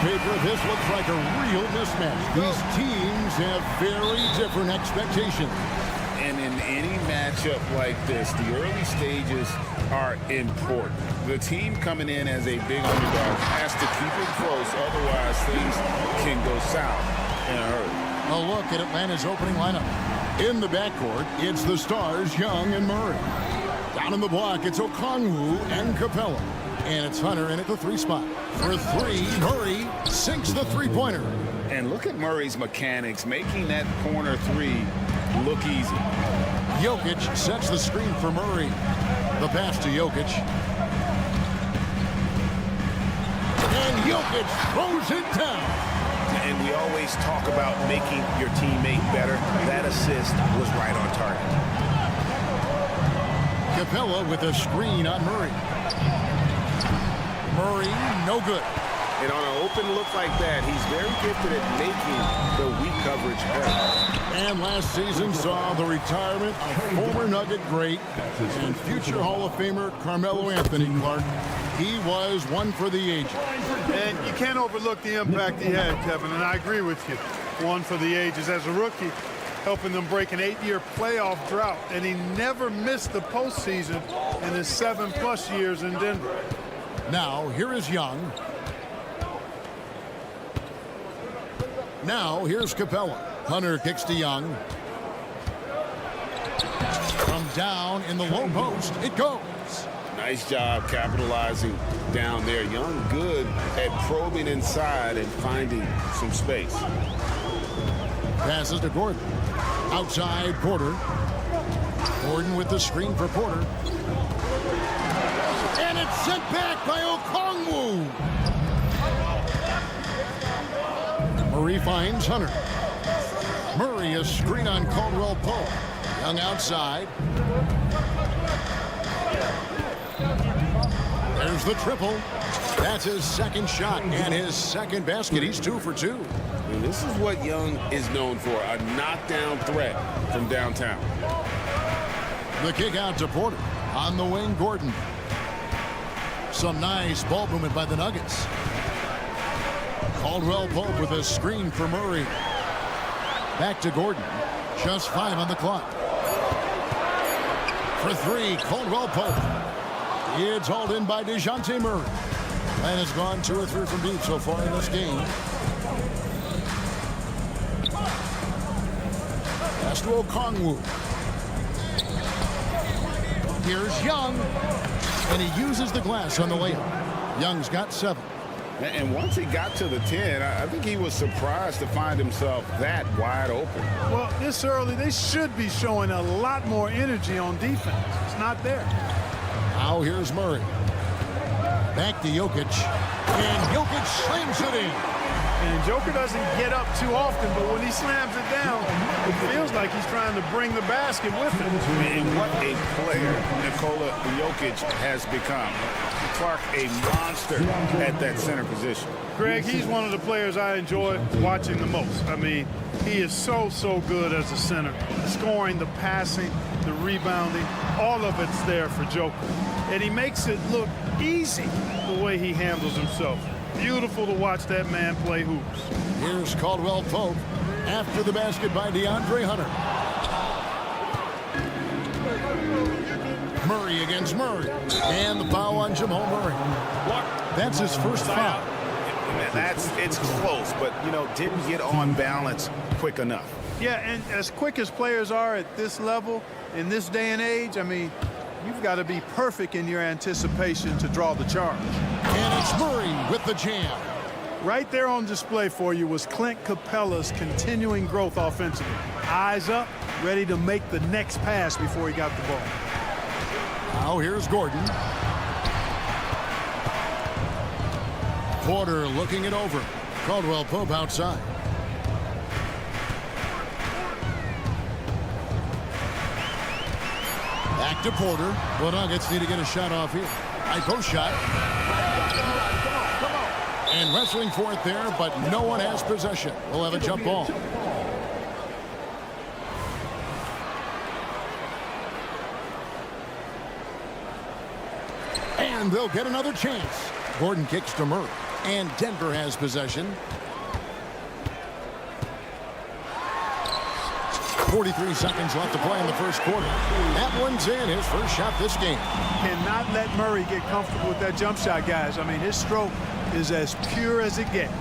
paper, this looks like a real mismatch. These teams have very different expectations. And in any matchup like this, the early stages are important. The team coming in as a big underdog has to keep it close, otherwise things can go south in a hurry. A look at Atlanta's opening lineup. In the backcourt, it's the stars, Young and Murray. Down in the block, it's Okongwu and Capella. And it's Hunter in at the 3 spot. For 3, Murray sinks the three-pointer. And look at Murray's mechanics, making that corner 3 look easy. Jokic sets the screen for Murray. The pass to Jokic. And Jokic throws it down. And we always talk about making your teammate better. That assist was right on target. Capella with a screen on Murray. Murray, no good. And on an open look like that, he's very gifted at making the weak coverage better. And last season saw the retirement of former Nugget great and future Hall of Famer Carmelo Anthony Clark. He was one for the ages. And you can't overlook the impact he had, Kevin, and I agree with you. One for the ages. As a rookie, helping them break an 8-year playoff drought, and he never missed the postseason in his 7+ years in Denver. Now, here is Young. Now, here's Capella. Hunter kicks to Young. From down in the low post, it goes. Nice job capitalizing down there. Young good at probing inside and finding some space. Passes to Gordon. Outside, Porter. Gordon with the screen for Porter. And it's sent back by Okongwu. Murray finds Hunter. Murray a screen on Caldwell Pope. Young outside. There's the triple. That's his second shot and his second basket. He's 2 for 2. And this is what Young is known for, a knockdown threat from downtown. The kick out to Porter. On the wing, Gordon. Some nice ball movement by the Nuggets. Caldwell Pope with a screen for Murray. Back to Gordon. Just 5 on the clock. For 3, Caldwell Pope. It's hauled in by DeJounte Murray. And has gone 2 or 3 from deep so far in this game. Pass to Okongwu. Here's Young. And he uses the glass on the layup. Young's got 7. And once he got to the 10, I think he was surprised to find himself that wide open. Well, this early, they should be showing a lot more energy on defense. It's not there. Now here's Murray. Back to Jokic. And Jokic slams it in. And Joker doesn't get up too often, but when he slams it down, it feels like he's trying to bring the basket with him. And what a player Nikola Jokic has become. Clark, a monster at that center position. Greg, he's one of the players I enjoy watching the most. I mean, he is so good as a center. The scoring, the passing, the rebounding, all of it's there for Joker. And he makes it look easy the way he handles himself. Beautiful to watch that man play hoops. Here's Caldwell Pope after the basket by DeAndre Hunter. Murray against Murray. And the foul on Jamal Murray. That's his first foul. It's close, but, you know, didn't get on balance quick enough. Yeah, and as quick as players are at this level, in this day and age, I mean, you've got to be perfect in your anticipation to draw the charge. And it's Murray with the jam. Right there on display for you was Clint Capella's continuing growth offensively. Eyes up, ready to make the next pass before he got the ball. Now here's Gordon. Porter looking it over. Caldwell Pope outside. Back to Porter. The Nuggets need to get a shot off here. High post shot. And wrestling for it there, but no one has possession. We'll have a jump ball. And they'll get another chance. Gordon kicks to Murray. And Denver has possession. 43 seconds left to play in the first quarter. That one's in, his first shot this game. Cannot let Murray get comfortable with that jump shot, guys. I mean, his stroke is as pure as it gets.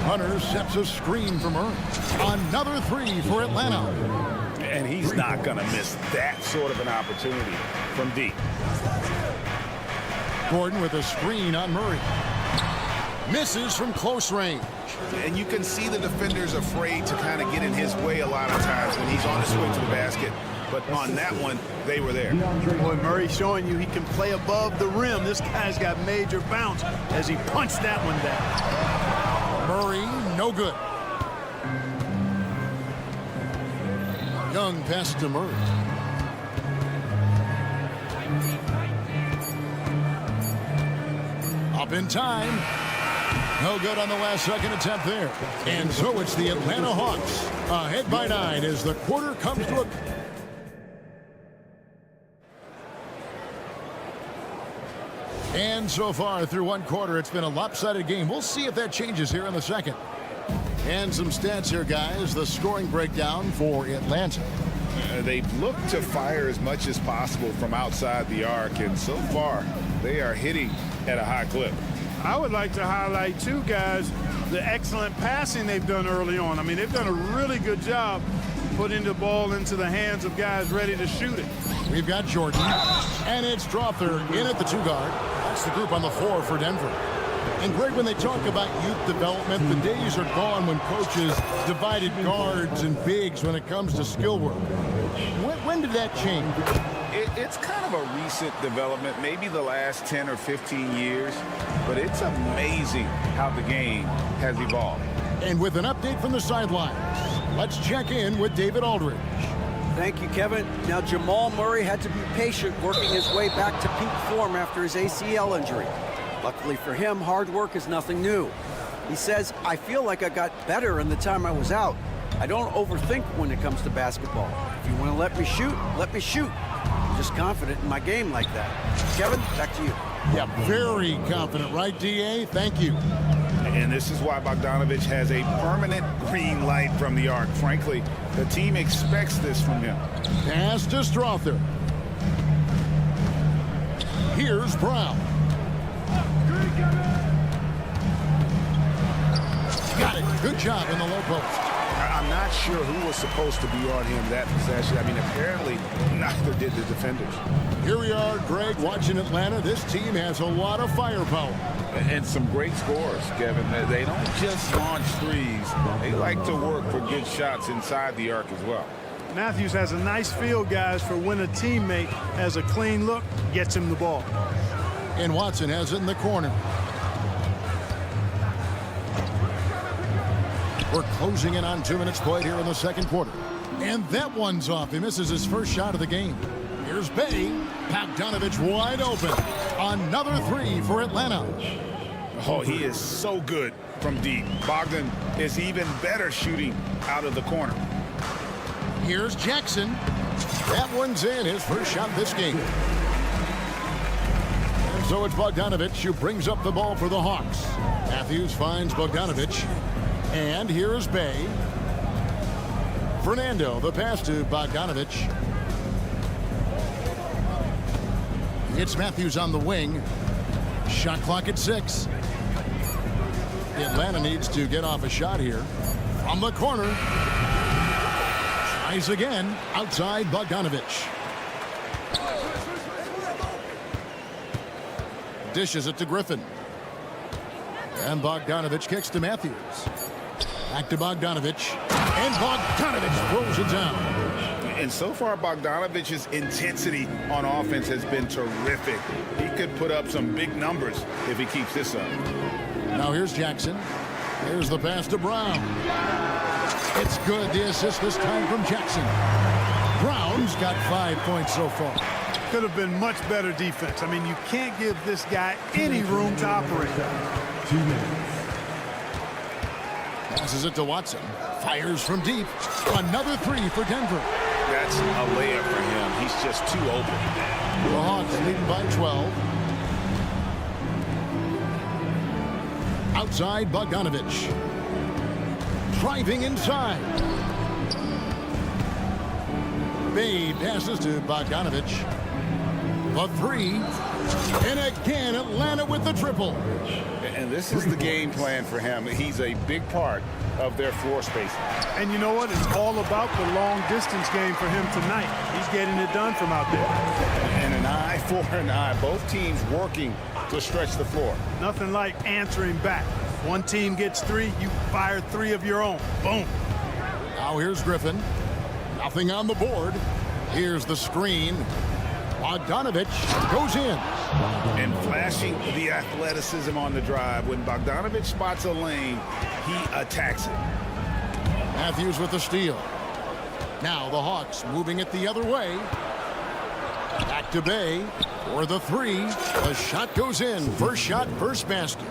Hunter sets a screen for Murray. Another three for Atlanta. And he's not going to miss that sort of an opportunity from deep. Gordon with a screen on Murray. Misses from close range. And you can see the defenders afraid to kind of get in his way a lot of times when he's on his way to the basket. But on that one, they were there. Boy, Murray showing you he can play above the rim. This guy's got major bounce as he punched that one down. Murray, no good. Young pass to Murray. Up in time. No good on the last second attempt there. And so it's the Atlanta Hawks ahead by 9 as the quarter comes to a... And so far through one quarter, it's been a lopsided game. We'll see if that changes here in the second. And some stats here, guys. The scoring breakdown for Atlanta. They've looked to fire as much as possible from outside the arc, and so far they are hitting at a high clip. I would like to highlight, too, guys, the excellent passing they've done early on. I mean, they've done a really good job putting the ball into the hands of guys ready to shoot it. We've got Jordan, and it's Drawther in at the 2-guard. That's the group on the floor for Denver. And Greg, when they talk about youth development, the days are gone when coaches divided guards and bigs when it comes to skill work. When did that change? It's kind of a recent development, maybe the last 10 or 15 years, but it's amazing how the game has evolved. And with an update from the sidelines, let's check in with David Aldridge. Thank you, Kevin. Now, Jamal Murray had to be patient working his way back to peak form after his ACL injury. Luckily for him, hard work is nothing new. He says, I feel like I got better in the time I was out. I don't overthink when it comes to basketball. If you want to let me shoot, let me shoot. I'm just confident in my game like that. Kevin, back to you. Yeah, very confident, right, DA? Thank you. And this is why Bogdanovich has a permanent green light from the arc. Frankly, the team expects this from him. Pass to Strawther. Here's Brown. Got it. Good job in the low post. I'm not sure who was supposed to be on him that possession. I mean, apparently neither did the defenders. Here we are, Greg, watching Atlanta. This team has a lot of firepower. And some great scores, Kevin. They don't just launch threes. They like to work for good shots inside the arc as well. Matthews has a nice feel, guys, for when a teammate has a clean look, gets him the ball. And Watson has it in the corner. We're closing in on 2 minutes played here in the second quarter. And that one's off. He misses his first shot of the game. Here's Bay. Bogdanovich wide open. Another three for Atlanta. Oh, he is so good from deep. Bogdan is even better shooting out of the corner. Here's Jackson. That one's in, his first shot this game. And so it's Bogdanovich who brings up the ball for the Hawks. Matthews finds Bogdanovich. And here's Bay. Fernando, the pass to Bogdanovich. It's Matthews on the wing. Shot clock at 6. Atlanta needs to get off a shot here. From the corner. Tries again. Outside Bogdanovich. Dishes it to Griffin. And Bogdanovich kicks to Matthews. Back to Bogdanovich. And Bogdanovich throws it down. And so far, Bogdanovich's intensity on offense has been terrific. He could put up some big numbers if he keeps this up. Now here's Jackson. Here's the pass to Brown. It's good. The assist this time from Jackson. Brown's got 5 points so far. Could have been much better defense. I mean, you can't give this guy any room to operate. 2 minutes. Passes it to Watson. Fires from deep. Another three for Denver. That's a layup for him. He's just too open. The Hawks leading by 12. Outside Bogdanovich. Driving inside. Bay passes to Bogdanovich. The three. And again, Atlanta with the triple. And this is the game plan for him. He's a big part of their floor spacing. And you know what? It's all about the long distance game for him tonight. He's getting it done from out there. And an eye for an eye. Both teams working to stretch the floor. Nothing like answering back. One team gets three, you fire three of your own. Boom. Now here's Griffin. Nothing on the board. Here's the screen. Bogdanovich goes in. And flashing the athleticism on the drive. When Bogdanovich spots a lane, he attacks it. Matthews with the steal. Now the Hawks moving it the other way. Back to Bay for the three. The shot goes in. First shot, first basket.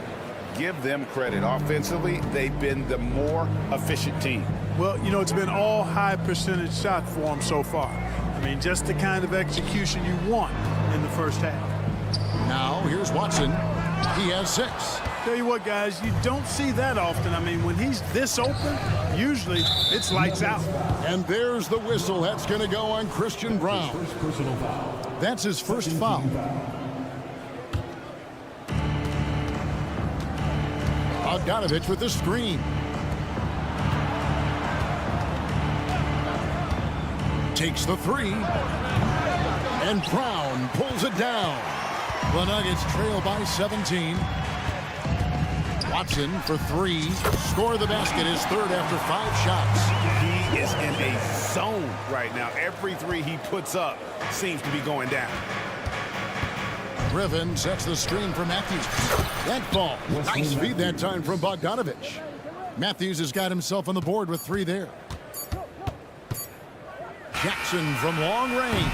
Give them credit. Offensively, they've been the more efficient team. Well, you know, it's been all high percentage shot for him so far. I mean, just the kind of execution you want in the first half. Now here's Watson. He has 6. Tell you what, guys, you don't see that often. I mean, when he's this open, usually it's lights out. And there's the whistle. That's going to go on Christian Brown. That's his first foul. Bogdanovich with the screen. Takes the three. And Brown pulls it down. The Nuggets trail by 17. Watson for 3. Score the basket, his third after 5 shots. He is in a zone right now. Every three he puts up seems to be going down. Griffin sets the screen for Matthews. That ball. Nice feed that time from Bogdanovich. Matthews has got himself on the board with 3 there. Jackson from long range.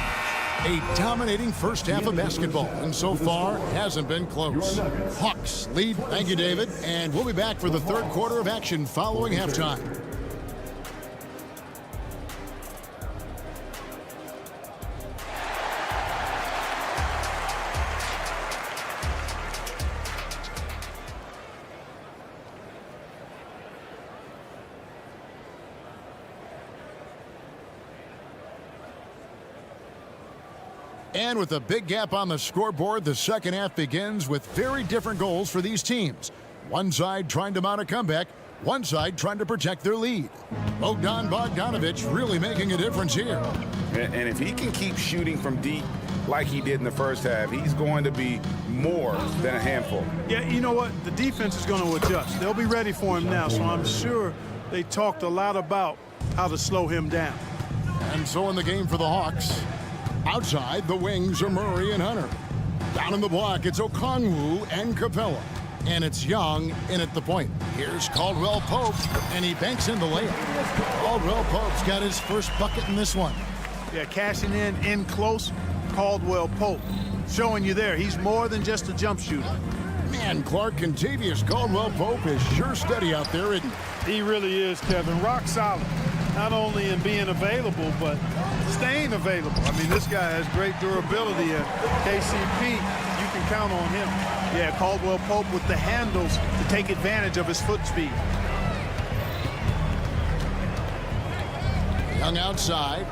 A dominating first half of basketball, and so far hasn't been close. Hawks lead. Thank you, David. And we'll be back for the third quarter of action following halftime. And with a big gap on the scoreboard, the second half begins with very different goals for these teams. One side trying to mount a comeback, one side trying to protect their lead. Bogdanovich really making a difference here. And if he can keep shooting from deep like he did in the first half, he's going to be more than a handful. Yeah, you know what? The defense is going to adjust. They'll be ready for him now, so I'm sure they talked a lot about how to slow him down. And so in the game for the Hawks, outside, the wings are Murray and Hunter. Down in the block, it's Okongwu and Capella. And it's Young in at the point. Here's Caldwell Pope, and he banks in the layup. Caldwell Pope's got his first bucket in this one. Yeah, cashing in close, Caldwell Pope. Showing you there, he's more than just a jump shooter. Man, Clark, Contavious Caldwell Pope is sure steady out there, isn't he? He really is, Kevin. Rock solid. Not only in being available, but staying available. I mean, this guy has great durability, and KCP, you can count on him. Yeah, Caldwell Pope with the handles to take advantage of his foot speed. Young outside.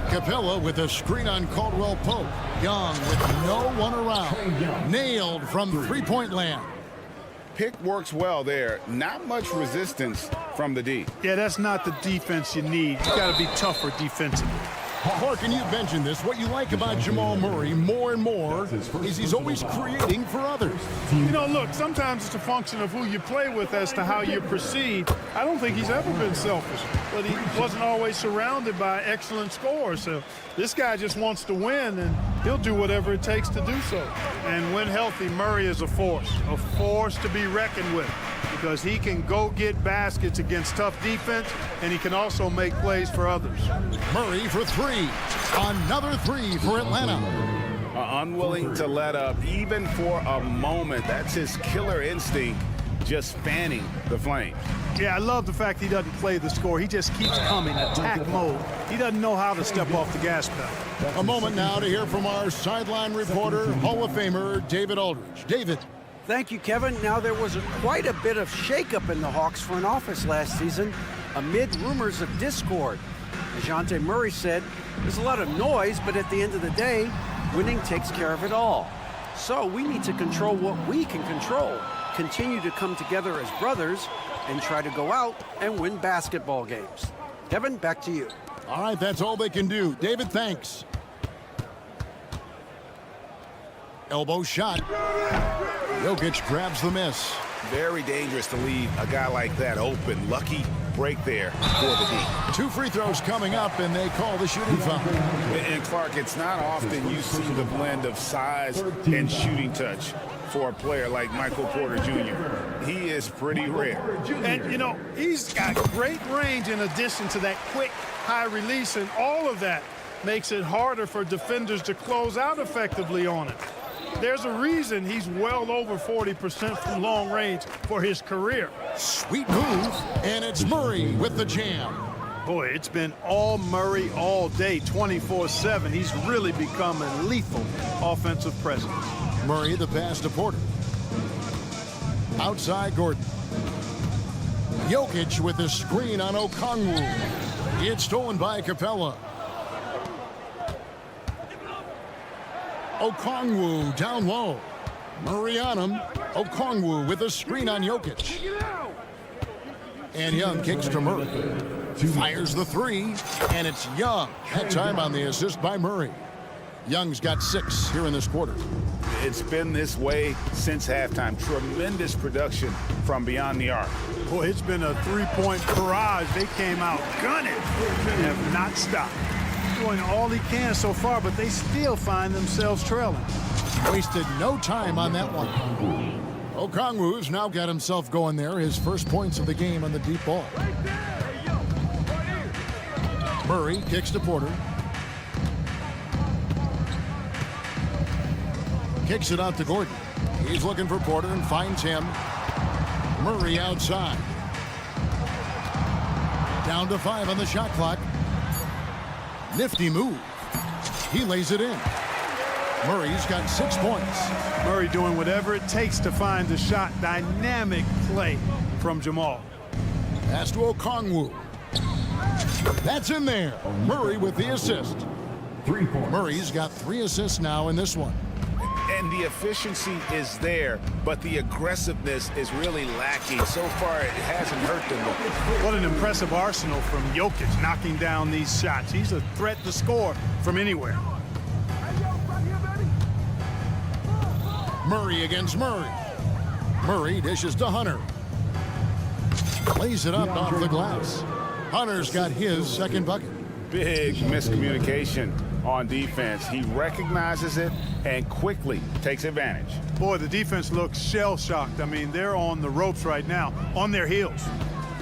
Capella with a screen on Caldwell Pope. Young with no one around. Nailed from three-point land. Pick works well there. Not much resistance from the D. Yeah, that's not the defense you need. You got to be tougher defensively. Clark, and you've mentioned this, what you like about Jamal Murray more and more is he's always creating for others. You know, look, sometimes it's a function of who you play with as to how you're perceived. I don't think he's ever been selfish, but he wasn't always surrounded by excellent scorers. So this guy just wants to win, and he'll do whatever it takes to do so. And when healthy, Murray is a force to be reckoned with, because he can go get baskets against tough defense, and he can also make plays for others. Murray for 3. Another 3 for Atlanta. Unwilling to let up even for a moment. That's his killer instinct, just fanning the flame. Yeah, I love the fact he doesn't play the score. He just keeps coming, attack mode. He doesn't know how to step off the gas pedal. A moment now to hear from our sideline reporter, Hall of Famer David Aldridge. David. Thank you, Kevin. Now, there was quite a bit of shakeup in the Hawks front office last season amid rumors of discord. As DeJounte Murray said, there's a lot of noise, but at the end of the day, winning takes care of it all. So we need to control what we can control, continue to come together as brothers, and try to go out and win basketball games. Kevin, back to you. All right, that's all they can do. David, thanks. Elbow shot. Jokic grabs the miss. Very dangerous to leave a guy like that open. Lucky break there for the D. 2 free throws coming up, and they call the shooting foul. And Clark, it's not often you see the blend of size and shooting touch for a player like Michael Porter Jr. He is pretty rare. And, you know, he's got great range in addition to that quick, high release, and all of that makes it harder for defenders to close out effectively on it. There's a reason he's well over 40% from long range for his career. Sweet move, and it's Murray with the jam. Boy, it's been all Murray all day, 24/7. He's really become a lethal offensive presence. Murray, the pass to Porter. Outside Gordon. Jokic with the screen on Okongwu. It's stolen by Capella. Okongwu down low. Murray on him. Okongwu with a screen on Jokic. And Young kicks to Murray. Fires the 3, and it's Young. That time on the assist by Murray. Young's got 6 here in this quarter. It's been this way since halftime. Tremendous production from beyond the arc. Boy, it's been a three-point barrage. They came out gunning and have not stopped. Doing all he can so far, but they still find themselves trailing. Wasted no time on that one. Okongwu's now got himself going there. His first points of the game on the deep ball. Murray kicks to Porter. Kicks it out to Gordon. He's looking for Porter and finds him. Murray outside. Down to 5 on the shot clock. Nifty move. He lays it in. Murray's got 6 points. Murray doing whatever it takes to find the shot. Dynamic play from Jamal. Pass to Okongwu. That's in there. Murray with the assist. 3 points. Murray's got 3 assists now in this one. And the efficiency is there, but the aggressiveness is really lacking. So far, it hasn't hurt them. What an impressive arsenal from Jokic knocking down these shots. He's a threat to score from anywhere. Murray against Murray. Murray dishes to Hunter. Lays it up off the glass. Hunter's got his second bucket. Big miscommunication on defense. He recognizes it and quickly takes advantage. Boy, the defense looks shell-shocked. I mean, they're on the ropes right now, on their heels.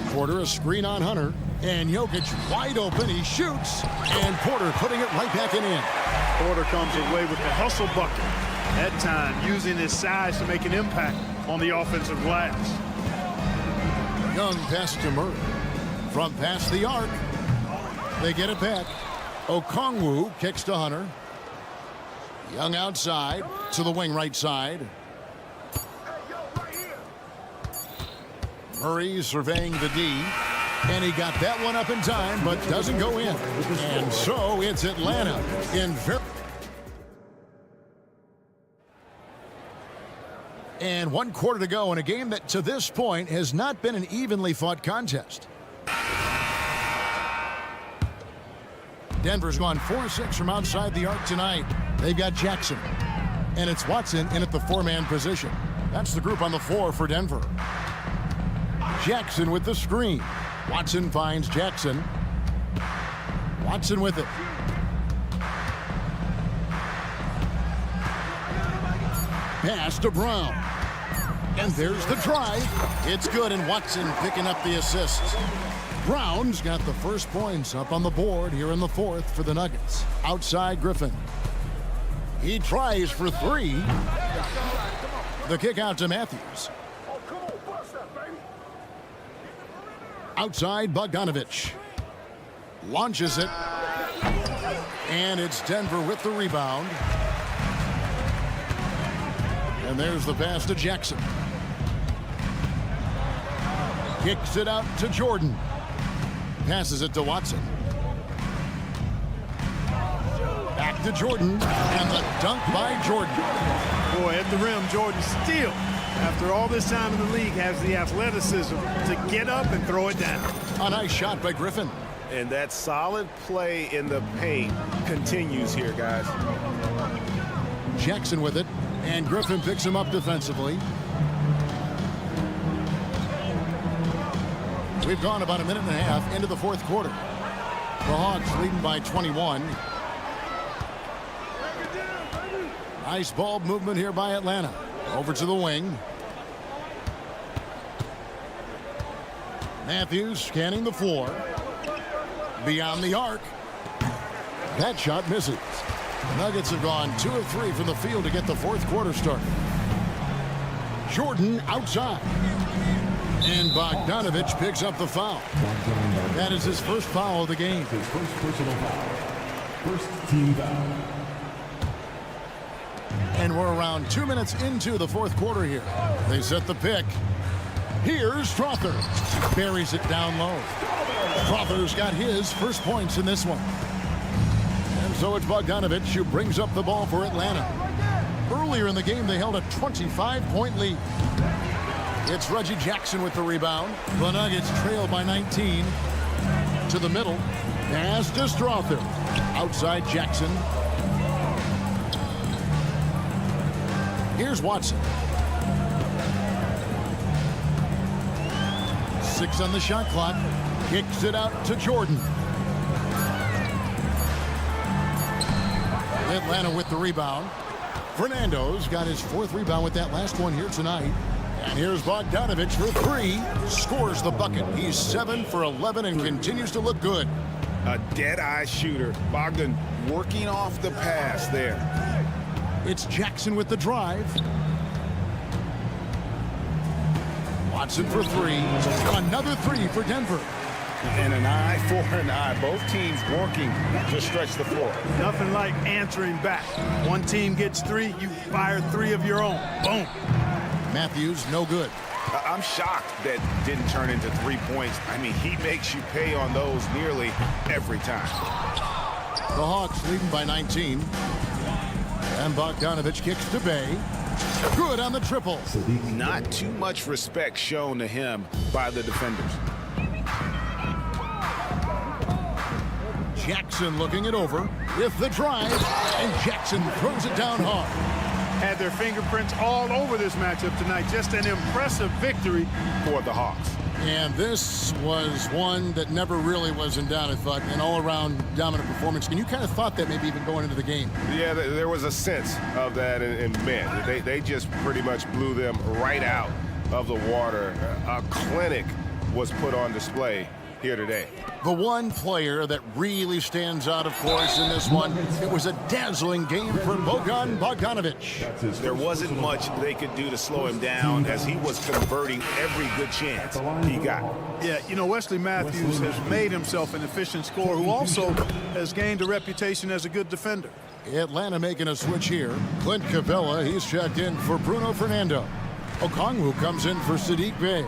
Porter a screen on Hunter. And Jokic wide open. He shoots. And Porter putting it right back in. Porter comes away with the hustle bucket. That time using his size to make an impact on the offensive glass. Young pass to Murray. From past the arc. They get it back. Okongwu kicks to Hunter. Young outside to the wing right side. Murray surveying the D. And he got that one up in time, but doesn't go in. And so it's Atlanta in very... And 1 quarter to go in a game that to this point has not been an evenly fought contest. Denver's gone 4-6 from outside the arc tonight. They've got Jackson. And it's Watson in at the 4-man position. That's the group on the floor for Denver. Jackson with the screen. Watson finds Jackson. Watson with it. Pass to Brown. And there's the drive. It's good, and Watson picking up the assist. Brown's got the first points up on the board here in the 4th for the Nuggets. Outside Griffin. He tries for 3. The kick out to Matthews. Outside Bogdanovich. Launches it. And it's Denver with the rebound. And there's the pass to Jackson. Kicks it out to Jordan. Passes it to Watson. Back to Jordan. And the dunk by Jordan. Boy, at the rim, Jordan still, after all this time in the league, has the athleticism to get up and throw it down. A nice shot by Griffin. And that solid play in the paint continues here, guys. Jackson with it. And Griffin picks him up defensively. We've gone about a minute and a half into the fourth quarter. The Hawks leading by 21. Nice ball movement here by Atlanta. Over to the wing. Matthews scanning the floor. Beyond the arc. That shot misses. The Nuggets have gone 2 of 3 from the field to get the fourth quarter started. Jordan outside. And Bogdanovich picks up the foul. That is his first foul of the game. His first personal foul. First team foul. And we're around 2 minutes into the fourth quarter here. They set the pick. Here's Strother. Buries it down low. Strother's got his first points in this one. And so it's Bogdanovich who brings up the ball for Atlanta. Earlier in the game, they held a 25-point lead. It's Reggie Jackson with the rebound. The Nuggets trail by 19. To the middle. Pass to Strother. Outside Jackson. Here's Watson. 6 on the shot clock. Kicks it out to Jordan. Atlanta with the rebound. Fernando's got his 4th rebound with that last one here tonight. And here's Bogdanovich for 3. Scores the bucket. He's 7 for 11 and continues to look good. A dead-eye shooter. Bogdan working off the pass there. It's Jackson with the drive. Watson for 3. Another 3 for Denver. And an eye for an eye. Both teams working to stretch the floor. Nothing like answering back. One team gets 3, you fire 3 of your own. Boom. Matthews, no good. I'm shocked that didn't turn into 3 points. I mean, he makes you pay on those nearly every time. The Hawks leading by 19. And Bogdanovich kicks to Bay. Good on the triple. Not too much respect shown to him by the defenders. Jackson looking it over with the drive. And Jackson throws it down hard. Had their fingerprints all over this matchup tonight. Just an impressive victory For the Hawks. And this was one that never really was in doubt, I thought. An all-around dominant performance. And you kind of thought that maybe even going into the game. Yeah, there was a sense of that in men. They just pretty much blew them right out of the water. A clinic was put on display here today. The one player that really stands out, of course, in this one, it was a dazzling game for Bojan Bogdanovich. There wasn't much they could do to slow him down as he was converting every good chance he got. Yeah, you know, Wesley Matthews has made himself an efficient scorer who also has gained a reputation as a good defender. Atlanta making a switch here. Clint Capella, he's checked in for Bruno Fernando. Okongwu comes in for Sadiq Bey.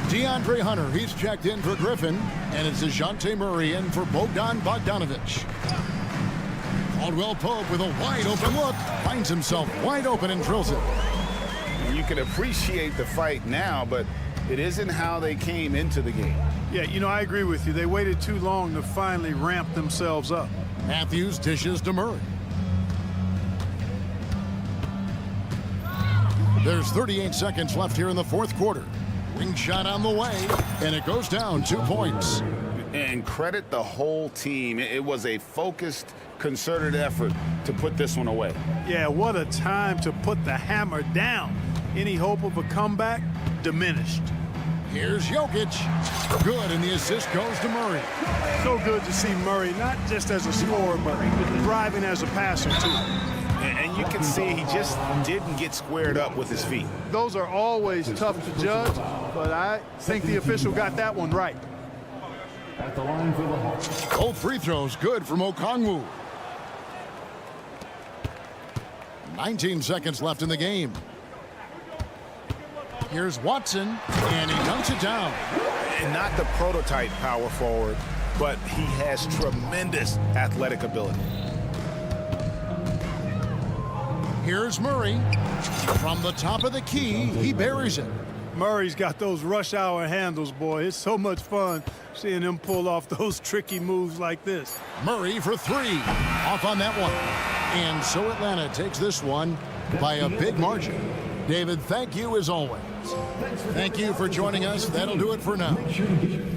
DeAndre Hunter, he's checked in for Griffin. And it's DeJounte Murray in for Bojan Bogdanovich. Caldwell Pope with a wide open look. Finds himself wide open and drills it. You can appreciate the fight now, but it isn't how they came into the game. Yeah, you know, I agree with you. They waited too long to finally ramp themselves up. Matthews dishes to Murray. There's 38 seconds left here in the fourth quarter. Wing shot on the way, and it goes down 2 points. And credit the whole team. It was a focused, concerted effort to put this one away. Yeah, what a time to put the hammer down. Any hope of a comeback? Diminished. Here's Jokic. Good, and the assist goes to Murray. So good to see Murray, not just as a scorer, but driving as a passer, too. And you can see he just didn't get squared up with his feet. Those are always tough to judge, but I think the official got that one right. At the line for the Hawks. Both free throws good from Okongwu. 19 seconds left in the game. Here's Watson, and he dunks it down. And not the prototype power forward, but he has tremendous athletic ability. Here's Murray. From the top of the key, he buries it. Murray's got those rush hour handles, boy. It's so much fun seeing him pull off those tricky moves like this. Murray for three. Off on that one. And so Atlanta takes this one by a big margin. David, thank you as always. Thank you for joining us. That'll do it for now. Make sure to get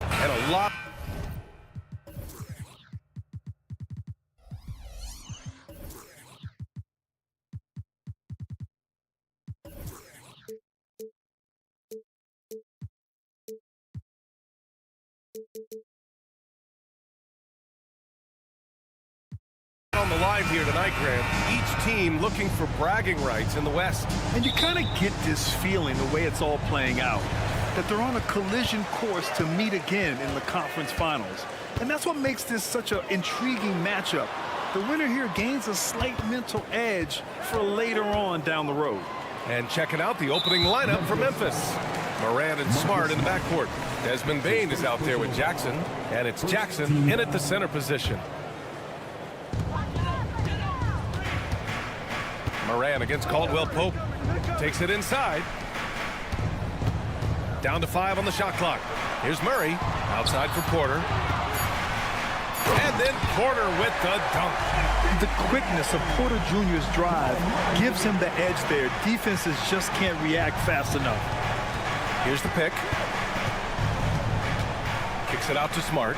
And a lot. On the line here tonight, Graham. Each team looking for bragging rights in the West. And you kind of get this feeling, the way it's all playing out, that they're on a collision course to meet again in the conference finals. And that's what makes this such an intriguing matchup. The winner here gains a slight mental edge for later on down the road. And checking out the opening lineup for Memphis. Morant and Smart in the backcourt. Desmond Bane is out there with Jackson. And it's Jackson in at the center position. Morant against Caldwell Pope. Takes it inside. Down to 5 on the shot clock. Here's Murray. Outside for Porter. And then Porter with the dunk. The quickness of Porter Jr.'s drive gives him the edge there. Defenses just can't react fast enough. Here's the pick. Kicks it out to Smart.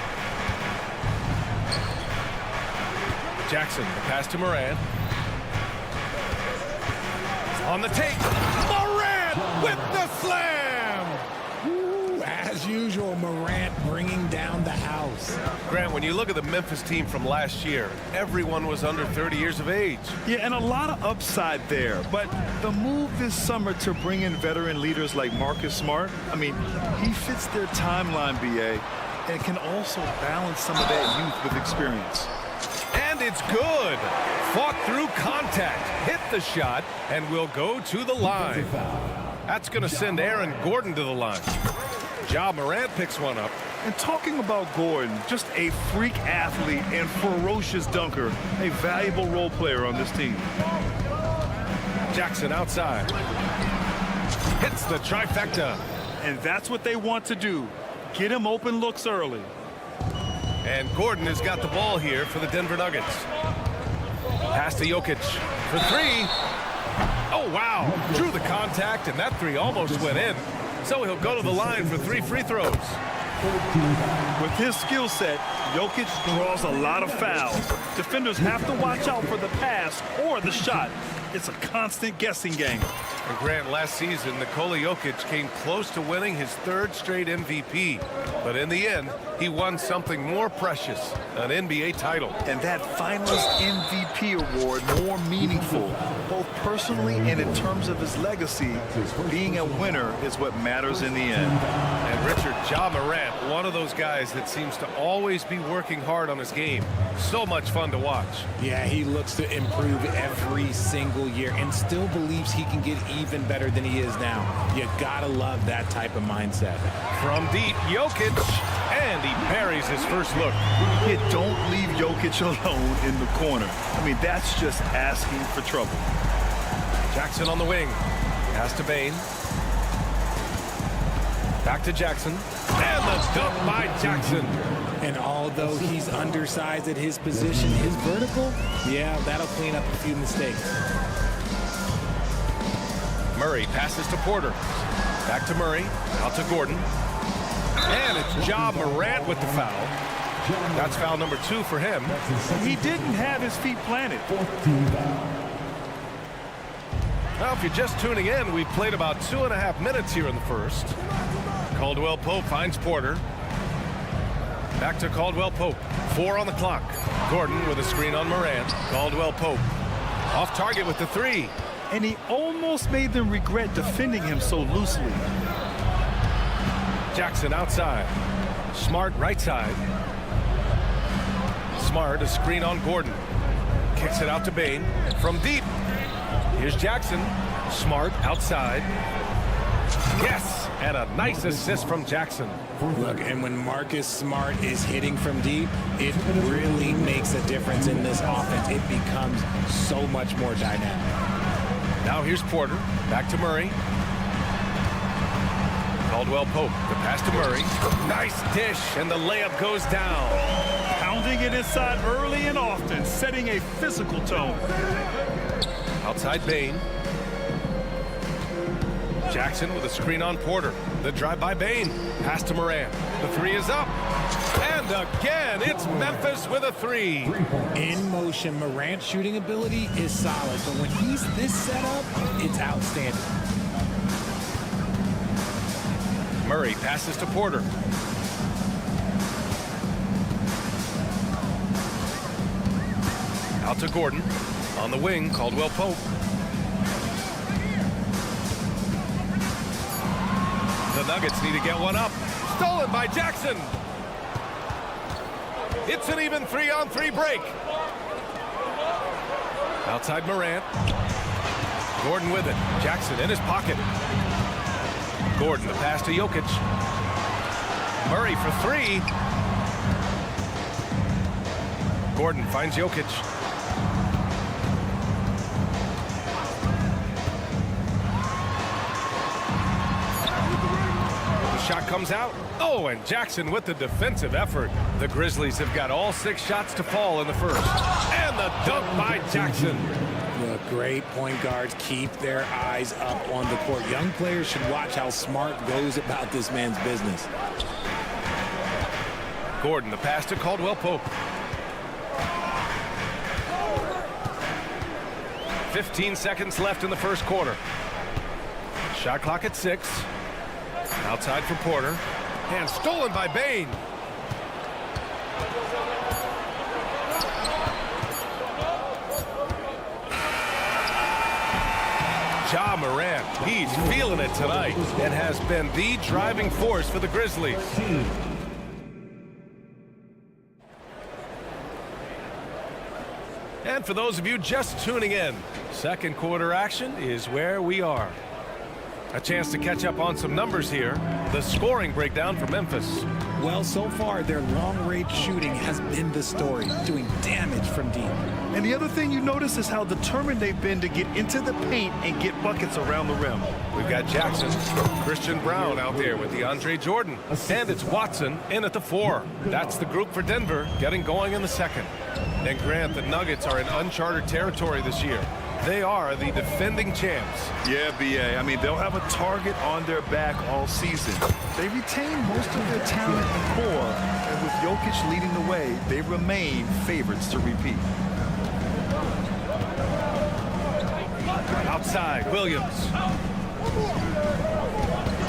Jackson, the pass to Morant. On the take. Morant with the slam! Ooh, as usual, Morant bringing down the house. Grant, when you look at the Memphis team from last year, everyone was under 30 years of age. Yeah, and a lot of upside there. But the move this summer to bring in veteran leaders like Marcus Smart, I mean, he fits their timeline, BA, and can also balance some of that youth with experience. And it's good. Fought through contact, hit the shot, and will go to the line. That's going to send Aaron Gordon to the line. Ja Morant picks one up. And talking about Gordon, just a freak athlete and ferocious dunker, a valuable role player on this team. Jackson outside. Hits the trifecta. And that's what they want to do. Get him open looks early. And Gordon has got the ball here for the Denver Nuggets. Pass to Jokic for 3. Oh, wow. Drew the contact, and that 3 almost went in. So he'll go to the line for 3 free throws. With his skill set, Jokic draws a lot of fouls. Defenders have to watch out for the pass or the shot. It's a constant guessing game. And Grant, last season, Nikola Jokic came close to winning his 3rd straight MVP. But in the end, he won something more precious, an NBA title. And that finalist MVP award more meaningful, both personally and in terms of his legacy. Being a winner is what matters in the end. And Richard, Ja Morant, one of those guys that seems to always be working hard on his game. So much fun to watch. Yeah, he looks to improve every single year and still believes he can get even better than he is now. You gotta love that type of mindset. From deep, Jokic, and he parries his first look. Yeah, don't leave Jokic alone in the corner. I mean, that's just asking for trouble. Jackson on the wing. Pass to Bane. Back to Jackson. And the dunk by Jackson. And although he's undersized at his position, his vertical, yeah, that'll clean up a few mistakes. Murray passes to Porter. Back to Murray. Out to Gordon. And it's Ja Morant with the foul. That's foul number 2 for him. He didn't have his feet planted. Now, if you're just tuning in, we've played about 2.5 minutes here in the first. Caldwell Pope finds Porter. Back to Caldwell Pope. 4 on the clock. Gordon with a screen on Morant. Caldwell Pope. Off target with the 3. And he almost made them regret defending him so loosely. Jackson outside. Smart right side. Smart, a screen on Gordon. Kicks it out to Bane. From deep. Here's Jackson. Smart outside. Yes, and a nice assist from Jackson. Look, and when Marcus Smart is hitting from deep, it really makes a difference in this offense. It becomes so much more dynamic. Now here's Porter. Back to Murray. Caldwell Pope. The pass to Murray. Nice dish, and the layup goes down. Pounding it inside early and often, setting a physical tone. Outside Bane. Jackson with a screen on Porter. The drive by Bane. Pass to Morant. The 3 is up. And again, it's Memphis with a 3. In motion, Morant's shooting ability is solid, but when he's this set up, it's outstanding. Murray passes to Porter. Out to Gordon. On the wing, Caldwell Pope. The Nuggets need to get one up. Stolen by Jackson. It's an even 3-on-3 break. Outside Morant. Gordon with it. Jackson in his pocket. Gordon, the pass to Jokic. Murray for three. Gordon finds Jokic. The shot comes out. Oh, and Jackson with the defensive effort. The Grizzlies have got all 6 shots to fall in the first. And the dunk by Jackson. The great point guards keep their eyes up on the court. Young players should watch how Smart goes about this man's business. Gordon, the pass to Caldwell-Pope. 15 seconds left in the first quarter. Shot clock at 6. Outside for Porter. And stolen by Bane. Ja Morant, he's feeling it tonight and has been the driving force for the Grizzlies. And for those of you just tuning in, second quarter action is where we are. A chance to catch up on some numbers here. The scoring breakdown for Memphis. Well, so far, their long-range shooting has been the story, doing damage from deep. And the other thing you notice is how determined they've been to get into the paint and get buckets around the rim. We've got Jackson, Christian Brown out there with DeAndre Jordan. And it's Watson in at the 4. That's the group for Denver getting going in the second. And Grant, the Nuggets are in uncharted territory this year. They are the defending champs. Yeah, B.A. I mean, they'll have a target on their back all season. They retain most of their talent and core, and with Jokic leading the way, they remain favorites to repeat. Outside, Williams.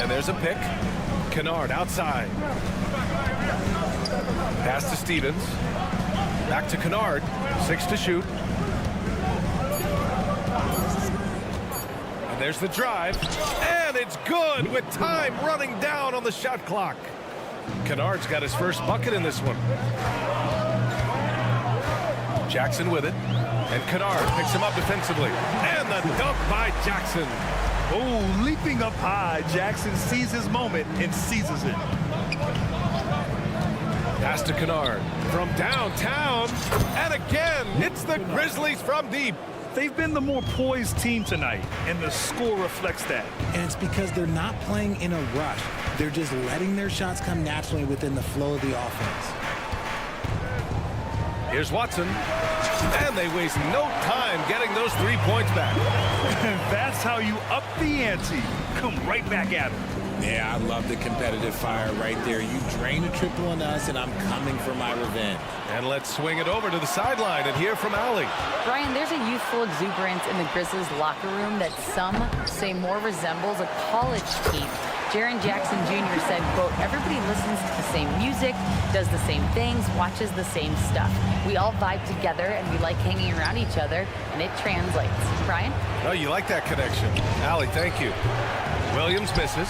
And there's a pick. Kennard outside. Pass to Stevens. Back to Kennard. 6 to shoot. And there's the drive. And it's good with time running down on the shot clock. Kennard's got his first bucket in this one. Jackson with it. And Kennard picks him up defensively. And the dunk by Jackson. Oh, leaping up high, Jackson sees his moment and seizes it. Pass to Kennard from downtown. And again, it's the Grizzlies from deep. They've been the more poised team tonight, and the score reflects that. And it's because they're not playing in a rush. They're just letting their shots come naturally within the flow of the offense. Here's Watson. And they waste no time getting those 3 points back. That's how you up the ante. Come right back at them. Yeah, I love the competitive fire right there. You drain a triple on us, and I'm coming for my revenge. And let's swing it over to the sideline and hear from Allie. Brian, there's a youthful exuberance in the Grizzlies locker room that some say more resembles a college team. Jaren Jackson Jr. said, quote, everybody listens to the same music, does the same things, watches the same stuff. We all vibe together, and we like hanging around each other, and it translates. Brian? Oh, you like that connection. Allie, thank you. Williams misses.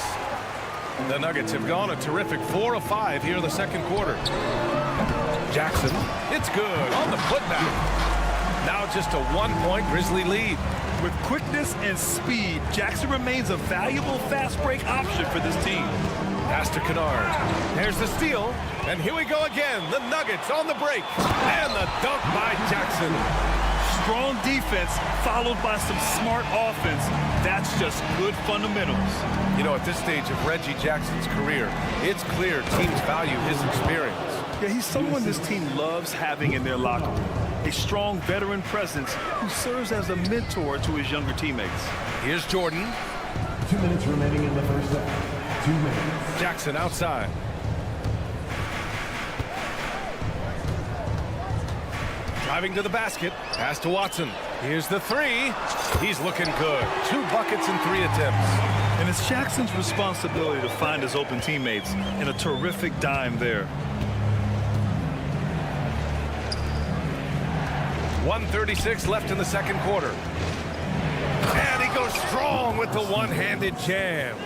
The Nuggets have gone a terrific 4 of 5 here in the second quarter. Jackson, it's good on the putback. Now just a 1-point Grizzly lead. With quickness and speed, Jackson remains a valuable fast break option for this team. Pass to Kennard. There's the steal. And here we go again. The Nuggets on the break. And the dunk by Jackson. Strong defense followed by some smart offense. That's just good fundamentals. You know, at this stage of Reggie Jackson's career, it's clear teams value his experience. Yeah, he's someone this team loves having in their locker room. A strong veteran presence who serves as a mentor to his younger teammates. Here's Jordan. 2 minutes remaining in the first half. 2 minutes. Jackson outside. Driving to the basket. Pass to Watson. Here's the 3. He's looking good. 2 buckets in 3 attempts. And it's Jackson's responsibility to find his open teammates, and a terrific dime there. 1:36 left in the second quarter. And he goes strong with the one-handed jam.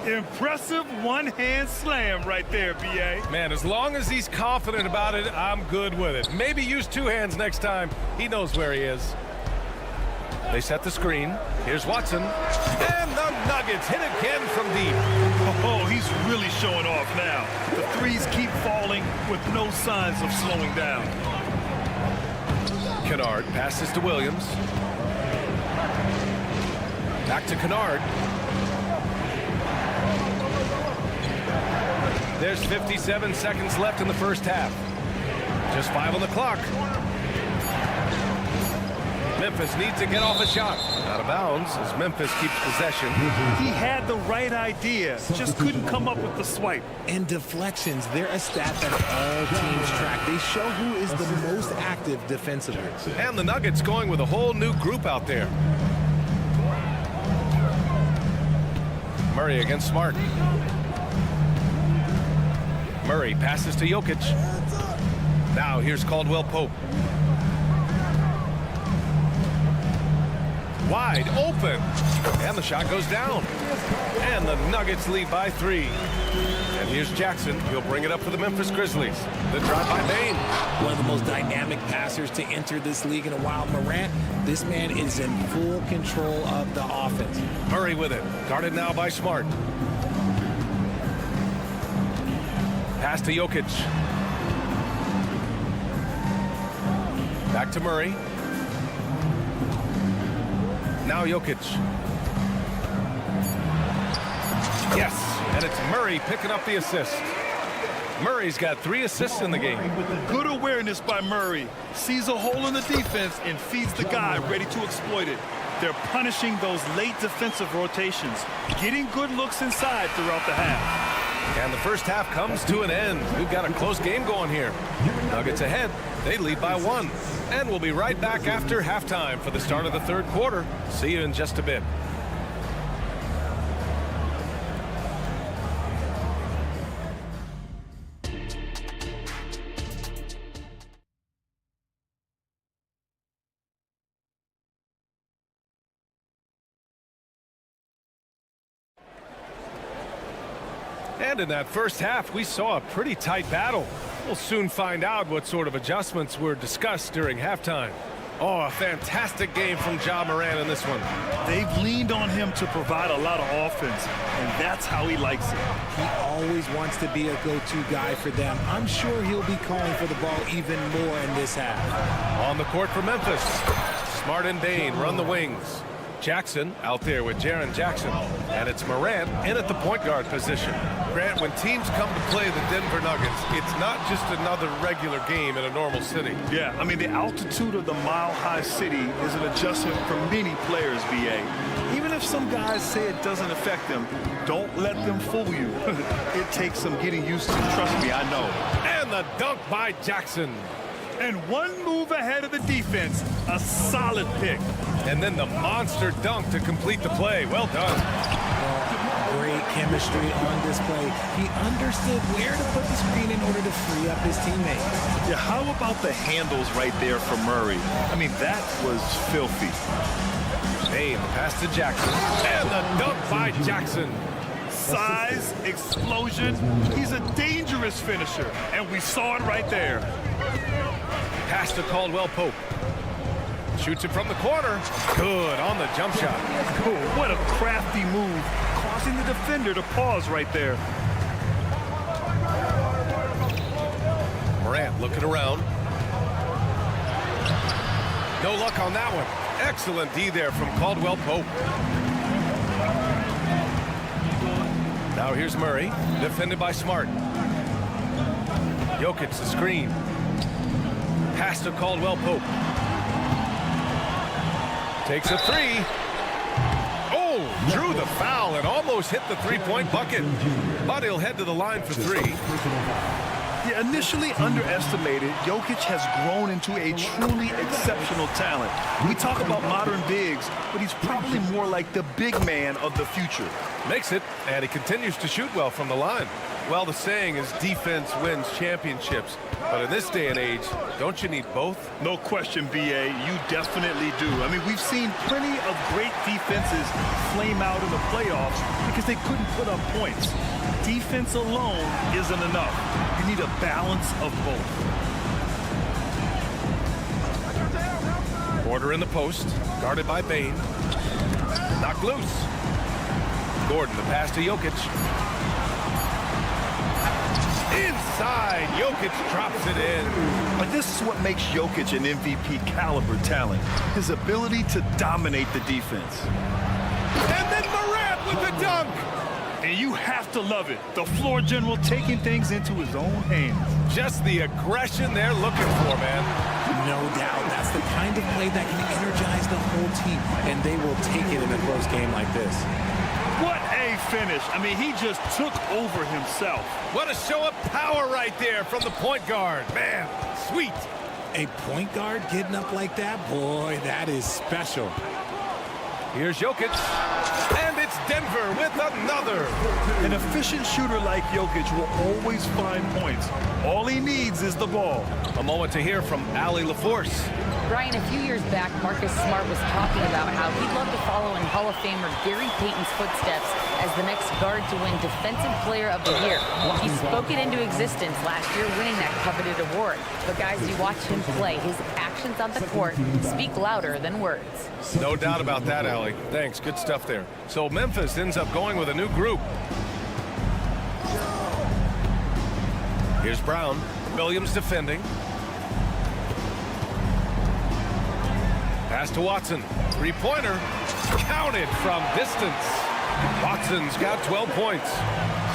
Impressive one-hand slam right there, B.A. Man, as long as he's confident about it, I'm good with it. Maybe use 2 hands next time. He knows where he is. They set the screen. Here's Watson. And the Nuggets hit again from deep. Oh, he's really showing off now. The threes keep falling with no signs of slowing down. Kennard passes to Williams. Back to Kennard. There's 57 seconds left in the first half. Just 5 on the clock. Memphis needs to get off a shot. Out of bounds as Memphis keeps possession. He had the right idea, just couldn't come up with the swipe. And deflections, they're a stat that all teams track. They show who is the most active defensively. And the Nuggets going with a whole new group out there. Murray against Smart. Murray passes to Jokic. Now here's Caldwell Pope. Wide open. And the shot goes down. And the Nuggets lead by 3. And here's Jackson. He'll bring it up for the Memphis Grizzlies. The drive by Bain. One of the most dynamic passers to enter this league in a while. Morant, this man is in full control of the offense. Murray with it. Guarded now by Smart. Pass to Jokic. Back to Murray. Now Jokic. Yes, and it's Murray picking up the assist. Murray's got 3 assists in the game. Good awareness by Murray. Sees a hole in the defense and feeds the guy ready to exploit it. They're punishing those late defensive rotations, getting good looks inside throughout the half. And the first half comes to an end. We've got a close game going here. Nuggets ahead. They lead by 1. And we'll be right back after halftime for the start of the third quarter. See you in just a bit. And in that first half, we saw a pretty tight battle. We'll soon find out what sort of adjustments were discussed during halftime. Oh, a fantastic game from Ja Morant in this one. They've leaned on him to provide a lot of offense, and that's how he likes it. He always wants to be a go-to guy for them. I'm sure he'll be calling for the ball even more in this half. On the court for Memphis. Smart and Bain run the wings. Jackson out there with Jaren Jackson. And it's Morant in at the point guard position. Grant, when teams come to play the Denver Nuggets, it's not just another regular game in a normal city. Yeah, I mean, the altitude of the mile-high city is an adjustment for many players, BA. Even if some guys say it doesn't affect them, don't let them fool you. It takes some getting used to. Trust me, I know. And the dunk by Jackson. And one move ahead of the defense. A solid pick. And then the monster dunk to complete the play. Well done. Great chemistry on display. He understood where to put the screen in order to free up his teammates. Yeah, how about the handles right there for Murray? I mean, that was filthy. Bain pass to Jackson. And the dunk by Jackson. Size, explosion. He's a dangerous finisher. And we saw it right there. Pass to Caldwell Pope. Shoots it from the corner. Good on the jump shot. Oh, what a crafty move, causing the defender to pause right there. Morant looking around. No luck on that one. Excellent D there from Caldwell Pope. Now here's Murray, defended by Smart. Jokic the screen. Pass to Caldwell Pope. Takes a 3. Oh, drew the foul and almost hit the three-point bucket. But he'll head to the line for 3. Yeah, initially underestimated, Jokic has grown into a truly exceptional talent. We talk about modern bigs, but he's probably more like the big man of the future. Makes it, and he continues to shoot well from the line. Well, the saying is defense wins championships. But in this day and age, don't you need both? No question, BA. You definitely do. I mean, we've seen plenty of great defenses flame out in the playoffs because they couldn't put up points. Defense alone isn't enough. You need a balance of both. Porter in the post. Guarded by Bain. Knocked loose. Gordon, the pass to Jokic. Inside, Jokic drops it in. But this is what makes Jokic an MVP caliber talent. His ability to dominate the defense. And then Morant with the dunk. And you have to love it. The floor general taking things into his own hands. Just the aggression they're looking for, man. No doubt. That's the kind of play that can energize the whole team, and they will take it in a close game like this. What a finish. I mean, he just took over himself. What a show of power right there from the point guard. Man, sweet. A point guard getting up like that? Boy, that is special. Here's Jokic. And it's Denver with another. An efficient shooter like Jokic will always find points. All he needs is the ball. A moment to hear from Allie LaForce. Brian, a few years back, Marcus Smart was talking about how he'd love to follow in Hall of Famer Gary Payton's footsteps as the next guard to win Defensive Player of the Year. He spoke it into existence last year, winning that coveted award. But guys, you watch him play, his actions on the court speak louder than words. No doubt about that, Allie. Thanks. Good stuff there. So Memphis ends up going with a new group. Here's Brown. Williams defending. Pass to Watson. Three-pointer. Counted from distance. Watson's got 12 points.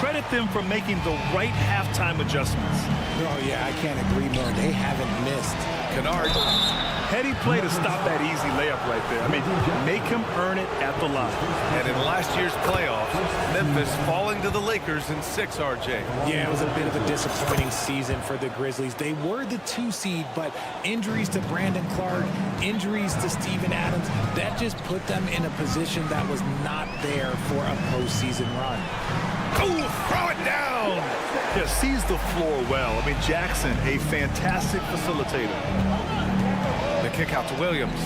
Credit them for making the right halftime adjustments. Oh, yeah, I can't agree more. They haven't missed. Kennard. Heady play to stop that easy layup right there. I mean, make him earn it at the line. And in last year's playoffs, Memphis falling to the Lakers in 6, RJ. Yeah, it was a bit of a disappointing season for the Grizzlies. They were the 2 seed, but injuries to Brandon Clark, injuries to Steven Adams, that just put them in a position that was not there for a postseason run. Oh, throw it down! Yeah, sees the floor well. I mean, Jackson, a fantastic facilitator. The kick out to Williams.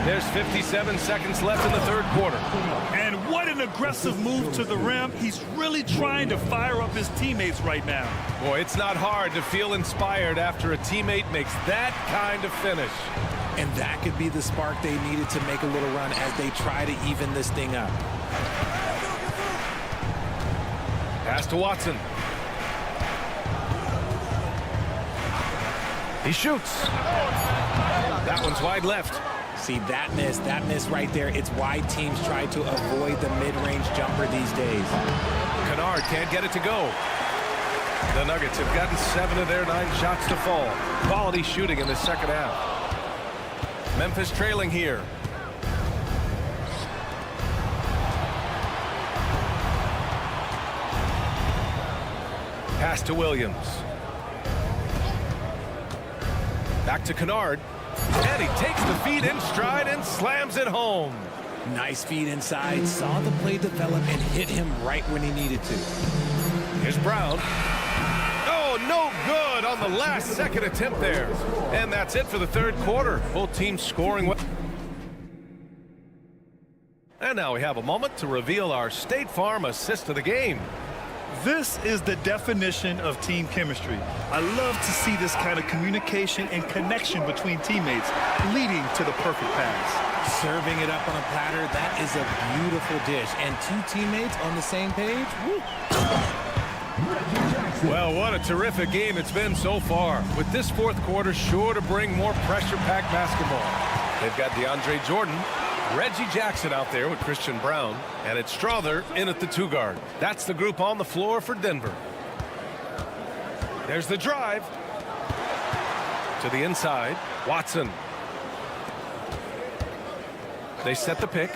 There's 57 seconds left in the third quarter. And what an aggressive move to the rim. He's really trying to fire up his teammates right now. Boy, it's not hard to feel inspired after a teammate makes that kind of finish. And that could be the spark they needed to make a little run as they try to even this thing up. Pass to Watson. He shoots. That one's wide left. See, that miss right there. It's why teams try to avoid the mid-range jumper these days. Kennard can't get it to go. The Nuggets have gotten 7 of their 9 shots to fall. Quality shooting in the second half. Memphis trailing here. Pass to Williams. Back to Kennard. And he takes the feed in stride and slams it home. Nice feed inside. Saw the play develop and hit him right when he needed to. Here's Brown. Oh, no good on the last second attempt there. And that's it for the third quarter. Both teams scoring well. And now we have a moment to reveal our State Farm assist of the game. This is the definition of team chemistry. I love to see this kind of communication and connection between teammates leading to the perfect pass. Serving it up on a platter, that is a beautiful dish. And 2 teammates on the same page. Woo. Well, what a terrific game it's been so far. With this fourth quarter sure to bring more pressure-packed basketball. They've got DeAndre Jordan, Reggie Jackson out there with Christian Brown, and it's Strother in at the 2 guard. That's the group on the floor for Denver. There's the drive. To the inside, Watson. They set the pick.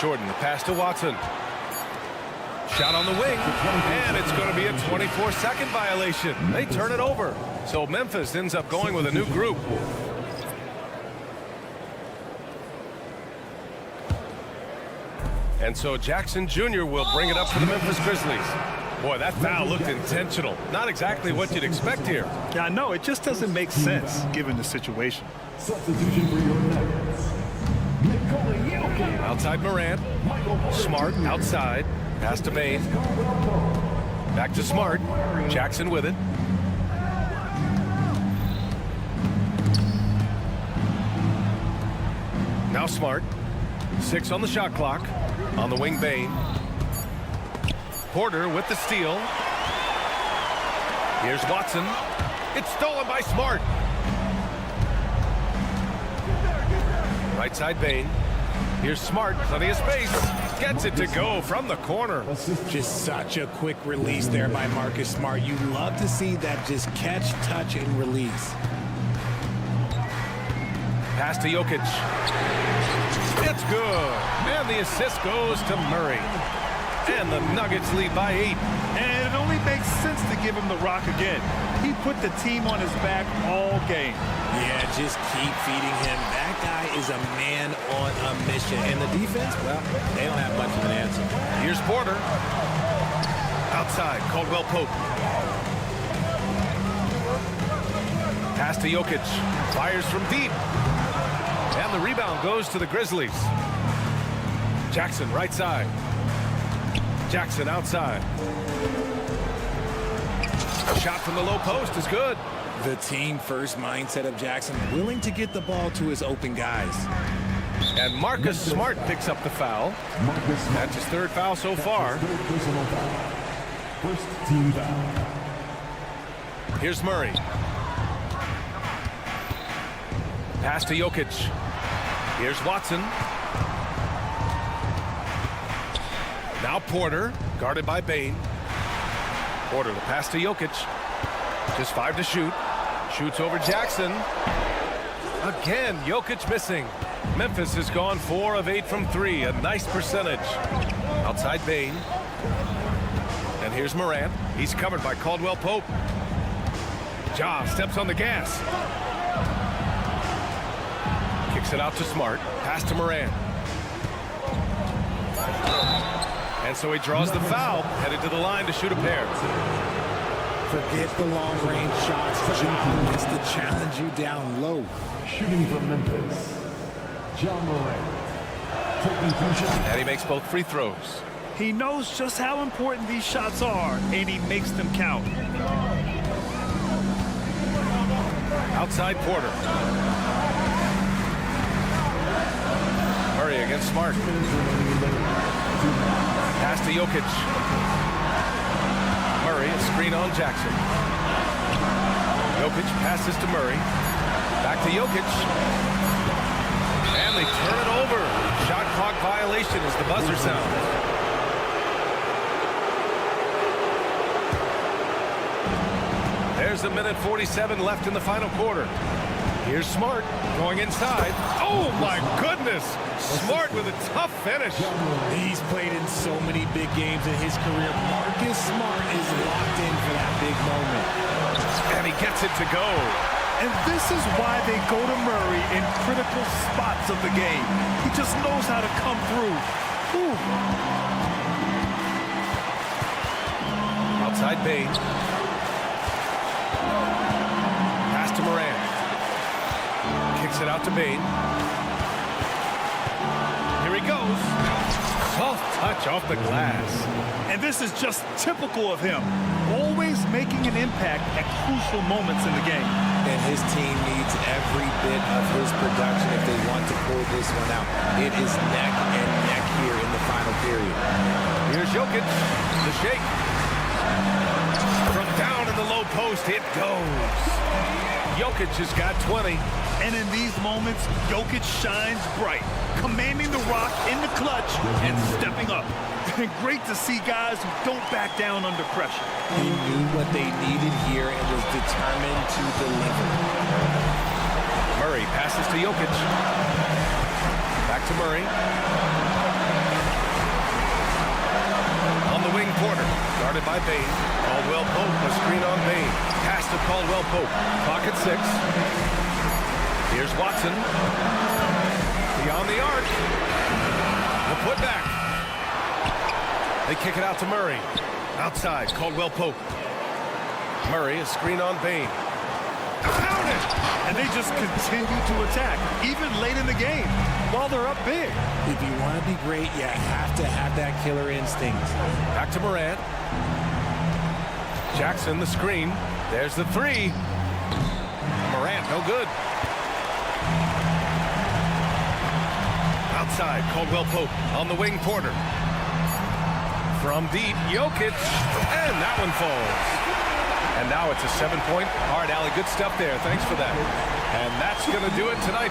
Jordan, the pass to Watson. Shot on the wing, and it's going to be a 24-second violation. They turn it over. So Memphis ends up going with a new group. And so Jackson Jr. will bring it up for the Memphis Grizzlies. Boy, that foul looked intentional. Not exactly what you'd expect here. Yeah, I know. It just doesn't make sense given the situation. Substitution for your Nuggets. Outside Morant. Smart outside. Pass to Bain. Back to Smart. Jackson with it. Now Smart. 6 on the shot clock. On the wing, Bane. Porter with the steal. Here's Watson. It's stolen by Smart. Right side, Bane. Here's Smart. Plenty of space. Gets it to go from the corner. Just such a quick release there by Marcus Smart. You love to see that just catch, touch, and release. Pass to Jokic. It's good. And the assist goes to Murray. And the Nuggets lead by 8. And it only makes sense to give him the rock again. He put the team on his back all game. Yeah, just keep feeding him. That guy is a man on a mission. And the defense, well, they don't have much of an answer. Here's Porter. Outside, Caldwell Pope. Pass to Jokic. Fires from deep. And the rebound goes to the Grizzlies. Jackson, right side. Jackson outside. A shot from the low post is good. The team first mindset of Jackson, willing to get the ball to his open guys. And Marcus Smart picks up the foul. That's his 3rd foul so far. First team foul. Here's Murray. Pass to Jokic. Here's Watson. Now Porter, guarded by Bane. Porter, the pass to Jokic. Just 5 to shoot. Shoots over Jackson. Again, Jokic missing. Memphis has gone 4 of 8 from 3. A nice percentage. Outside Bane. And here's Morant. He's covered by Caldwell Pope. Ja steps on the gas. Kicks it out to Smart. Pass to Morant. And so he draws the foul, headed to the line to shoot a pair. Forget the long-range shots. Ja wants to challenge you down low. Shooting from Memphis, John Morant. Taking 2 shots. And he makes both free throws. He knows just how important these shots are, and he makes them count. Outside Porter. Murray against Smart. Pass to Jokic. Murray, a screen on Jackson. Jokic passes to Murray. Back to Jokic. And they turn it over. Shot clock violation as the buzzer sounds. There's 1:47 left in the final quarter. Here's Smart going inside. Oh, my goodness. Smart with a tough finish. He's played in so many big games in his career. Marcus Smart is locked in for that big moment. And he gets it to go. And this is why they go to Murray in critical spots of the game. He just knows how to come through. Whew. Outside Bane. Pass to Morant. Kicks it out to Bane. Here he goes. Soft touch off the glass. And this is just typical of him. Always making an impact at crucial moments in the game. And his team needs every bit of his production if they want to pull this one out. It is neck and neck here in the final period. Here's Jokic. The shake. From down in the low post, it goes. Jokic has got 20. And in these moments, Jokic shines bright, commanding the rock in the clutch and stepping up. And great to see guys who don't back down under pressure. He knew what they needed here and was determined to deliver. Murray passes to Jokic. Back to Murray. On the wing, Porter, guarded by Bane. Caldwell Pope, a screen on Bane. Pass to Caldwell Pope. Clock at 6. Here's Watson. Beyond the arc. The putback. They kick it out to Murray. Outside, Caldwell Pope. Murray, a screen on Bane. Found it! And they just continue to attack, even late in the game, while they're up big. If you want to be great, you have to have that killer instinct. Back to Morant. Jackson, the screen. There's the 3. Morant, no good. outside. Caldwell Pope on the wing. Porter. From deep, Jokic, and that one falls. And now it's a 7-point. All right, Allie, good stuff there. Thanks for that. And that's going to do it tonight.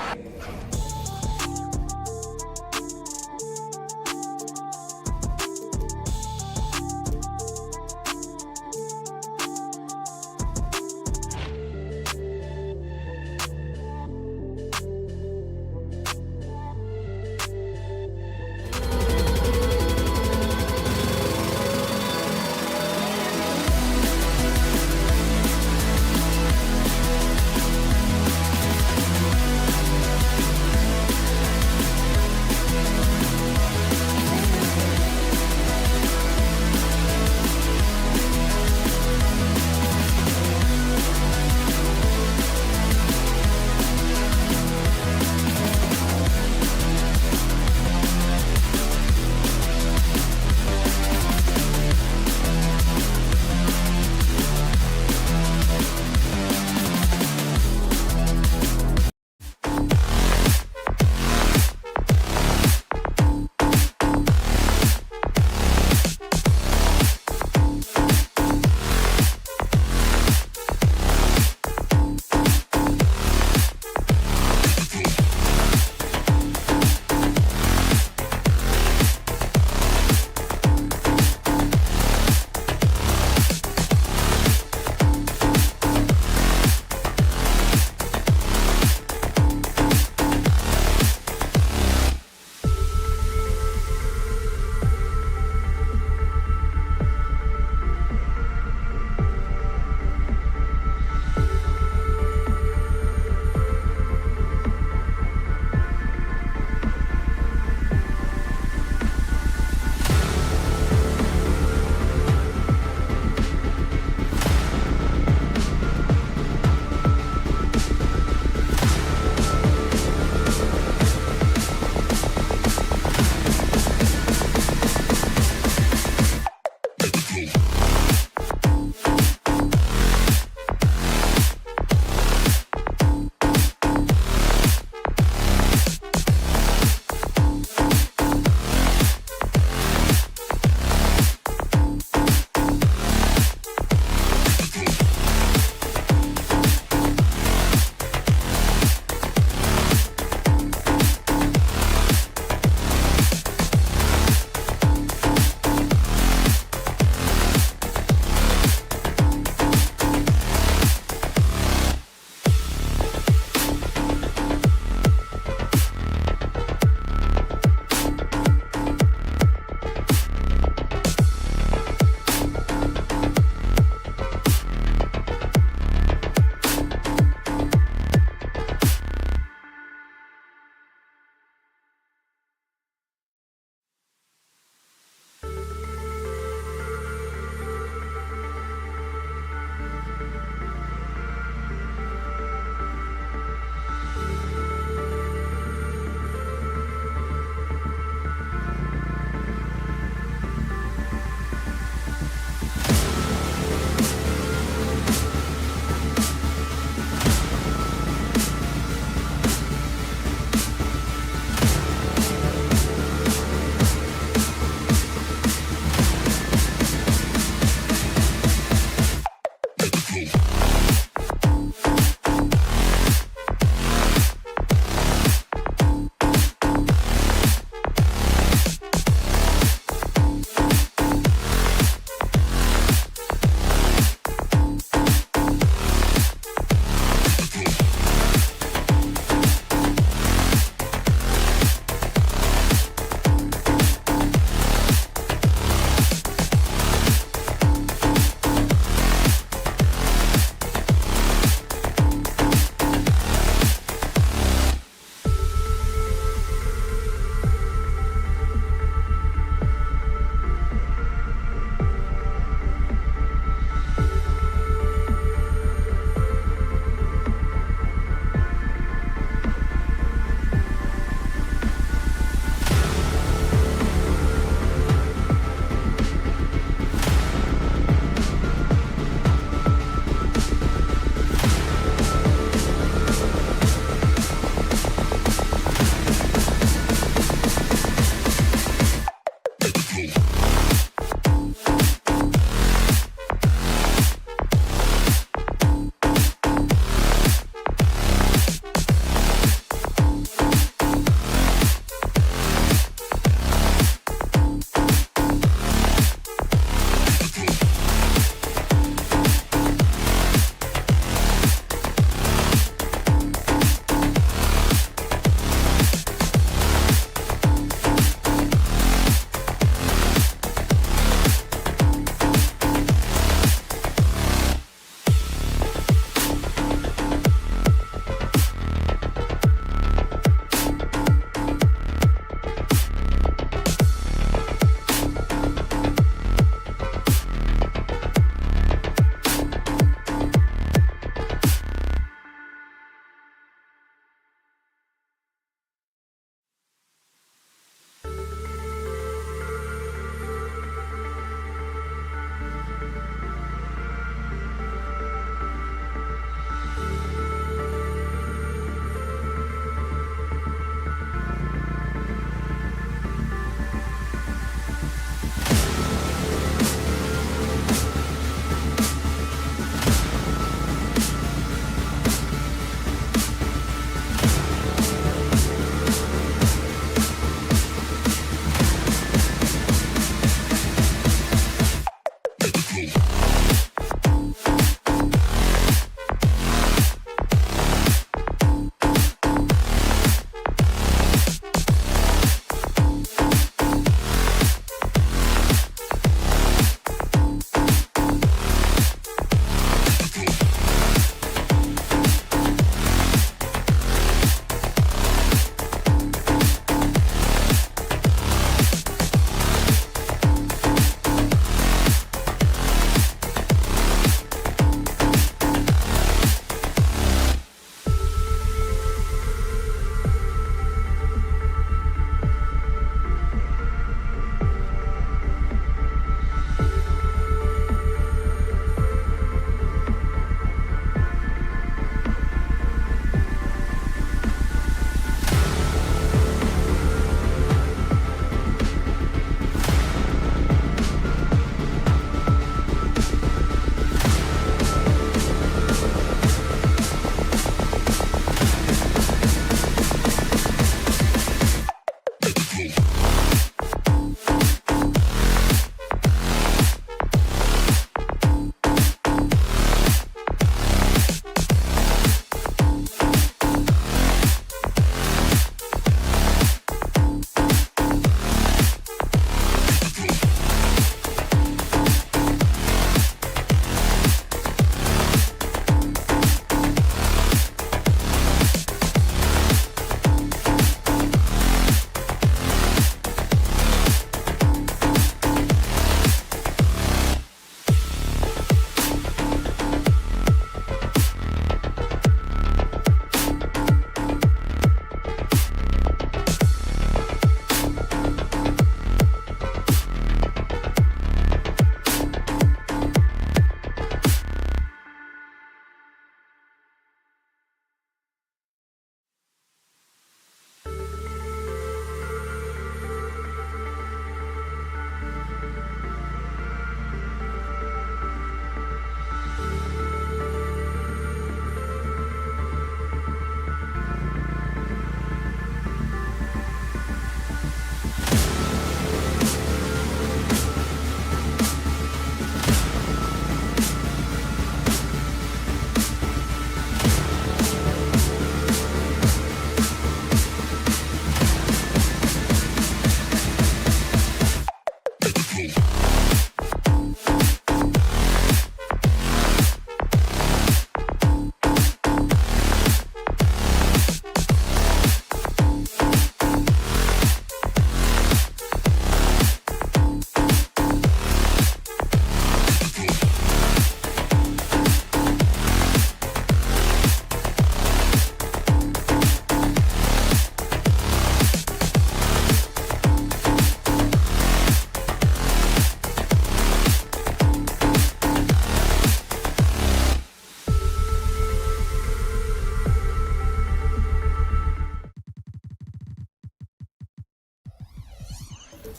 Should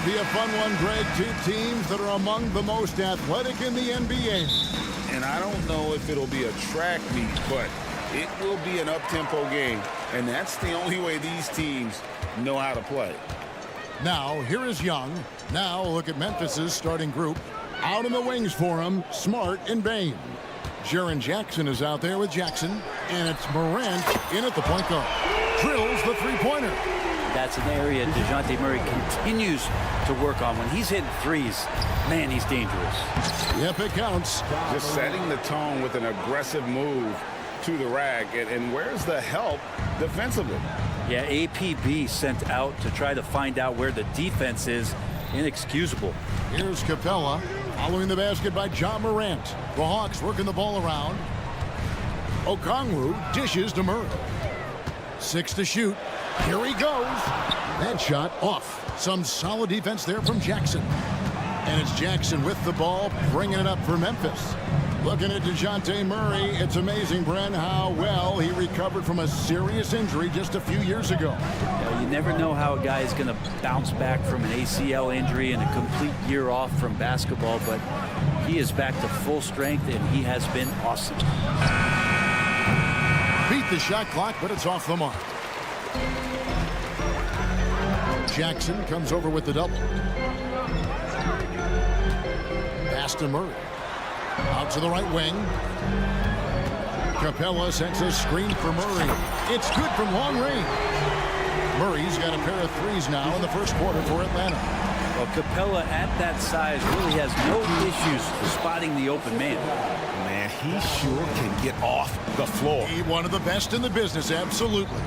be a fun one, Greg. Two teams that are among the most athletic in the NBA. And I don't know if it'll be a track meet, but it will be an up-tempo game. And that's the only way these teams know how to play. Now, here is Young. Now, look at Memphis's starting group. Out in the wings for him, Smart and Bain. Jaren Jackson is out there with Jackson. And it's Morant in at the point guard. Drills the three-pointer. That's an area DeJounte Murray continues to work on. When he's hitting threes, man, he's dangerous. Yep, it counts. Just setting the tone with an aggressive move to the rack. And where's the help defensively? Yeah, APB sent out to try to find out where the defense is. Inexcusable. Here's Capella following the basket by John Morant. The Hawks working the ball around. Okongwu dishes to Murray. 6 to shoot. Here he goes. That shot off. Some solid defense there from Jackson. And it's Jackson with the ball, bringing it up for Memphis. Looking at DeJounte Murray, it's amazing, Brent, how well he recovered from a serious injury just a few years ago. Yeah, you never know how a guy is going to bounce back from an ACL injury and a complete year off from basketball, but he is back to full strength, and he has been awesome. Beat the shot clock, but it's off the mark. Jackson comes over with the double. Pass to Murray. Out to the right wing. Capella sends a screen for Murray. It's good from long range. Murray's got a pair of threes now in the first quarter for Atlanta. Well, Capella at that size really has no issues spotting the open man. Man, he sure can get off the floor. He one of the best in the business, absolutely.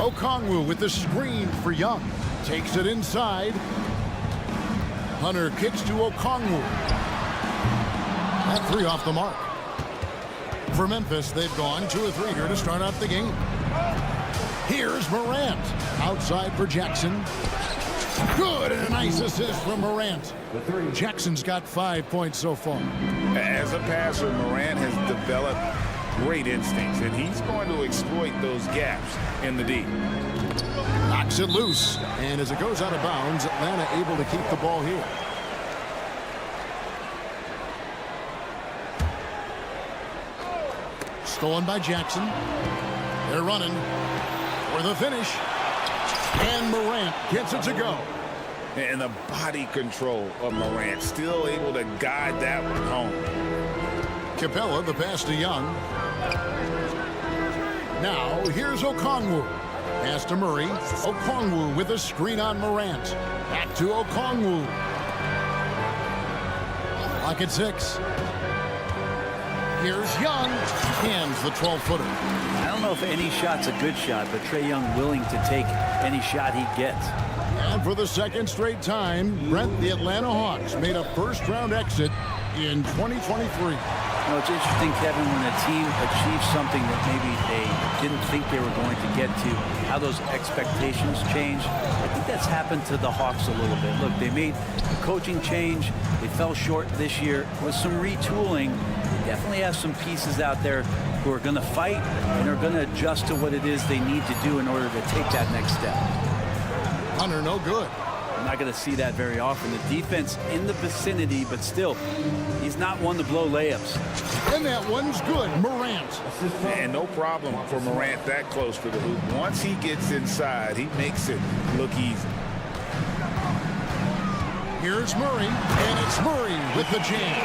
Okongwu with the screen for Young. Takes it inside. Hunter kicks to Okongwu. That three off the mark. For Memphis, they've gone 2 of 3 here to start off the game. Here's Morant. Outside for Jackson. Good, and a nice assist from Morant. Jackson's got 5 points so far. As a passer, Morant has developed great instincts, and he's going to exploit those gaps in the D. Knocks it loose, and as it goes out of bounds, Atlanta able to keep the ball here. Stolen by Jackson. They're running for the finish. And Morant gets it to go. And the body control of Morant, still able to guide that one home. Capella, the pass to Young. Now, here's Okongwu. Pass to Murray. Okongwu with a screen on Morant. Back to Okongwu. Clock at 6. Here's Young. Hands the 12-footer. I don't know if any shot's a good shot, but Trae Young willing to take any shot he gets. And for the second straight time, Brent, the Atlanta Hawks made a first-round exit in 2023. You know, it's interesting, Kevin, when a team achieves something that maybe they didn't think they were going to get to, how those expectations change. I think that's happened to the Hawks a little bit. Look, they made a coaching change. They fell short this year. With some retooling, they definitely have some pieces out there who are going to fight and are going to adjust to what it is they need to do in order to take that next step. Hunter, no good. I'm not going to see that very often. The defense in the vicinity, but still, he's not one to blow layups. And that one's good. Morant. And no problem for Morant that close to the hoop. Once he gets inside, he makes it look easy. Here's Murray, and it's Murray with the jam.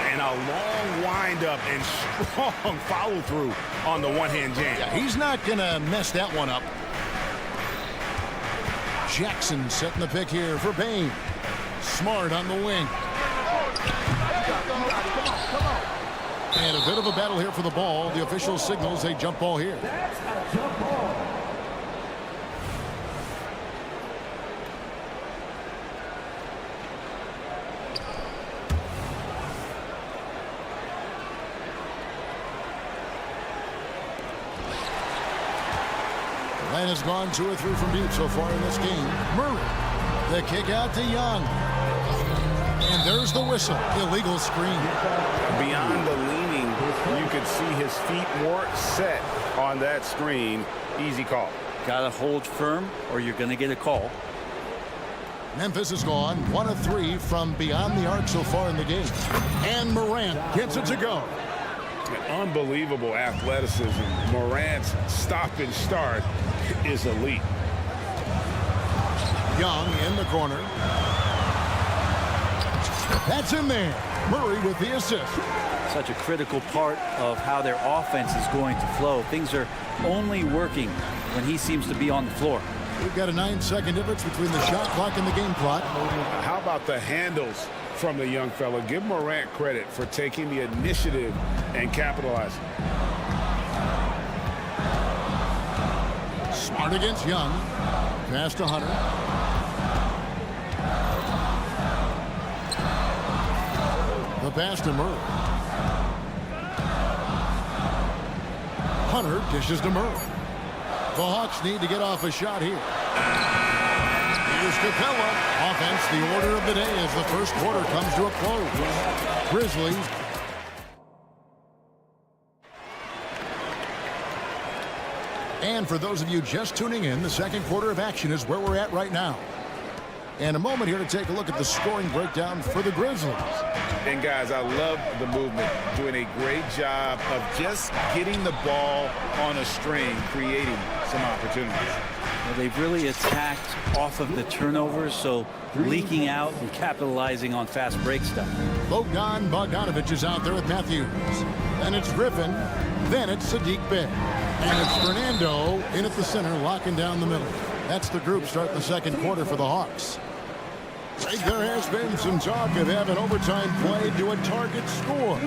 And a long windup and strong follow-through on the one-hand jam. Yeah, he's not going to mess that one up. Jackson setting the pick here for Bain. Smart on the wing. And a bit of a battle here for the ball. The official signals a jump ball here. Atlanta's gone 2 or 3 from deep so far in this game. Murray The kick out to Young. And there's the whistle. Illegal screen. Beyond the leaning, you could see his feet more set on that screen. Easy call. Got to hold firm or you're going to get a call. Memphis has gone 1 of 3 from beyond the arc so far in the game. And Morant gets it to go. Unbelievable athleticism. Morant's stop and start is elite. Young in the corner. That's in there. Murray with the assist. Such a critical part of how their offense is going to flow. Things are only working when he seems to be on the floor. We've got a 9-second difference between the shot clock and the game clock. How about the handles from the young fella? Give Morant credit for taking the initiative and capitalizing. Smart against Young. Pass to Hunter. The pass to Murray. Hunter dishes to Murray. The Hawks need to get off a shot here. Here's Capella. Offense, the order of the day as the first quarter comes to a close. Grizzlies. And for those of you just tuning in, the second quarter of action is where we're at right now. And a moment here to take a look at the scoring breakdown for the Grizzlies. And guys, I love the movement. Doing a great job of just getting the ball on a string, creating some opportunities. Well, they've really attacked off of the turnovers, so leaking out and capitalizing on fast break stuff. Bogdanovich is out there with Matthews. Then it's Griffin. Then it's Saddiq Bey. And it's Fernando in at the center, locking down the middle. That's the group starting the second quarter for the Hawks. There has been some talk of having overtime played to a target score.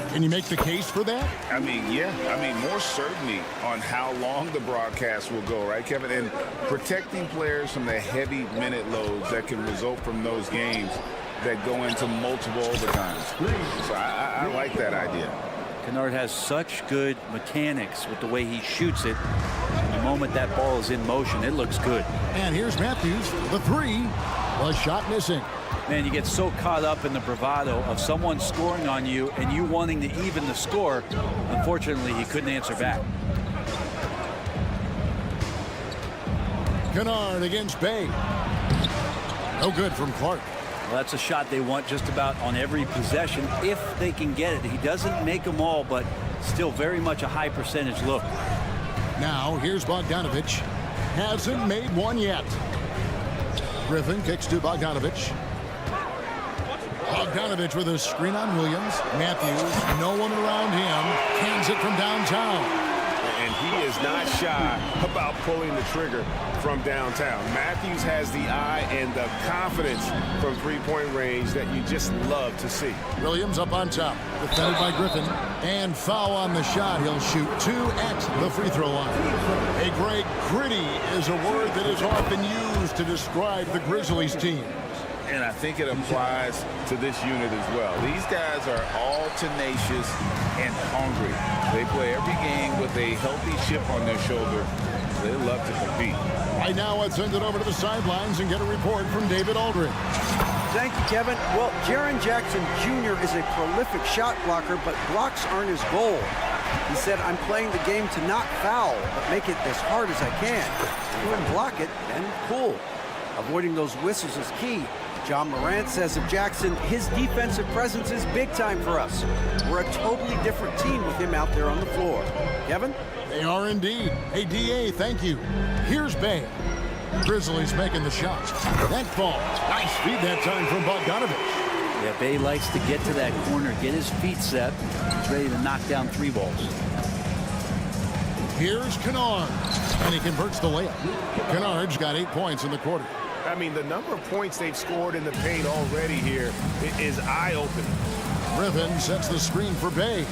Can you make the case for that? I mean, yeah. I mean, more certainty on how long the broadcast will go, right, Kevin? And protecting players from the heavy minute loads that can result from those games that go into multiple overtimes. So I like that idea. Kennard has such good mechanics with the way he shoots it. The moment that ball is in motion, it looks good. And here's Matthews. The three. A shot missing. Man, you get so caught up in the bravado of someone scoring on you and you wanting to even the score. Unfortunately, he couldn't answer back. Kennard against Bey. No good from Clark. Well, that's a shot they want just about on every possession if they can get it. He doesn't make them all, but still very much a high percentage look. Now, here's Bogdanovich. Hasn't made one yet. Griffin kicks to Bogdanovich. Bogdanovich with a screen on Williams. Matthews, no one around him. Cans it from downtown. And he is not shy about pulling the trigger from downtown. Matthews has the eye and the confidence from three-point range that you just love to see. Williams up on top. Defended by Griffin. And foul on the shot. He'll shoot 2 at the free throw line. Hey, Greg, gritty is a word that is often used to describe the Grizzlies team. And I think it applies to this unit as well. These guys are all tenacious and hungry. They play every game with a healthy chip on their shoulder. They love to compete. Right now, let's send it over to the sidelines and get a report from David Aldridge. Thank you, Kevin. Well, Jaren Jackson Jr. is a prolific shot blocker, but blocks aren't his goal. He said, I'm playing the game to not foul, but make it as hard as I can. If you can block it, then cool. Avoiding those whistles is key. John Morant says of Jackson, his defensive presence is big time for us. We're a totally different team with him out there on the floor. Kevin? They are indeed. Hey, D.A., thank you. Here's Bey. Grizzlies making the shot. That ball. Nice feed that time from Bogdanovich. Yeah, Bey likes to get to that corner, get his feet set. He's ready to knock down 3 balls. Here's Kennard. And he converts the layup. Kennard's got 8 points in the quarter. I mean, the number of points they've scored in the paint already here is eye-opening. Griffin sets the screen for Bey.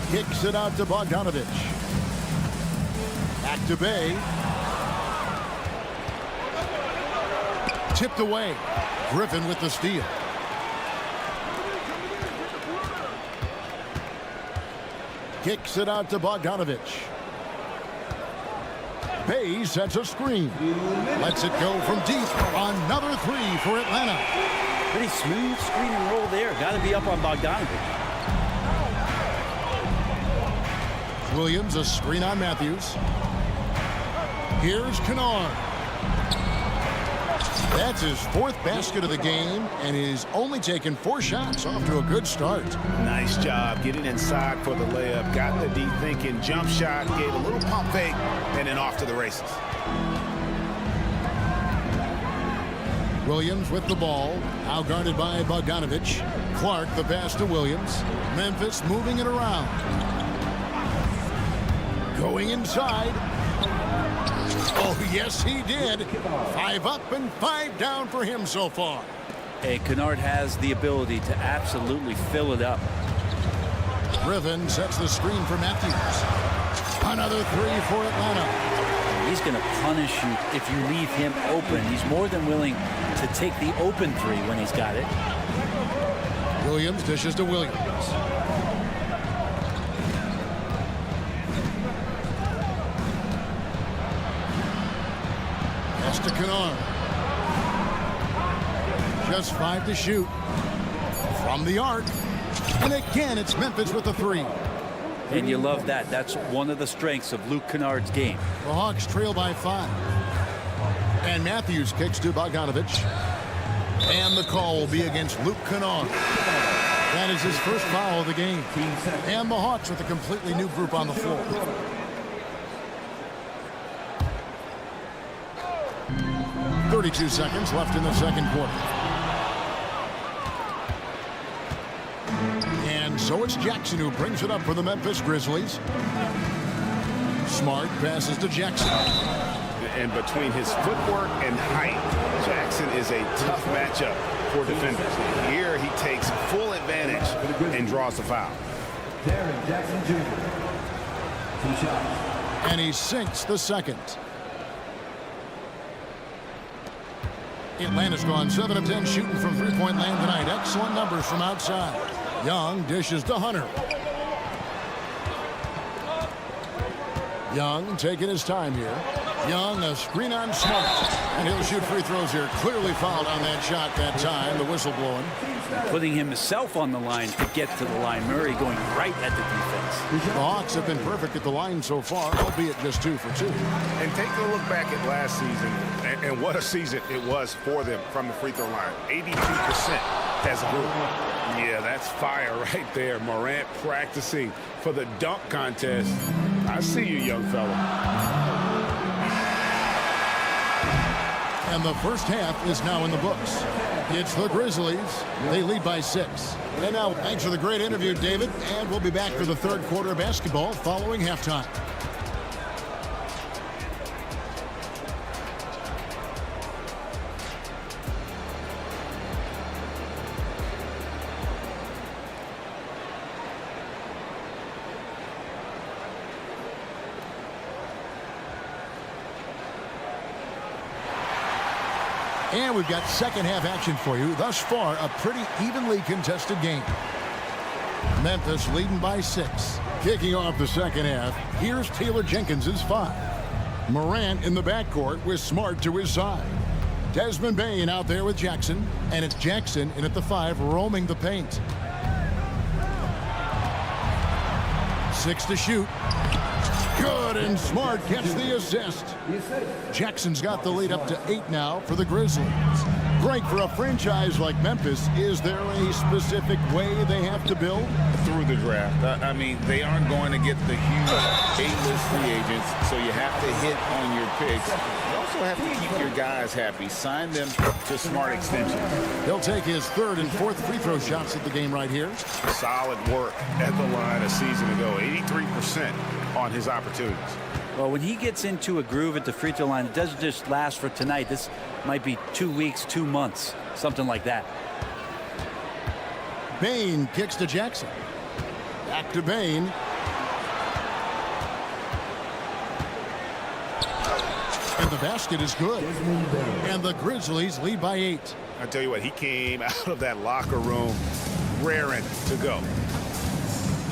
Kicks it out to Bogdanovich. Back to Bey. Tipped away. Griffin with the steal. Kicks it out to Bogdanovich. Bay sets a screen. Lets it go from deep. Another three for Atlanta. Pretty smooth screen and roll there. Got to be up on Bogdanovich. Williams, a screen on Matthews. Here's Kennard. That's his fourth basket of the game, and he's only taken 4 shots. Off to a good start. Nice job getting inside for the layup. Got the deep thinking jump shot, gave a little pump fake, and then off to the races. Williams with the ball, now guarded by Bogdanovich. Clark the pass to Williams. Memphis moving it around. Going inside. Oh, yes, he did. 5 up and 5 down for him so far. Hey, Kennard has the ability to absolutely fill it up. Griffin sets the screen for Matthews. Another three for Atlanta. He's going to punish you if you leave him open. He's more than willing to take the open three when he's got it. Williams dishes to Williams. Pass to Kennard. Just 5 to shoot. From the arc. And again, it's Memphis with the three. And you love that. That's one of the strengths of Luke Kennard's game. The Hawks trail by 5. And Matthews kicks to Bogdanovich. And the call will be against Luke Kennard. That is his first foul of the game. And the Hawks with a completely new group on the floor. .32 seconds left in the second quarter. And so it's Jackson who brings it up for the Memphis Grizzlies. Smart passes to Jackson. And between his footwork and height, Jackson is a tough matchup for defenders. Here he takes full advantage and draws the foul. Jackson Jr. 2 shots. And he sinks the second. Atlanta's gone 7 of 10 shooting from three-point land tonight. Excellent numbers from outside. Young dishes to Hunter. Young taking his time here. Young, a screen on Smart. And he'll shoot free throws here. Clearly fouled on that shot that time. The whistle blowing. Putting himself on the line to get to the line. Murray going right at the defense. The Hawks have been perfect at the line so far, albeit just 2 for 2. And take a look back at last season, and what a season it was for them from the free throw line. 82% as a group. Yeah, that's fire right there. Morant practicing for the dunk contest. I see you, young fella. And the first half is now in the books. It's the Grizzlies. They lead by 6. And now, thanks for the great interview, David. And we'll be back for the third quarter of basketball following halftime. And we've got second half action for you. Thus far, a pretty evenly contested game. Memphis leading by 6. Kicking off the second half, here's Taylor Jenkins's 5. Morant in the backcourt with Smart to his side. Desmond Bane out there with Jackson. And it's Jackson in at the 5, roaming the paint. 6 to shoot. Good, and Smart gets the assist. Jackson's got the lead up to 8 now for the Grizzlies. Greg, for a franchise like Memphis, is there a specific way they have to build? Through the draft. I mean, they aren't going to get the huge A-list free agents, so you have to hit on your picks. You also have to keep your guys happy. Sign them to smart extensions. He'll take his 3rd and 4th free throw shots at the game right here. Solid work at the line a season ago. 83% on his opportunities. Well, when he gets into a groove at the free throw line, it doesn't just last for tonight. This might be 2 weeks, 2 months, something like that. Bane kicks to Jackson. Back to Bane. And the basket is good. And the Grizzlies lead by 8. I tell you what, he came out of that locker room raring to go.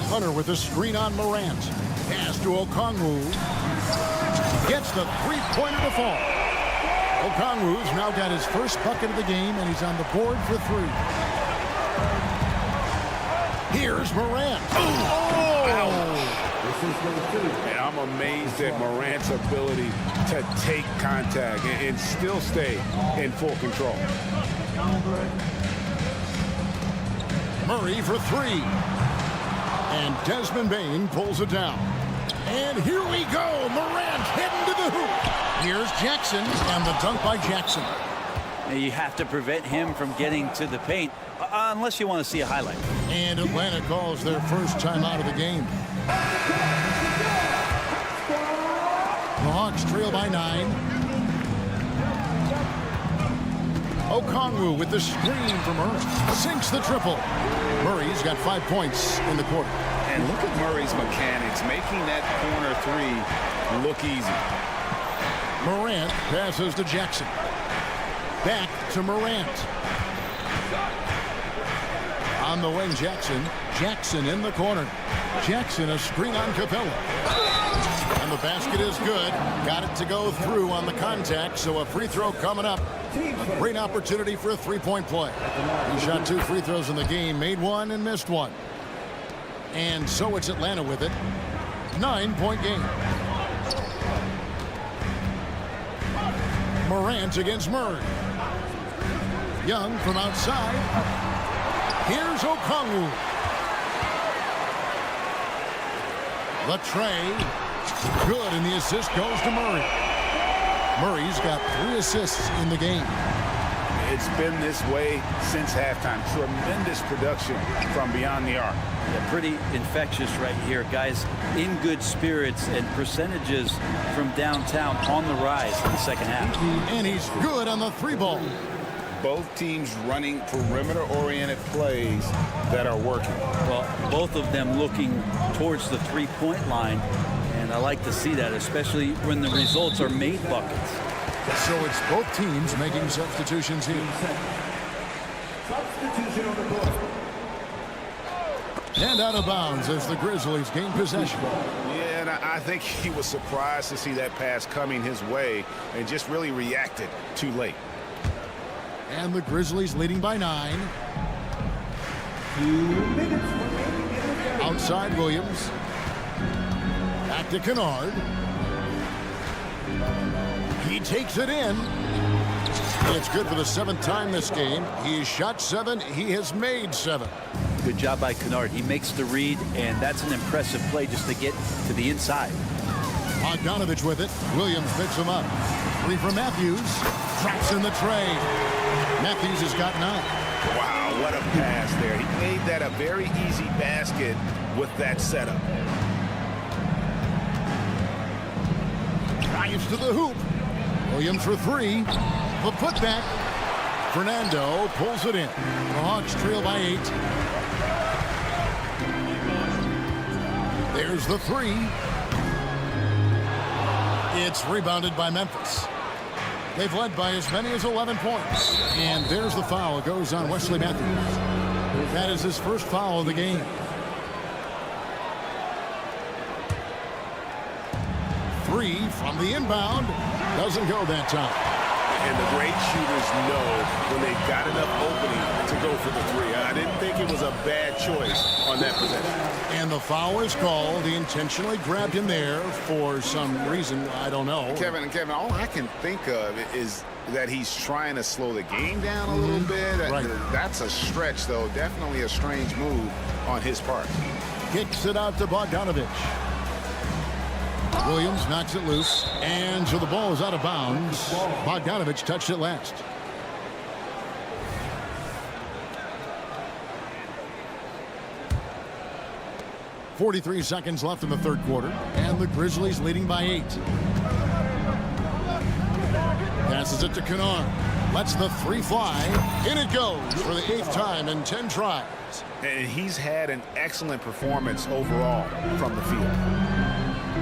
Hunter with a screen on Morant. Pass to Okongwu. Gets the three-pointer to fall. Okongwu's now got his first bucket of the game, and he's on the board for 3. Here's Morant. And I'm amazed at Morant's ability to take contact and still stay in full control. Murray for 3. And Desmond Bane pulls it down. And here we go. Morant heading to the hoop. Here's Jackson, and the dunk by Jackson. Now you have to prevent him from getting to the paint, unless you want to see a highlight. And Atlanta calls their first time out of the game. The Hawks trail by 9. Okongwu with the screen from Murray. Sinks the triple. Murray's got 5 points in the quarter. And look at Murray's mechanics, making that corner 3 look easy. Morant passes to Jackson. Back to Morant. On the wing, Jackson. Jackson in the corner. Jackson a screen on Capella. And the basket is good. Got it to go through on the contact, so a free throw coming up. A great opportunity for a three-point play. He shot 2 free throws in the game, made 1 and missed 1. And so it's Atlanta with it. 9-point game. Morant against Murray. Young from outside. Here's Okongwu. The tray. Good, and the assist goes to Murray. Murray's got 3 assists in the game. It's been this way since halftime. Tremendous production from beyond the arc. Yeah, pretty infectious right here. Guys in good spirits, and percentages from downtown on the rise in the second half. And he's good on the 3-ball. Both teams running perimeter-oriented plays that are working. Well, both of them looking towards the three-point line, and I like to see that, especially when the results are made buckets. So it's both teams making substitutions here. Substitution on the court. And out of bounds as the Grizzlies gain possession. Yeah, and I think he was surprised to see that pass coming his way and just really reacted too late. And the Grizzlies leading by 9. 2 minutes remaining in the game. Outside Williams. Back to Kennard. He takes it in. It's good for the 7th time this game. He has shot 7. He has made 7. Good job by Kennard. He makes the read, and that's an impressive play just to get to the inside. Bogdanovich with it. Williams picks him up. 3 for Matthews. Traps in the tray. Matthews has got 9. Wow, what a pass there. He made that a very easy basket with that setup. Drives to the hoop. Williams for 3. The putback. Fernando pulls it in. The Hawks trail by 8. There's the 3. It's rebounded by Memphis. They've led by as many as 11 points. And there's the foul. It goes on Wesley Matthews. That is his first foul of the game. Three from the inbound. Doesn't go that time. And the great shooters know when they've got enough opening to go for the 3. I didn't think it was a bad choice on that possession. And the foul is called. He intentionally grabbed him there for some reason. I don't know. Kevin, all I can think of is that he's trying to slow the game down a little bit. Right. That's a stretch, though. Definitely a strange move on his part. Kicks it out to Bogdanovich. Williams knocks it loose, and so the ball is out of bounds. Bogdanovich touched it last. .43 seconds left in the third quarter, and the Grizzlies leading by 8. Passes it to Kennard. Lets the 3 fly. In it goes for the 8th time in 10 tries. And he's had an excellent performance overall from the field.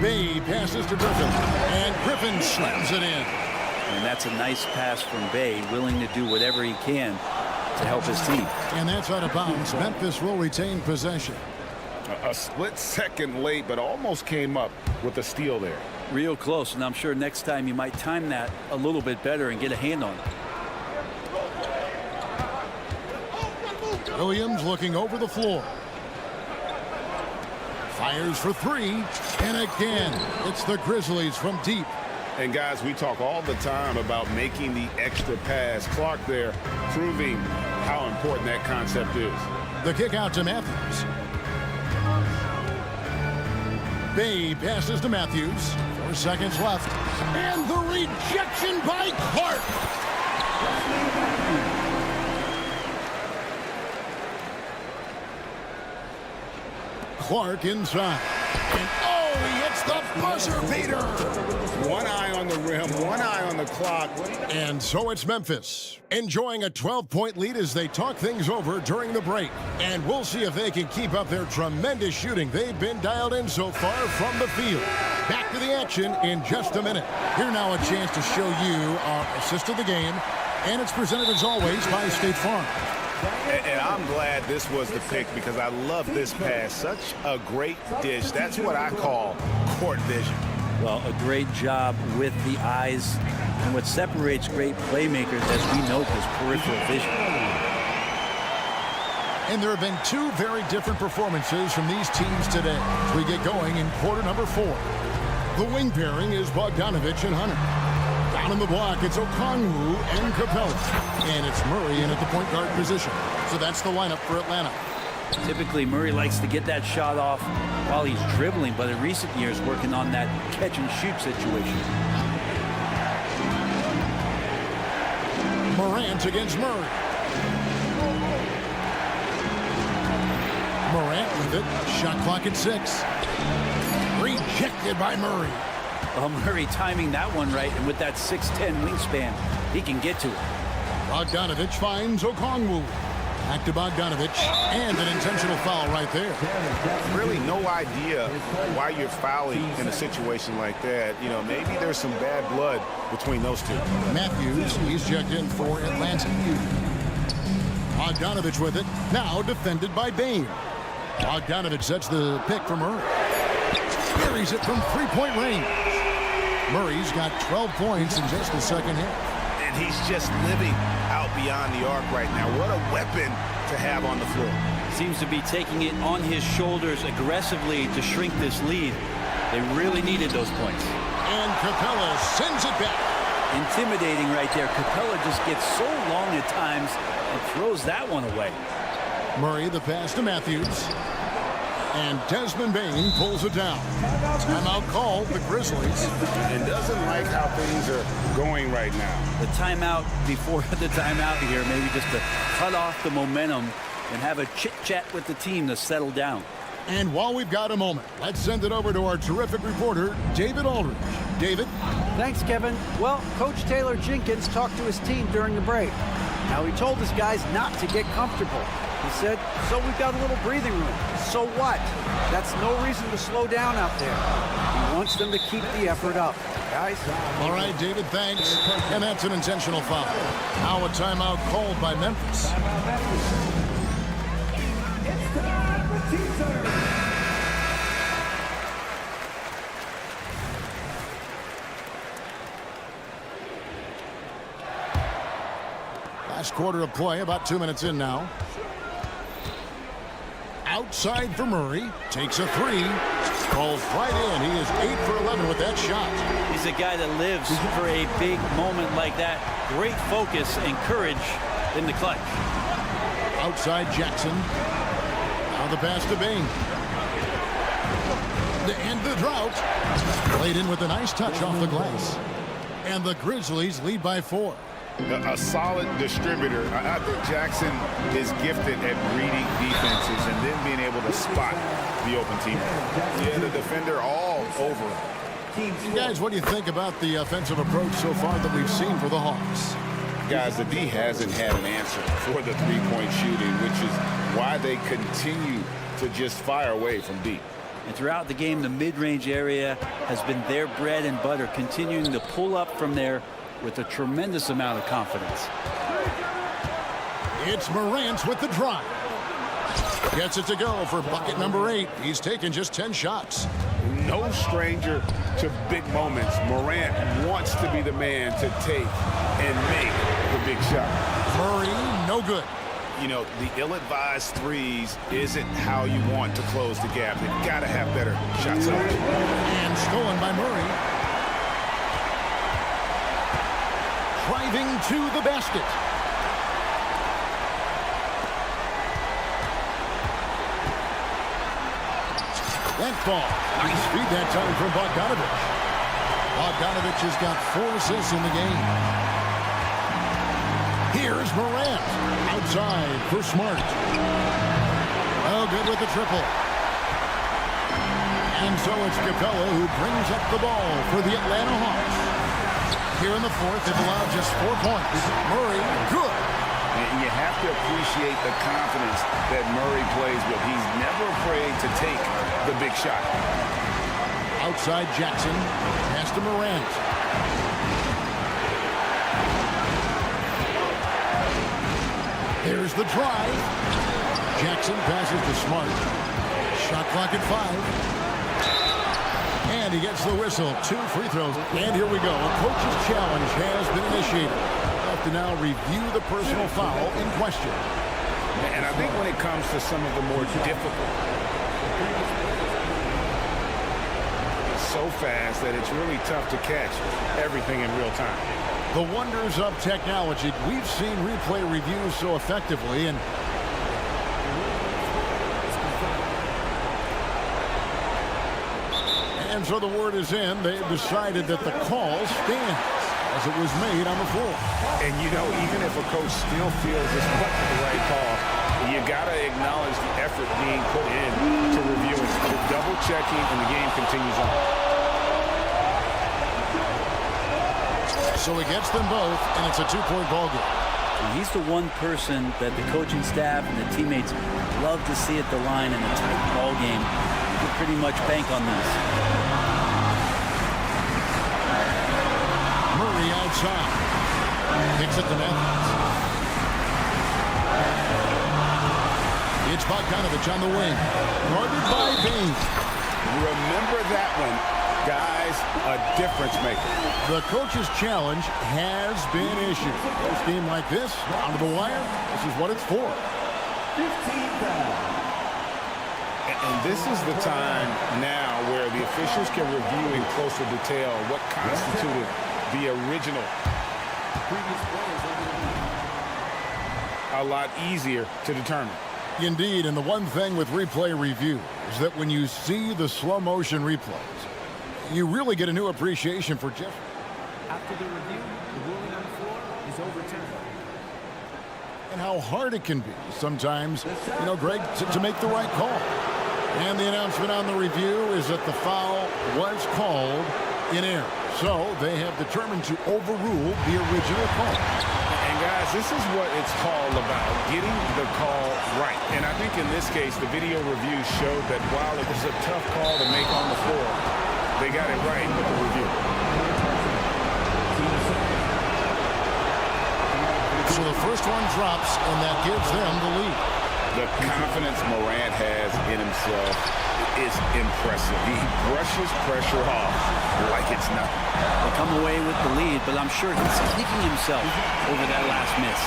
Bay passes to Griffin, and Griffin slams it in. And that's a nice pass from Bay, willing to do whatever he can to help his team. And that's out of bounds. Memphis will retain possession. A split second late, but almost came up with a steal there. Real close, and I'm sure next time you might time that a little bit better and get a hand on it. Williams looking over the floor. Fires for three, and again, it's the Grizzlies from deep. And guys, we talk all the time about making the extra pass. Clark there proving how important that concept is. The kick out to Matthews. Bay passes to Matthews. 4 seconds left. And the rejection by Clark. Clark inside. And oh, he hits the buzzer beater. One eye on the rim, one eye on the clock. And so it's Memphis, enjoying a 12-point lead as they talk things over during the break. And we'll see if they can keep up their tremendous shooting. They've been dialed in so far from the field. Back to the action in just a minute. Here now a chance to show you our assist of the game. And it's presented as always by State Farm. And I'm glad this was the pick because I love this pass. Such a great dish. That's what I call court vision. Well, a great job with the eyes. And what separates great playmakers, as we know, is peripheral vision. And there have been two very different performances from these teams today as we get going in quarter number 4. The wing pairing is Bogdanovich and Hunter. Down in the block, it's Okongwu and Capella. And it's Murray in at the point guard position. So that's the lineup for Atlanta. Typically, Murray likes to get that shot off while he's dribbling, but in recent years, working on that catch-and-shoot situation. Morant against Murray. Morant with it. Shot clock at 6. Rejected by Murray. Well, Murray timing that one right, and with that 6'10 wingspan, he can get to it. Bogdanovich finds Okongwu. Back to Bogdanovich, and an intentional foul right there. Really no idea why you're fouling in a situation like that. You know, maybe there's some bad blood between those two. Matthews, he's checked in for Atlanta. Bogdanovich with it, now defended by Bain. Bogdanovich sets the pick for Murray. Carries it from three-point range. Murray's got 12 points in just the second half. And he's just living out beyond the arc right now. What a weapon to have on the floor. Seems to be taking it on his shoulders aggressively to shrink this lead. They really needed those points. And Capella sends it back. Intimidating right there. Capella just gets so long at times and throws that one away. Murray the pass to Matthews. And Desmond Bain pulls it down. Timeout called the Grizzlies. And doesn't like how things are going right now. The timeout before the timeout here, maybe just to cut off the momentum and have a chit-chat with the team to settle down. And while we've got a moment, let's send it over to our terrific reporter, David Aldridge. David? Thanks, Kevin. Well, Coach Taylor Jenkins talked to his team during the break. Now, he told his guys not to get comfortable. He said, so we've got a little breathing room. So what? That's no reason to slow down out there. He wants them to keep the effort up. Guys? All right, David, thanks. And that's an intentional foul. Now a timeout called by Memphis. Last quarter of play, about 2 minutes in now. Outside for Murray, takes a three, falls right in. He is 8 for 11 with that shot. He's a guy that lives for a big moment like that. Great focus and courage in the clutch. Outside Jackson. Now the pass to Bain. To end the drought. Played in with a nice touch off the glass. And the Grizzlies lead by 4. A solid distributor. I think Jackson is gifted at reading defenses and then being able to spot the open teammate. Yeah, the defender all over him. Guys, what do you think about the offensive approach so far that we've seen for the Hawks? Guys, the D hasn't had an answer for the three-point shooting, which is why they continue to just fire away from deep. And throughout the game, the mid-range area has been their bread and butter, continuing to pull up from there with a tremendous amount of confidence. It's Morant with the drive. Gets it to go for bucket number 8. He's taken just 10 shots. no stranger to big moments. Morant wants to be the man to take and make the big shot. Murray, no good. You know, the ill-advised threes isn't how you want to close the gap. They've got to have better shot selection. And stolen by Murray. Driving to the basket. That ball. Nice feed that time from Bogdanovich. Bogdanovich has got 4 assists in the game. Here's Morant. Outside for Smart. Oh, good with the triple. And so it's Capella who brings up the ball for the Atlanta Hawks. Here in the fourth, they've allowed just 4 points. Murray, good. And you have to appreciate the confidence that Murray plays with. He's never afraid to take the big shot. Outside Jackson. Pass to Morant. Here's the drive. Jackson passes to Smart. Shot clock at 5. And he gets the whistle. 2 free throws. And here we go. A coach's challenge has been initiated. We'll have to now review the personal foul in question. And I think when it comes to some of the more difficult, it's so fast that it's really tough to catch everything in real time. The wonders of technology. We've seen replay reviews so effectively, and so the word is in. They've decided that the call stands as it was made on the floor. And you know, even if a coach still feels this wasn't the right call, you got to acknowledge the effort being put in to reviewing, to double checking, and the game continues on. So he gets them both, and it's a 2-point ball game. And he's the one person that the coaching staff and the teammates love to see at the line in a tight ball game. You can pretty much bank on these. Murray outside. Kicks it to Memphis. It's Bogdanovich on the wing. Guarded by Bain. Remember that one, guys, a difference maker. The coach's challenge has been issued. A game like this, down to the wire, this is what it's for. 15 foul. And this is the time now where the officials can review in closer detail what constituted the original. A lot easier to determine. Indeed, and the one thing with replay review is that when you see the slow motion replays, you really get a new appreciation for Jeff. After the review, the ruling on the floor is overturned. And how hard it can be sometimes, you know, Greg, to make the right call. And the announcement on the review is that the foul was called in error. So they have determined to overrule the original call. And guys, this is what it's called about, getting the call right. And I think in this case, the video review showed that while it was a tough call to make on the floor, they got it right with the review. So the first one drops, and that gives them the lead. The confidence Morant has in himself is impressive. He brushes pressure off like it's nothing. They come away with the lead, but I'm sure he's kicking himself over that last miss.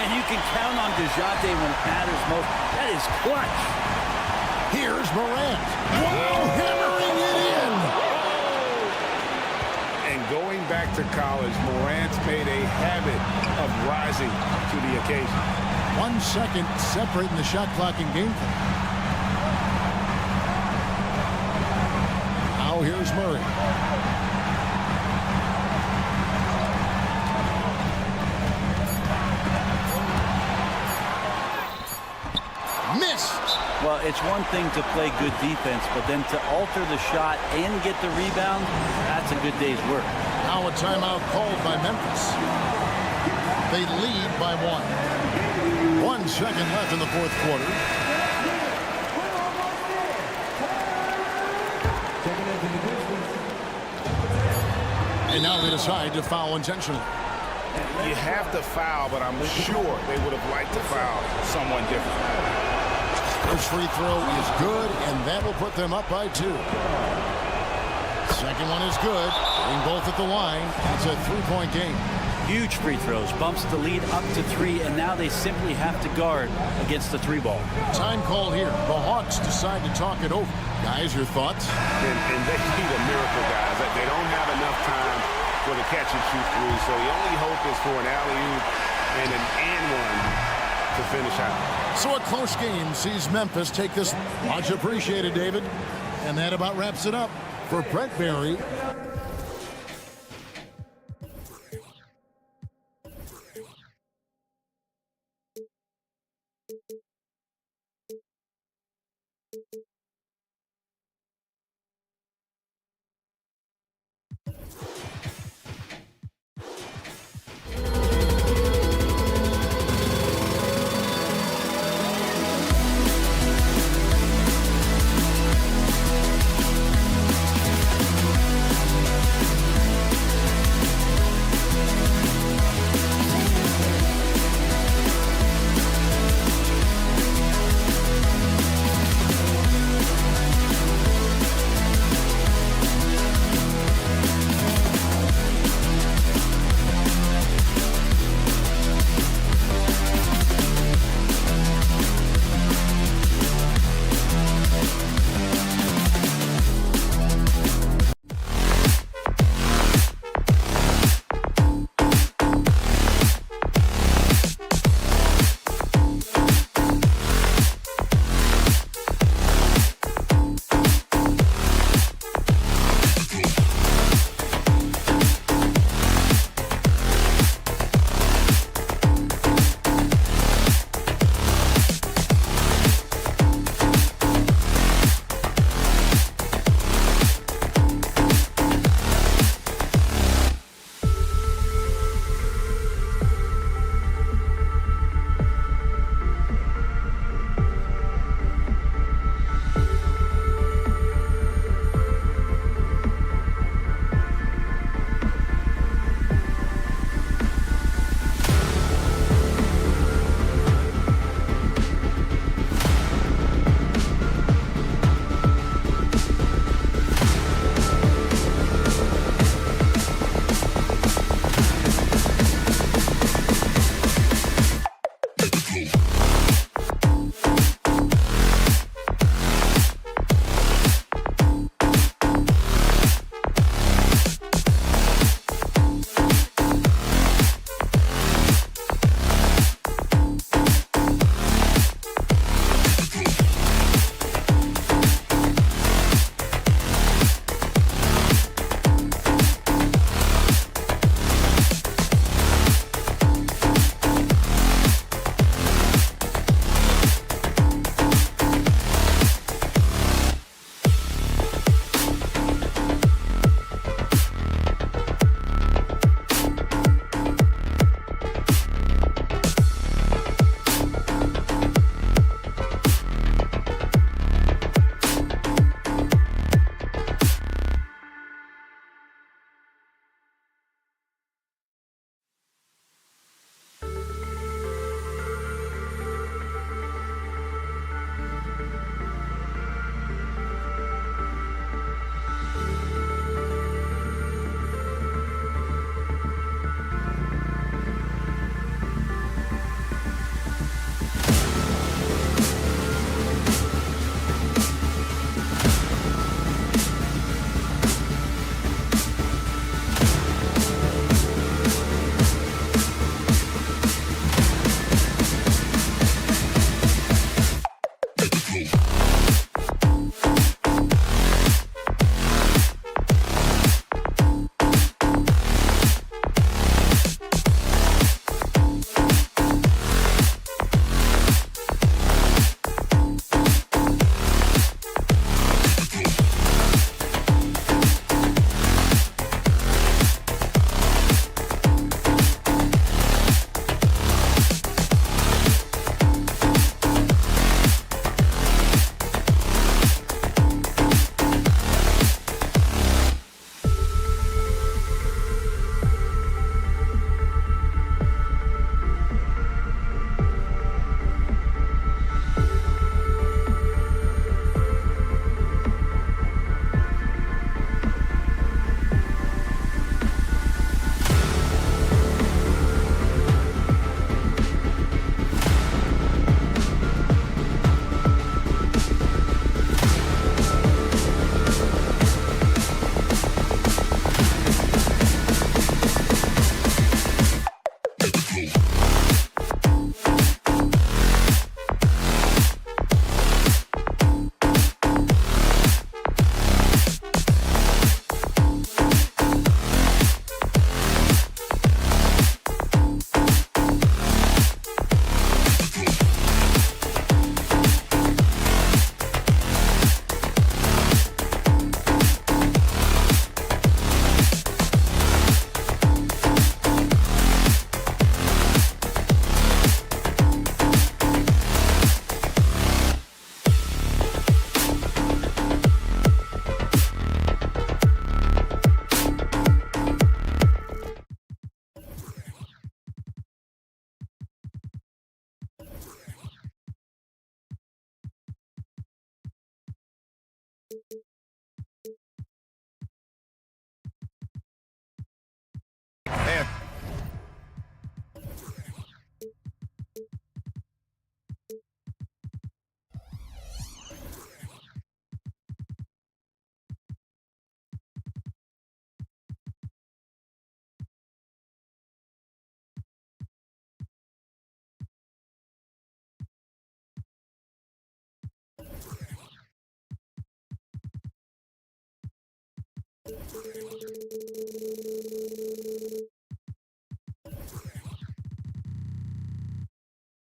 And you can count on DeJounte when it matters most. That is clutch. Here's Morant. Wow, hammering it in. And going back to college, Morant's made a habit of rising to the occasion. 1 second separating the shot clock and game clock. Now here's Murray. Missed. Well, it's one thing to play good defense, but then to alter the shot and get the rebound, that's a good day's work. Now a timeout called by Memphis. They lead by 1. 1 second left in the fourth quarter. And now they decide to foul intentionally. You have to foul, but I'm sure they would have liked to foul someone different. First free throw is good, and that will put them up by 2. Second one is good. Getting both at the line. It's a three-point game. Huge free throws, bumps the lead up to 3, and now they simply have to guard against the 3-ball. Time called here. The Hawks decide to talk it over. Guys, your thoughts? And they need a miracle, guys. They don't have enough time for the catch-and-shoot three, so the only hope is for an alley-oop and an and-one to finish out. So a close game sees Memphis take this. Much appreciated, David. And that about wraps it up for Brent Barry.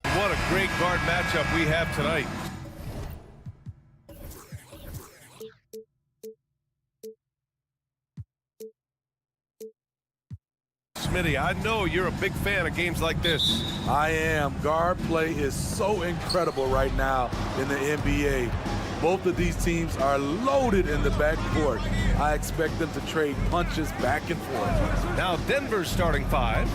And what a great guard matchup we have tonight. Smitty, I know you're a big fan of games like this. I am. Guard play is so incredible right now in the NBA. Both of these teams are loaded in the backcourt. I expect them to trade punches back and forth. Now Denver's starting five.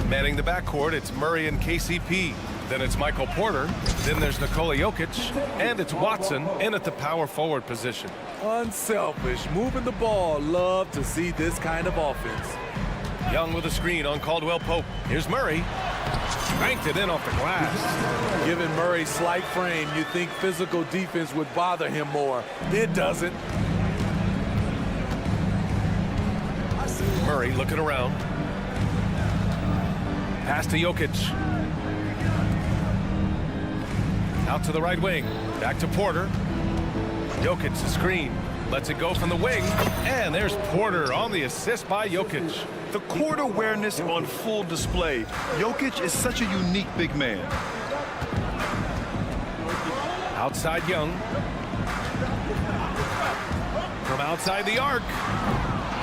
Manning the backcourt, it's Murray and KCP. Then it's Michael Porter. Then there's Nikola Jokic. And it's Watson in at the power forward position. Unselfish, moving the ball. Love to see this kind of offense. Young with a screen on Caldwell Pope. Here's Murray. Banked it in off the glass. Given Murray's slight frame, you'd think physical defense would bother him more. It doesn't. Murray looking around. Pass to Jokic. Out to the right wing. Back to Porter. Jokic, the screen. Lets it go from the wing. And there's Porter on the assist by Jokic. The court awareness on full display. Jokic is such a unique big man. Outside Young. From outside the arc.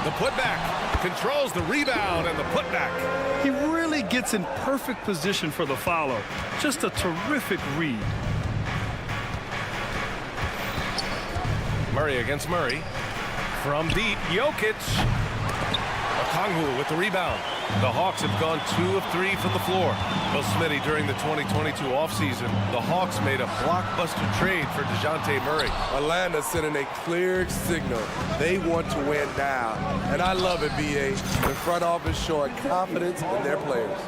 The putback. Controls the rebound and the putback. He really gets in perfect position for the follow. Just a terrific read. Murray against Murray. From deep, Jokic. Okongwu with the rebound. The Hawks have gone 2 of 3 from the floor. Well, Smitty, during the 2022 offseason, the Hawks made a blockbuster trade for DeJounte Murray. Atlanta sending a clear signal. They want to win now. And I love it, B.A. The front office showing confidence in their players.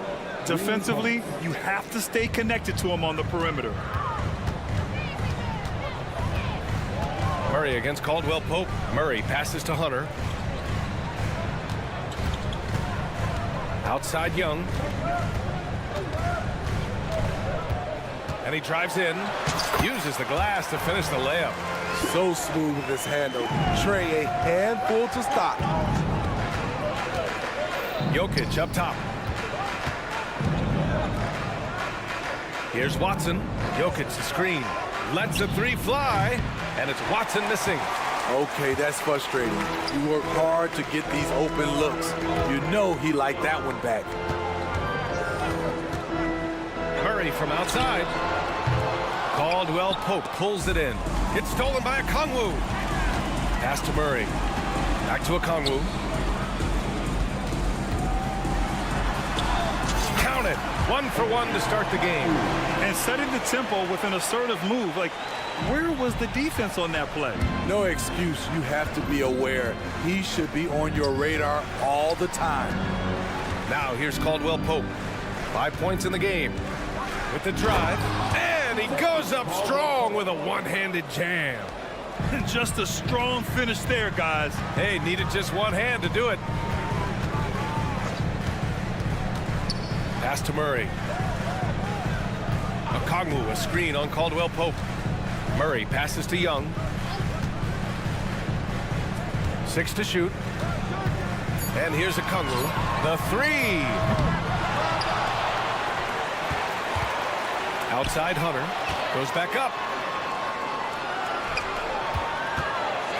Defensively, you have to stay connected to him on the perimeter. Murray against Caldwell Pope. Murray passes to Hunter. Outside Young. And he drives in. Uses the glass to finish the layup. So smooth with his handle. Trey, a handful to stop. Jokic up top. Here's Watson. Jokic the screen. Lets the three fly. And it's Watson missing. Okay, that's frustrating. You work hard to get these open looks. You know he liked that one back. Murray from outside. Caldwell Pope pulls it in. It's stolen by Okongwu. Pass to Murray. Back to Okongwu. Count it. 1 for 1 to start the game. And setting the tempo with an assertive move. Like, where was the defense on that play? No excuse. You have to be aware. He should be on your radar all the time. Now here's Caldwell Pope. 5 points in the game. With the drive. And he goes up strong with a one-handed jam. Just a strong finish there, guys. Hey, needed just one hand to do it. Pass to Murray. Okongwu, a screen on Caldwell Pope. Murray passes to Young. 6 to shoot. And here's Okongwu. The 3. Outside Hunter. Goes back up.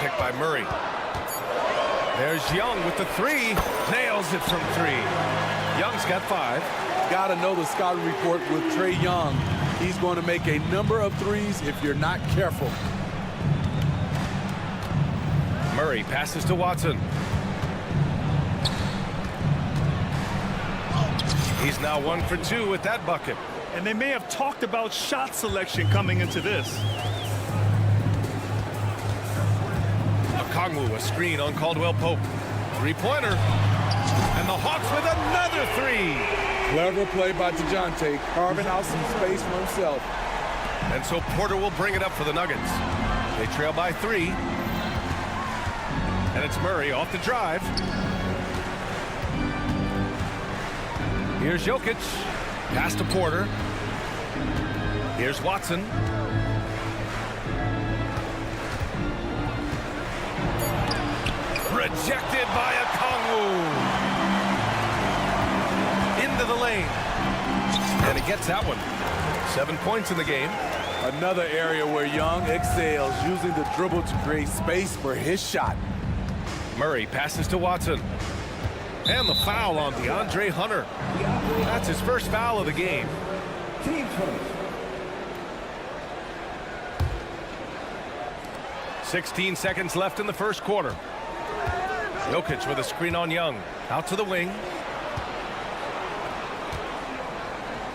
Picked by Murray. There's Young with the 3. Nails it from 3. Young's got 5. Got to know the scouting report with Trae Young. He's going to make a number of threes if you're not careful. Murray passes to Watson. He's now 1 for 2 with that bucket. And they may have talked about shot selection coming into this. Okongwu, a screen on Caldwell Pope. 3-pointer. And the Hawks with another 3. Clever play by DeJounte, carving out some space for himself. And so Porter will bring it up for the Nuggets. They trail by 3. And it's Murray off the drive. Here's Jokic. Pass to Porter. Here's Watson. Rejected by Okongwu. Into the lane. And he gets that one. 7 points in the game. Another area where Young excels, using the dribble to create space for his shot. Murray passes to Watson. And the foul on DeAndre Hunter. That's his first foul of the game. 16 seconds left in the first quarter. Jokic with a screen on Young. Out to the wing.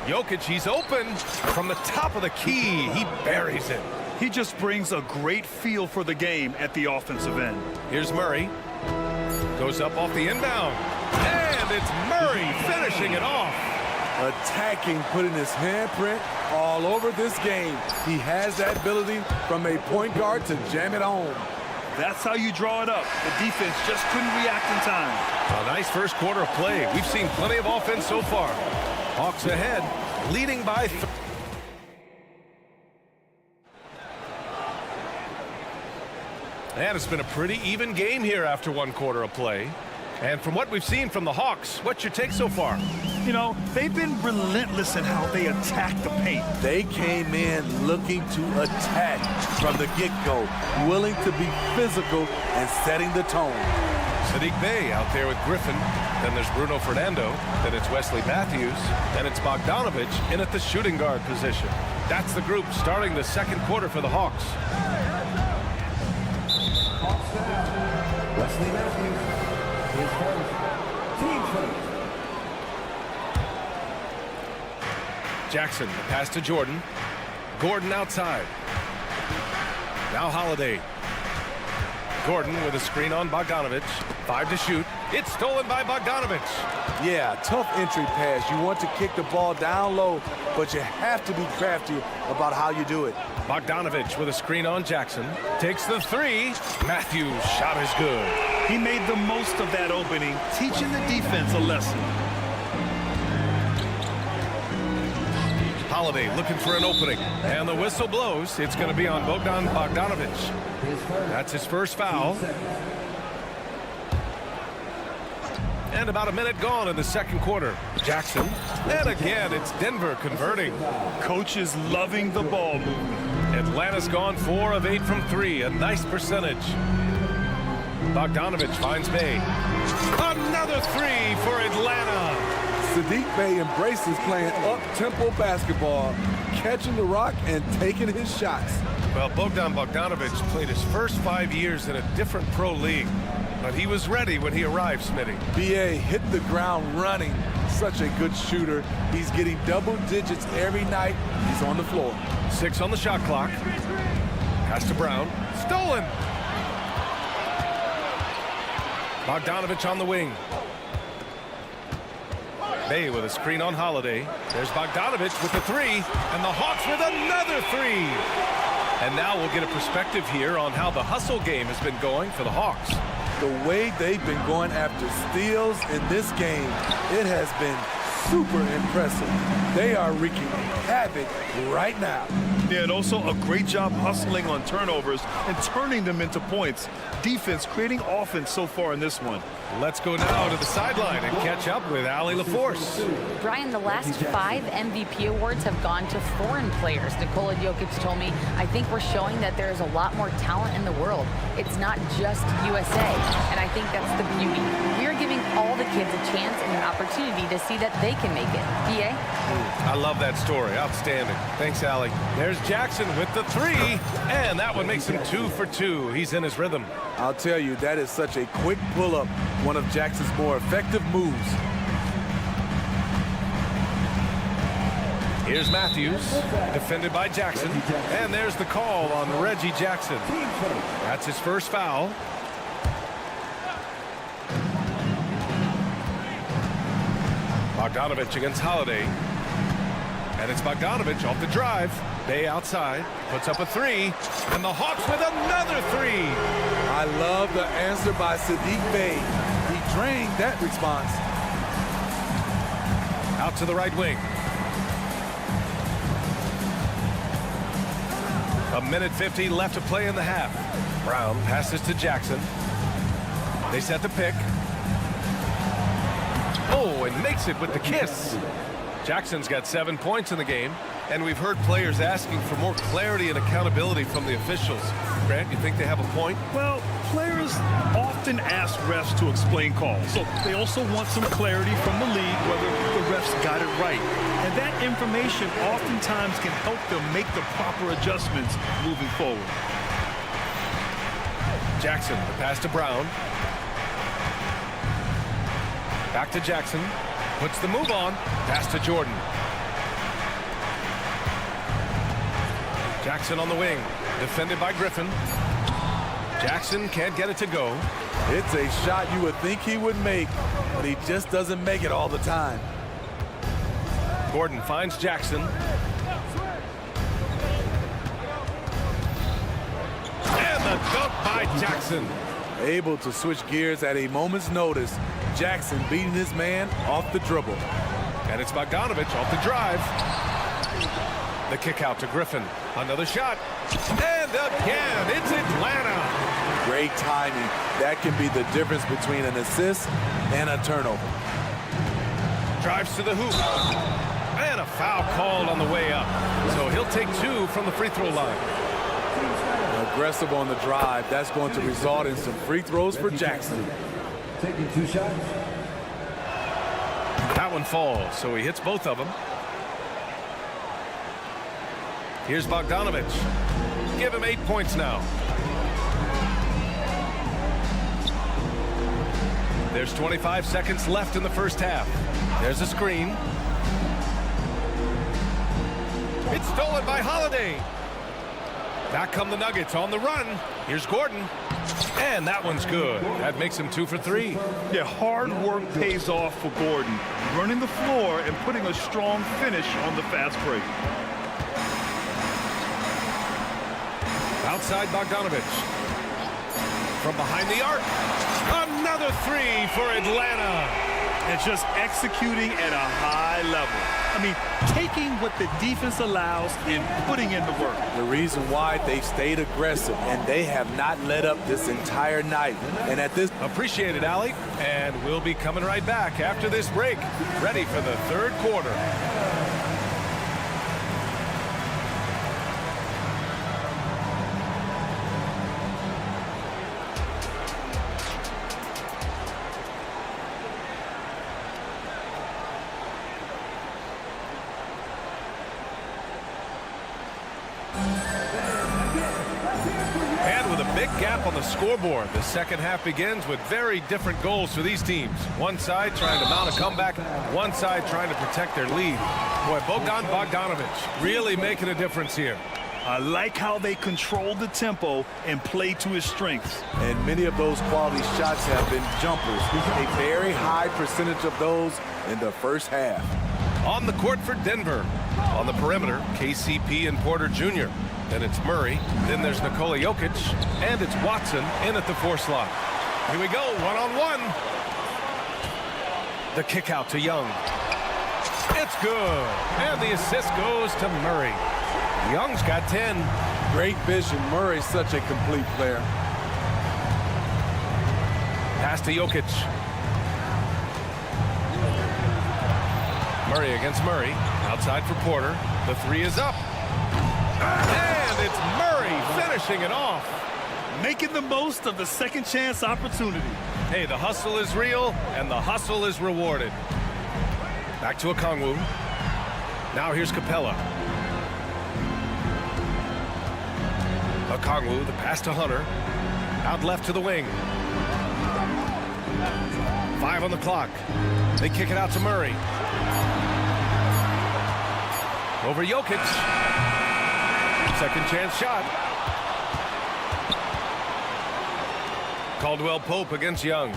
Jokic, he's open from the top of the key. He buries it. He just brings a great feel for the game at the offensive end. Here's Murray. Goes up off the inbound. And it's Murray finishing it off. Attacking, putting his handprint all over this game. He has that ability from a point guard to jam it home. That's how you draw it up. The defense just couldn't react in time. A nice first quarter of play. We've seen plenty of offense so far. Hawks ahead, leading by 3. And it's been a pretty even game here after 1 quarter of play. And from what we've seen from the Hawks, what's your take so far? You know, they've been relentless in how they attack the paint. They came in looking to attack from the get-go, willing to be physical and setting the tone. Sadiq Bey out there with Griffin. Then there's Bruno Fernando. Then it's Wesley Matthews. Then it's Bogdanovich in at the shooting guard position. That's the group starting the second quarter for the Hawks. Wesley Matthews, his first team first. Jackson, the pass to Jordan. Gordon outside. Now Holiday. Gordon with a screen on Bogdanovich. 5 to shoot. It's stolen by Bogdanovich. Yeah, tough entry pass. You want to kick the ball down low, but you have to be crafty about how you do it. Bogdanovich with a screen on Jackson. Takes the 3. Matthews' shot is good. He made the most of that opening, teaching the defense a lesson. Holiday looking for an opening. And the whistle blows. It's going to be on Bogdanovich. That's his first foul. And about a minute gone in the second quarter. Jackson. And again, it's Denver converting. Coach is loving the ball movement. Atlanta's gone 4 of 8 from 3. A nice percentage. Bogdanovich finds Bey. Another 3 for Atlanta. Sadiq Bey embraces playing up-tempo basketball, catching the rock and taking his shots. Well, Bogdanovich played his first 5 years in a different pro league. But he was ready when he arrived, Smitty. B.A. hit the ground running. Such a good shooter. He's getting double digits every night. He's on the floor. 6 on the shot clock. Pass to Brown. Stolen. Bogdanovich on the wing. Bey with a screen on Holiday. There's Bogdanovich with the 3. And the Hawks with another 3. And now we'll get a perspective here on how the hustle game has been going for the Hawks. The way they've been going after steals in this game, it has been super impressive. They are wreaking havoc right now. Yeah, and also a great job hustling on turnovers and turning them into points. Defense creating offense so far in this one. Let's go now to the sideline and catch up with Allie LaForce. Brian, the last 5 MVP awards have gone to foreign players. Nikola Jokic told me, I think we're showing that there is a lot more talent in the world. It's not just USA, and I think that's the beauty. We are giving all the kids a chance and an opportunity to see that they can make it. BA? I love that story. Outstanding. Thanks, Allie. There's Jackson with the 3, and that one makes him 2 for 2. He's in his rhythm. I'll tell you, that is such a quick pull-up, one of Jackson's more effective moves. Here's Matthews, defended by Jackson, and there's the call on Reggie Jackson. That's his first foul. Bogdanovich against Holiday. And it's Bogdanovich off the drive. Bay outside, puts up a 3, and the Hawks with another 3. I love the answer by Sadiq Bey. He drained that response. Out to the right wing. A minute 50 left to play in the half. Brown passes to Jackson. They set the pick. Oh, and makes it with the kiss. Jackson's got 7 points in the game, and we've heard players asking for more clarity and accountability from the officials. Grant, you think they have a point? Well, players often ask refs to explain calls, so they also want some clarity from the league whether the refs got it right. And that information oftentimes can help them make the proper adjustments moving forward. Jackson, the pass to Brown. Back to Jackson. Puts the move on. Pass to Jordan. Jackson on the wing. Defended by Griffin. Jackson can't get it to go. It's a shot you would think he would make, but he just doesn't make it all the time. Gordon finds Jackson. And the dunk by Jackson. Able to switch gears at a moment's notice. Jackson beating his man off the dribble. And it's Bogdanovich off the drive. The kick out to Griffin. Another shot. And again, it's Atlanta. Great timing. That can be the difference between an assist and a turnover. Drives to the hoop. And a foul called on the way up. So he'll take 2 from the free throw line. Aggressive on the drive. That's going to result in some free throws for Jackson. Taking 2 shots. That one falls, so he hits both of them. Here's Bogdanovich. Give him 8 points now. There's 25 seconds left in the first half. There's a screen. It's stolen by Holiday. Back come the Nuggets on the run. Here's Gordon. And that one's good. That makes him 2 for 3. Yeah, hard work pays off for Gordon. Running the floor and putting a strong finish on the fast break. Outside Bogdanovich. From behind the arc. Another 3 for Atlanta. And just executing at a high level. I mean, taking what the defense allows and putting in the work. The reason why they stayed aggressive, and they have not let up this entire night. And at this... Appreciate it, Allie. And we'll be coming right back after this break. Ready for the third quarter. Gap on the scoreboard. The second half begins with very different goals for these teams. One side trying to mount a comeback, one side trying to protect their lead. Boy, Bogdanovich really making a difference here. I like how they control the tempo and play to his strengths. And many of those quality shots have been jumpers. A very high percentage of those in the first half. On the court for Denver. On the perimeter, KCP and Porter Jr. Then it's Murray. Then there's Nikola Jokic. And it's Watson in at the 4 slot. Here we go, one-on-one. The kick out to Young. It's good. And the assist goes to Murray. Young's got 10. Great vision. Murray's such a complete player. Pass to Jokic. Murray against Murray. Outside for Porter. The three is up. And it's Murray finishing it off. Making the most of the second chance opportunity. Hey, the hustle is real, and the hustle is rewarded. Back to Okongwu. Now here's Capella. Okongwu, the pass to Hunter. Out left to the wing. 5 on the clock. They kick it out to Murray. Over Jokic. Second chance shot. Caldwell Pope against Young.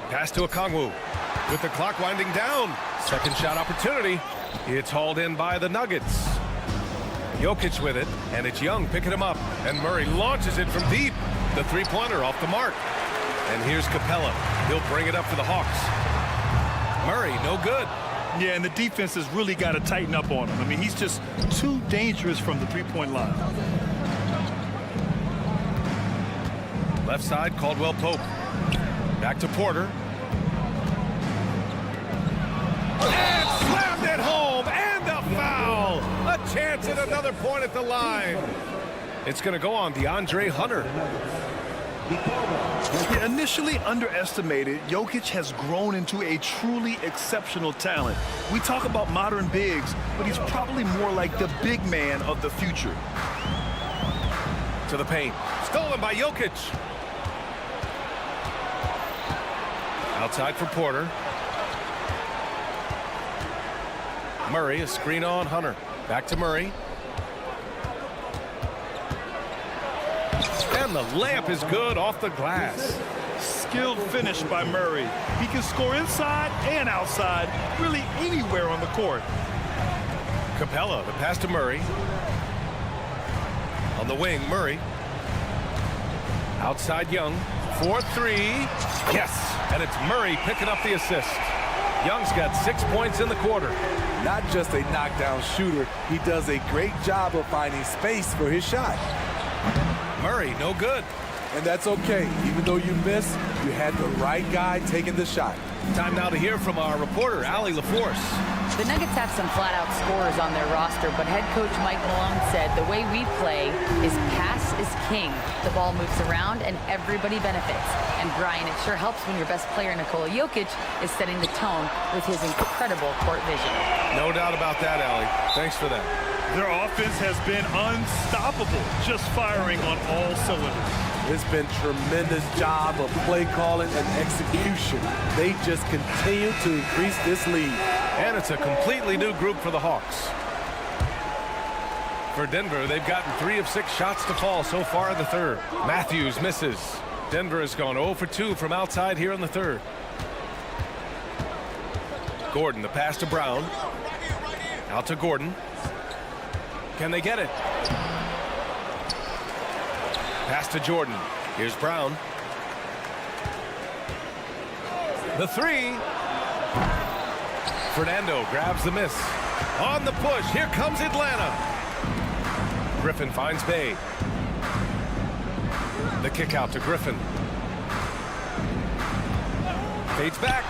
Pass to Okongwu with the clock winding down. Second shot opportunity. It's hauled in by the Nuggets. Jokic with it, and it's Young picking him up. And Murray launches it from deep. The three-pointer off the mark. And here's Capella. He'll bring it up for the Hawks. Murray, no good. Yeah, and the defense has really got to tighten up on him. I mean, he's just too dangerous from the three-point line. Left side, Caldwell Pope. Back to Porter. And slammed it home, and a foul. A chance at another point at the line. It's going to go on DeAndre Hunter. Yeah, initially underestimated, Jokic has grown into a truly exceptional talent. We talk about modern bigs, but he's probably more like the big man of the future. To the paint. Stolen by Jokic. Outside for Porter. Murray, a screen on Hunter. Back to Murray. And the layup is good off the glass. Skilled finish by Murray. He can score inside and outside, really anywhere on the court. Capella, the pass to Murray. On the wing, Murray. Outside Young. 4-3. Yes. And it's Murray picking up the assist. Young's got 6 points in the quarter. Not just a knockdown shooter, he does a great job of finding space for his shot. Murray, no good. And that's okay. Even though you missed, you had the right guy taking the shot. Time now to hear from our reporter, Allie LaForce. The Nuggets have some flat-out scorers on their roster, but head coach Mike Malone said the way we play is pass is king. The ball moves around and everybody benefits. And Brian, it sure helps when your best player, Nikola Jokic, is setting the tone with his incredible court vision. No doubt about that, Allie. Thanks for that. Their offense has been unstoppable, just firing on all cylinders. It's been tremendous job of play calling and execution. They just continue to increase this lead. And it's a completely new group for the Hawks. For Denver, they've gotten 3 of 6 shots to fall so far in the third. Matthews misses. Denver has gone 0 for 2 from outside here in the third. Gordon, the pass to Brown. Out to Gordon. Can they get it? Pass to Jordan. Here's Brown. The three. Fernando grabs the miss. On the push. Here comes Atlanta. Griffin finds Bay. The kick out to Griffin. Fades back.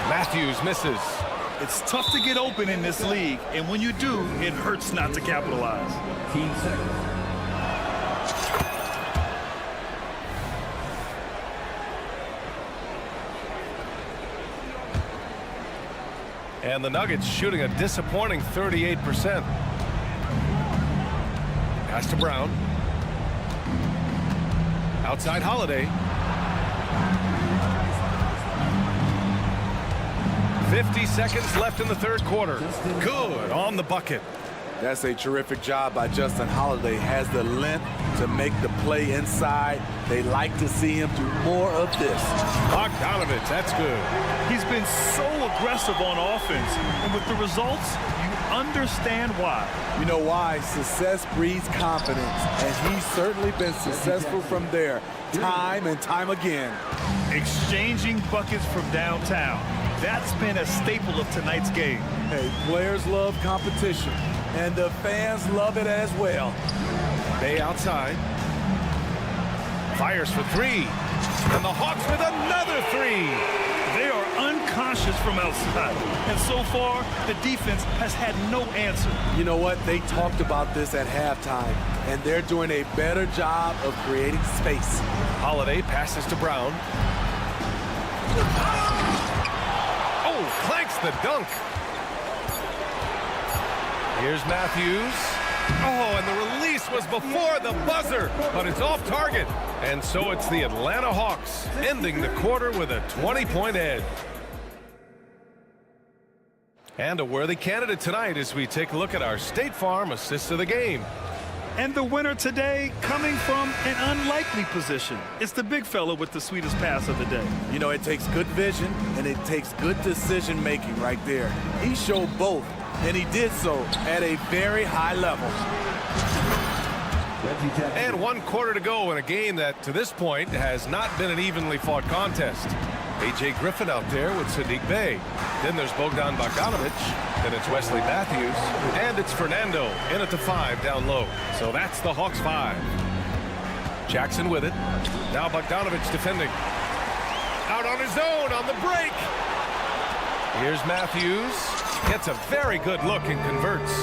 Matthews misses. It's tough to get open in this league, and when you do, it hurts not to capitalize. And the Nuggets shooting a disappointing 38%. Pass to Brown. Outside Holiday. 50 seconds left in the third quarter. Good on the bucket. That's a terrific job by Justin Holiday. Has the length to make the play inside. They like to see him do more of this. Bogdanovich, that's good. He's been so aggressive on offense. And with the results, you understand why. You know why? Success breeds confidence, and he's certainly been successful from there, time and time again. Exchanging buckets from downtown. That's been a staple of tonight's game. Hey, players love competition, and the fans love it as well. Bay outside. Fires for three. And the Hawks with another three. They are unconscious from outside, and so far, the defense has had no answer. You know what? They talked about this at halftime, and they're doing a better job of creating space. Holiday passes to Brown. Oh, clanks the dunk. Here's Matthews. Oh, and the release was before the buzzer, but it's off target. And so it's the Atlanta Hawks ending the quarter with a 20-point edge. And a worthy candidate tonight as we take a look at our State Farm assist of the game. And the winner today coming from an unlikely position. It's the big fella with the sweetest pass of the day. You know, it takes good vision, and it takes good decision-making right there. He showed both, and he did so at a very high level. And 1 quarter to go in a game that, to this point, has not been an evenly fought contest. A.J. Griffin out there with Sadiq Bey. Then there's Bogdan Bogdanovic. Then it's Wesley Matthews. And it's Fernando in at the 5 down low. So that's the Hawks 5. Jackson with it. Now Bogdanovic defending. Out on his own on the break. Here's Matthews. Gets a very good look and converts.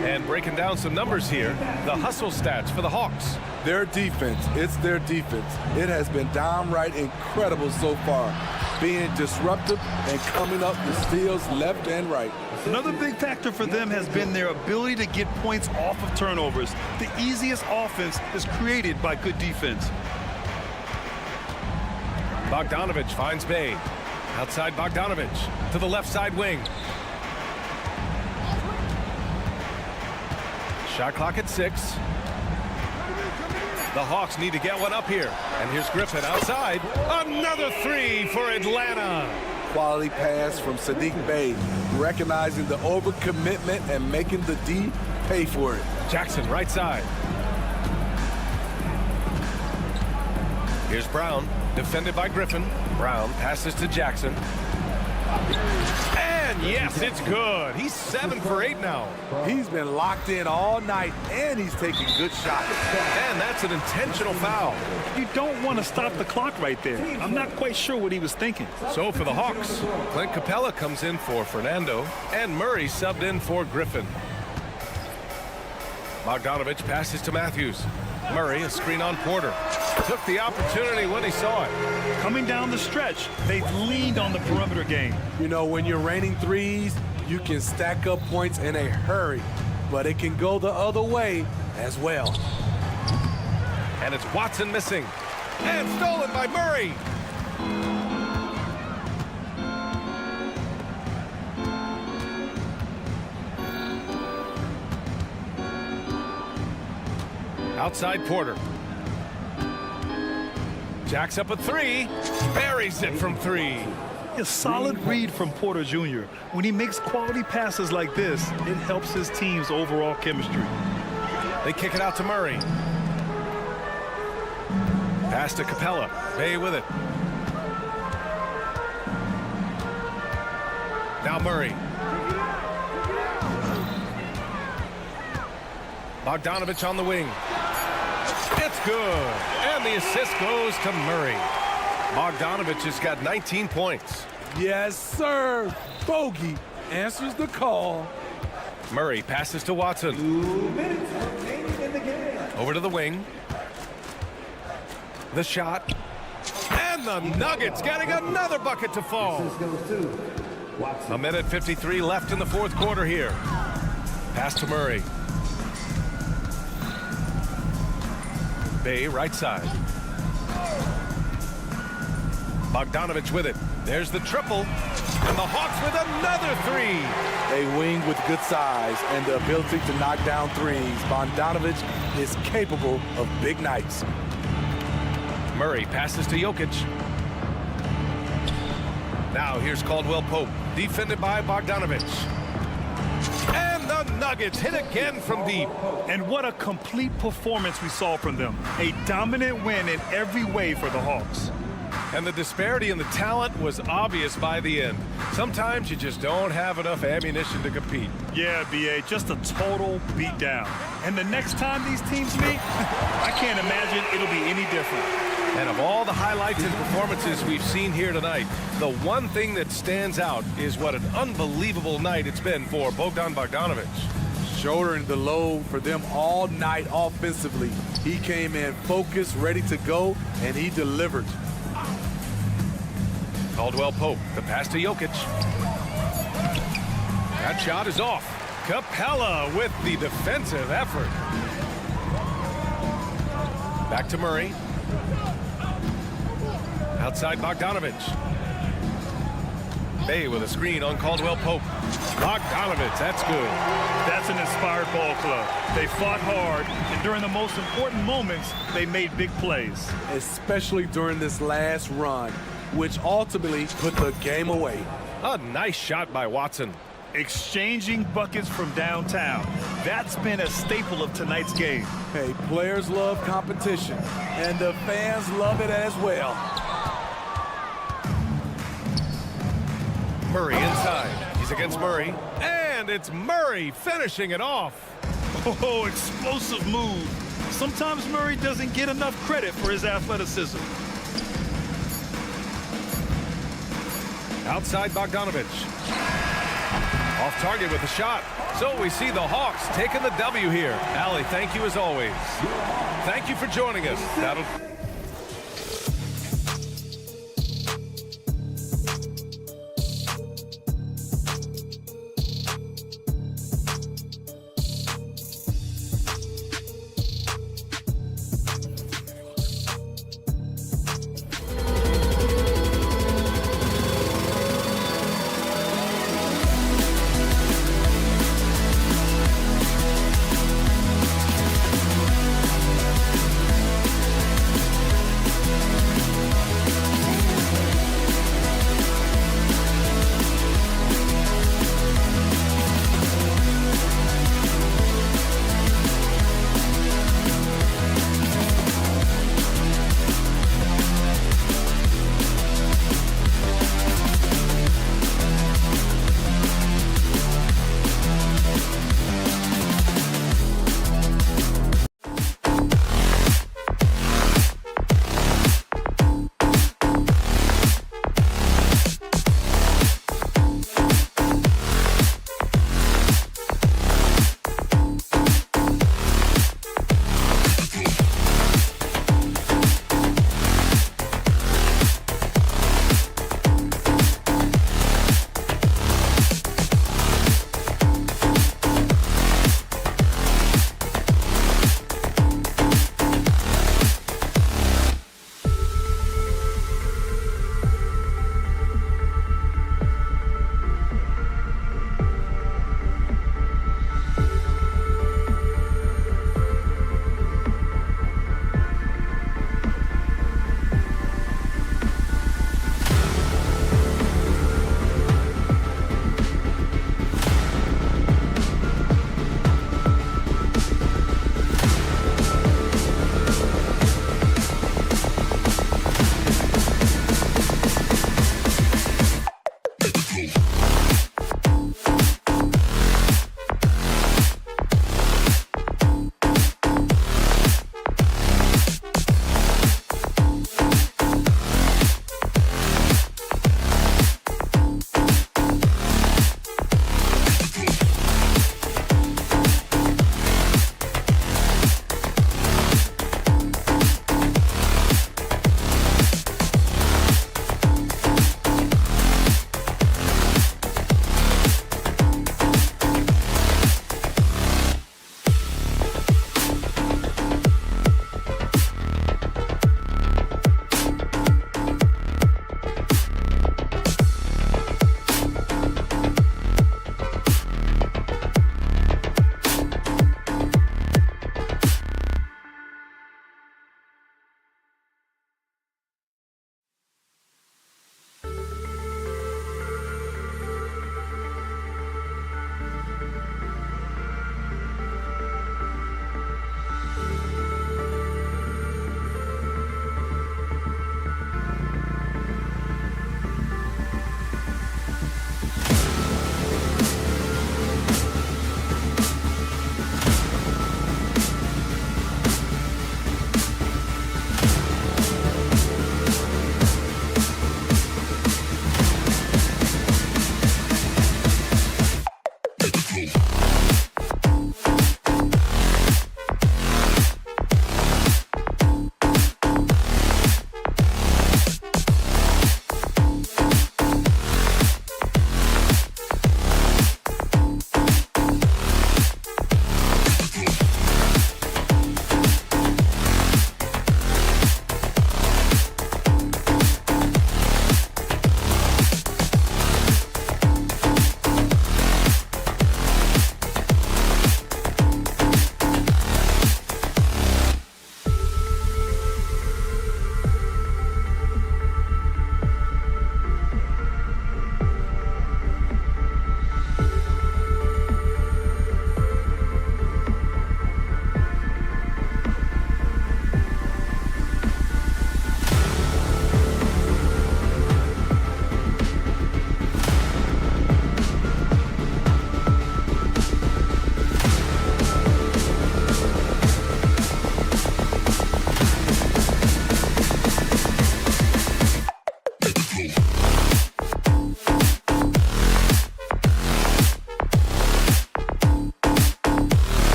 And breaking down some numbers here, the hustle stats for the Hawks. Their defense, it's their defense. It has been downright incredible so far, being disruptive and coming up with steals left and right. Another big factor for them has been their ability to get points off of turnovers. The easiest offense is created by good defense. Bogdanovic finds Bey. Outside Bogdanovic to the left side wing. Shot clock at 6. The Hawks need to get one up here. And here's Griffin outside. Another 3 for Atlanta. Quality pass from Sadiq Bey, recognizing the overcommitment and making the D pay for it. Jackson right side. Here's Brown, defended by Griffin. Brown passes to Jackson. And yes, it's good. He's 7 for 8 now. He's been locked in all night, and he's taking good shots. And that's an intentional foul. You don't want to stop the clock right there. I'm not quite sure what he was thinking. So for the Hawks, Clint Capella comes in for Fernando, and Murray subbed in for Griffin. Bogdanovic passes to Matthews. Murray, a screen on Porter. Took the opportunity when he saw it. Coming down the stretch, they've leaned on the perimeter game. You know, when you're raining threes, you can stack up points in a hurry, but it can go the other way as well. And it's Watson missing. And stolen by Murray. Outside Porter. Jacks up a 3. Buries it from 3. A solid read from Porter Jr. When he makes quality passes like this, it helps his team's overall chemistry. They kick it out to Murray. Pass to Capella. Bey with it. Now Murray. Bogdanovic on the wing. It's good. And the assist goes to Murray. Bogdanovic has got 19 points. Yes, sir. Bogey answers the call. Murray passes to Watson. 2 minutes remaining in the game. Over to the wing. The shot. And the Nuggets getting another bucket to fall. A minute 53 left in the 4th quarter here. Pass to Murray. Bey right side. Bogdanovic with it. There's the triple. And the Hawks with another 3. A wing with good size and the ability to knock down threes. Bogdanovic is capable of big nights. Murray passes to Jokic. Now here's Caldwell Pope, defended by Bogdanovich. And the Nuggets hit again from deep. And what a complete performance we saw from them. A dominant win in every way for the Hawks. And the disparity in the talent was obvious by the end. Sometimes you just don't have enough ammunition to compete. Yeah, B.A., just a total beatdown. And the next time these teams meet, I can't imagine it'll be any different. And of all the highlights and performances we've seen here tonight, the one thing that stands out is what an unbelievable night it's been for Bogdan Bogdanovich. Shouldering the load for them all night offensively. He came in focused, ready to go, and he delivered. Caldwell Pope, the pass to Jokic. That shot is off. Capella with the defensive effort. Back to Murray. Outside Bogdanovich. Bay with a screen on Caldwell Pope. Bogdanovich, that's good. That's an inspired ball club. They fought hard, and during the most important moments, they made big plays. Especially during this last run, which ultimately put the game away. A nice shot by Watson. Exchanging buckets from downtown. That's been a staple of tonight's game. Hey, players love competition, and the fans love it as well. Murray inside. He's against Murray. And it's Murray finishing it off. Oh, explosive move. Sometimes Murray doesn't get enough credit for his athleticism. Outside Bogdanovich. Off target with a shot. So we see the Hawks taking the W here. Allie, thank you as always. Thank you for joining us. That'll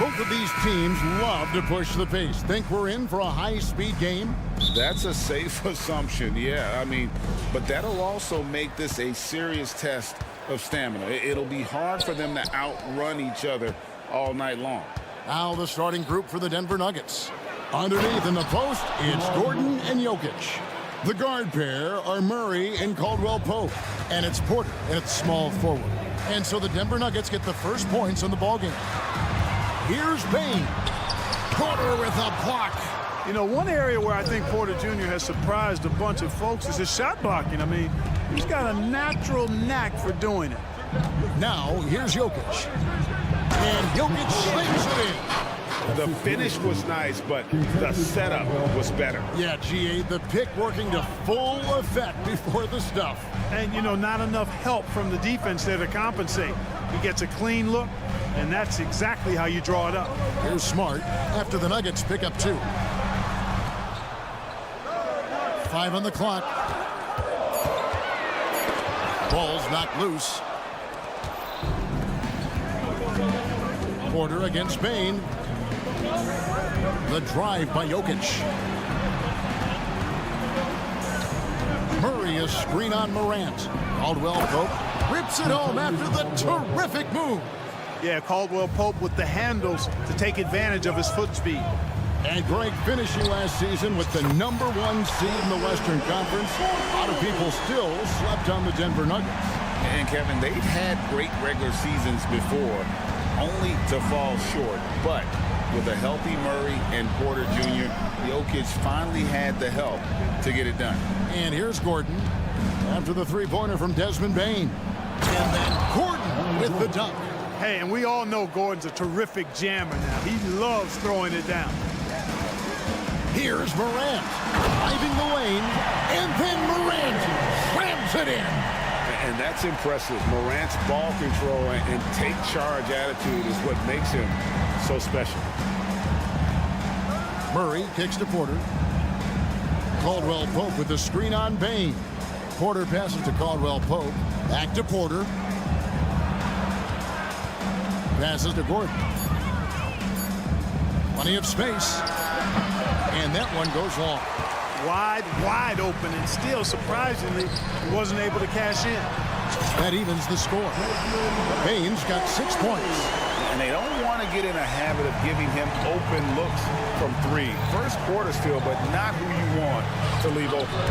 Both of these teams love to push the pace. Think we're in for a high-speed game? That's a safe assumption, yeah. I mean, but that'll also make this a serious test of stamina. It'll be hard for them to outrun each other all night long. Now the starting group for the Denver Nuggets. Underneath in the post, it's Gordon and Jokic. The guard pair are Murray and Caldwell Pope. And it's Porter at small forward. And so the Denver Nuggets get the first points in the ballgame. Here's Bane. Porter with a block. You know, one area where I think Porter Jr. has surprised a bunch of folks is his shot blocking. I mean, he's got a natural knack for doing it. Now, here's Jokic. And Jokic slings it in. The finish was nice, but the setup was better. Yeah, GA, the pick working to full effect before the stuff. And, you know, not enough help from the defense there to compensate. He gets a clean look, and that's exactly how you draw it up. Here's Smart after the Nuggets pick up 2. 5 on the clock. Ball's knocked loose. Porter against Bane. The drive by Jokic. Murray, a screen on Morant. Caldwell Pope rips it home after the terrific move. Yeah, Caldwell Pope with the handles to take advantage of his foot speed. And Greg finishing last season with the #1 seed in the Western Conference. A lot of people still slept on the Denver Nuggets. And Kevin, they've had great regular seasons before, only to fall short. But with a healthy Murray and Porter Jr., Jokic finally had the help to get it done. And here's Gordon after the three-pointer from Desmond Bane. And then Gordon with the dunk. Hey, and we all know Gordon's a terrific jammer now. He loves throwing it down. Here's Morant driving the lane, and then Morant slams it in. And that's impressive. Morant's ball control and take charge attitude is what makes him so special. Murray kicks to Porter. Caldwell Pope with the screen on Bane. Porter passes to Caldwell Pope. Back to Porter. Passes to Gordon. Plenty of space. And that one goes long. Wide open, and still, surprisingly, he wasn't able to cash in. That evens the score. Bane's got 6 points. And they don't want to get in a habit of giving him open looks from 3. First quarter still, but not who you want to leave open.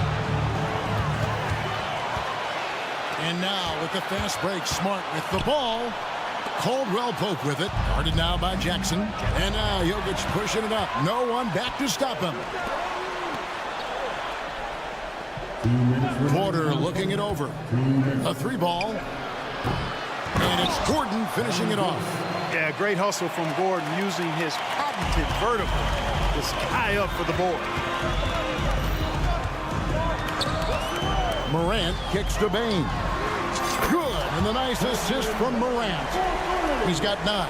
And now with the fast break, Smart with the ball. Caldwell Pope with it. Guarded now by Jackson. And now Jokic pushing it up. No one back to stop him. Porter looking it over. A 3-ball. And it's Gordon finishing it off. Yeah, great hustle from Gordon using his patented vertical to sky up for the board. Morant kicks to Bane. Good, and the nice assist from Morant. He's got 9.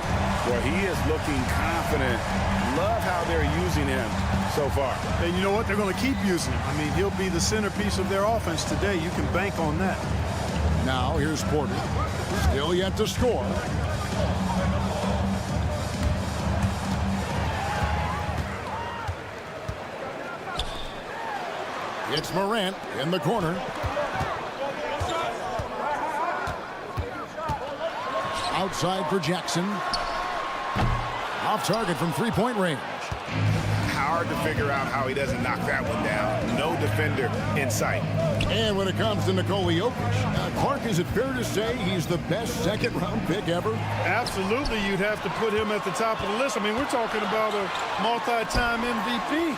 Well, he is looking confident. Love how they're using him so far. And you know what? They're going to keep using him. I mean, he'll be the centerpiece of their offense today. You can bank on that. Now, here's Porter. Still yet to score. It's Morant in the corner. Outside for Jackson. Off target from 3-point range. Hard to figure out how he doesn't knock that one down. No defender in sight. And when it comes to Nikola Jokic, Clark, is it fair to say he's the best second-round pick ever? Absolutely, you'd have to put him at the top of the list. I mean, we're talking about a multi-time MVP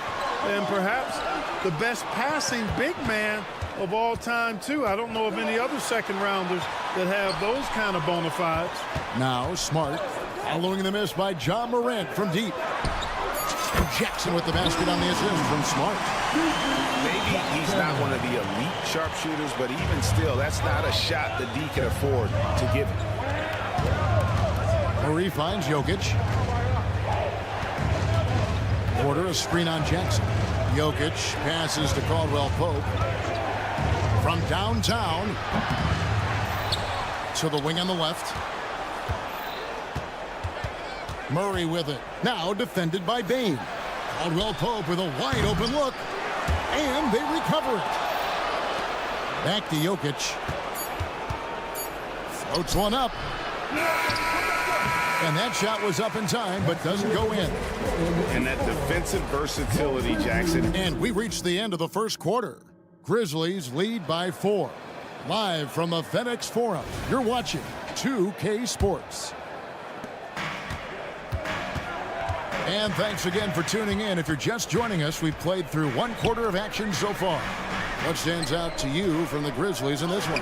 and perhaps the best passing big man of all time, too. I don't know of any other second-rounders that have those kind of bona fides. Now Smart following the miss by John Morant from deep. And Jackson with the basket on the assist from Smart. Maybe he's not one of the elite sharpshooters, but even still, that's not a shot that D can afford to give him. Murray finds Jokic. Porter a screen on Jackson. Jokic passes to Caldwell Pope. From downtown to the wing on the left. Murray with it. Now defended by Bane. Caldwell Pope with a wide open look. And they recover it. Back to Jokic. Floats one up. And that shot was up in time, but doesn't go in. And that defensive versatility, Jackson. And we reached the end of the first quarter. Grizzlies lead by 4. Live from the FedEx Forum, you're watching 2K Sports. And thanks again for tuning in. If you're just joining us, we've played through 1/4 of action so far. What stands out to you from the Grizzlies in this one?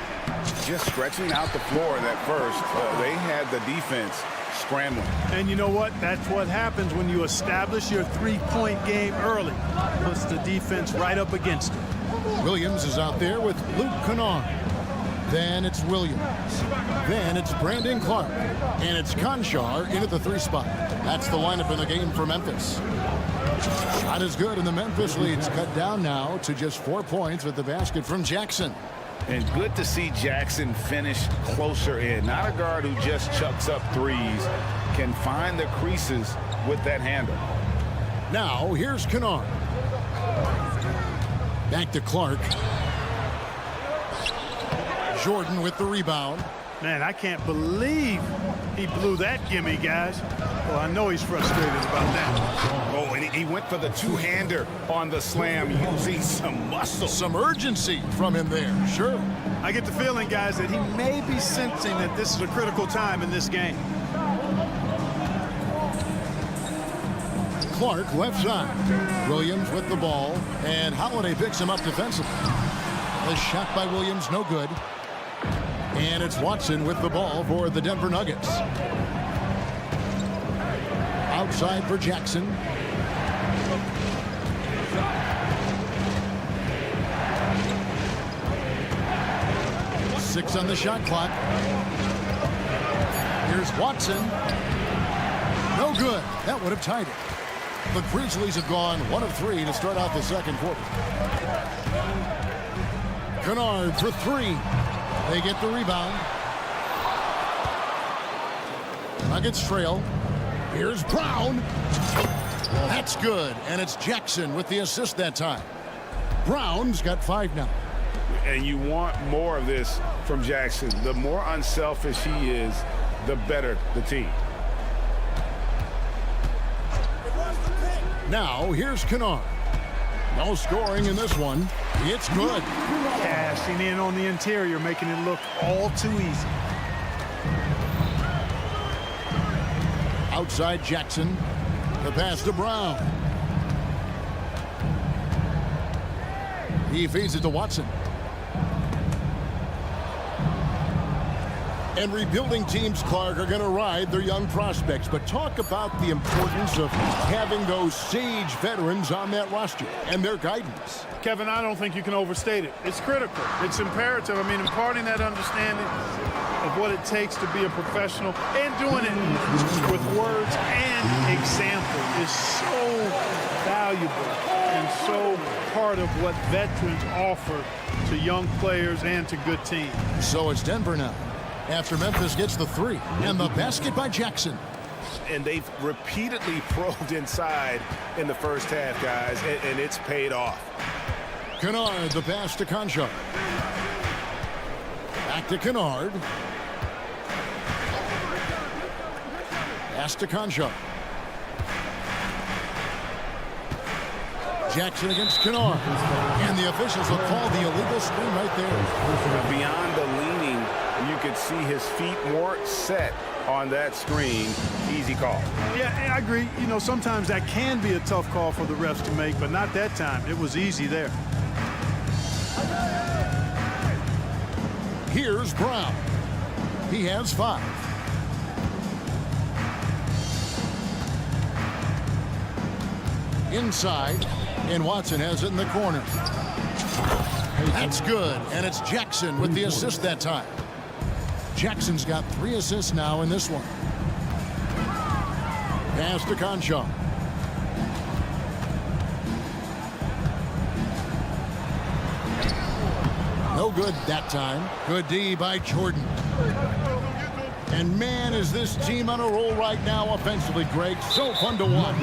Just stretching out the floor that first. They had the defense scrambling. And you know what? That's what happens when you establish your three-point game early. Puts the defense right up against it. Williams is out there with Luke Kennard. Then it's Williams. Then it's Brandon Clark. And it's Conchar in at the 3 spot. That's the lineup in the game for Memphis. Shot is good, and the Memphis lead's cut down now to just 4 points with the basket from Jackson. And good to see Jackson finish closer in. Not a guard who just chucks up threes. Can find the creases with that handle. Now, here's Kennard. Back to Clark. Jordan with the rebound. Man, I can't believe he blew that gimme, guys. Well, I know he's frustrated about that. Oh, and he went for the two-hander on the slam, using some muscle. Some urgency from him there, sure. I get the feeling, guys, that he may be sensing that this is a critical time in this game. Clark left side. Williams with the ball, and Holiday picks him up defensively. The shot by Williams, no good. And it's Watson with the ball for the Denver Nuggets. Outside for Jackson. Six on the shot clock. Here's Watson. No good. That would have tied it. The Grizzlies have gone 1 of 3 to start out the second quarter. Kennard for 3. They get the rebound. Nuggets trail. Here's Brown. That's good. And it's Jackson with the assist that time. Brown's got 5 now. And you want more of this from Jackson. The more unselfish he is, the better the team. Now, here's Kennard. No scoring in this one. It's good. Cashing in on the interior, making it look all too easy. Outside Jackson. The pass to Brown. He feeds it to Watson. And rebuilding teams, Clark, are going to ride their young prospects. But talk about the importance of having those sage veterans on that roster and their guidance. Kevin, I don't think you can overstate it. It's critical. It's imperative. I mean, imparting that understanding of what it takes to be a professional and doing it with words and example is so valuable and so part of what veterans offer to young players and to good teams. So it's Denver now, after Memphis gets the 3. And the basket by Jackson. And they've repeatedly probed inside in the first half, guys, and it's paid off. Kennard, the pass to Conchar. Back to Kennard. Pass to Conchar. Jackson against Kennard. And the officials will call the illegal screen right there. Beyond the leaning, you could see his feet more set on that screen. Easy call. Yeah, I agree. You know, sometimes that can be a tough call for the refs to make, but not that time. It was easy there. Here's Brown. He has 5. Inside, and Watson has it in the corner. That's good, and it's Jackson with the assist that time. Jackson's got 3 assists now in this one. Pass to Conchar. No good that time. Good D by Jordan. And man, is this team on a roll right now offensively, Greg. So fun to watch.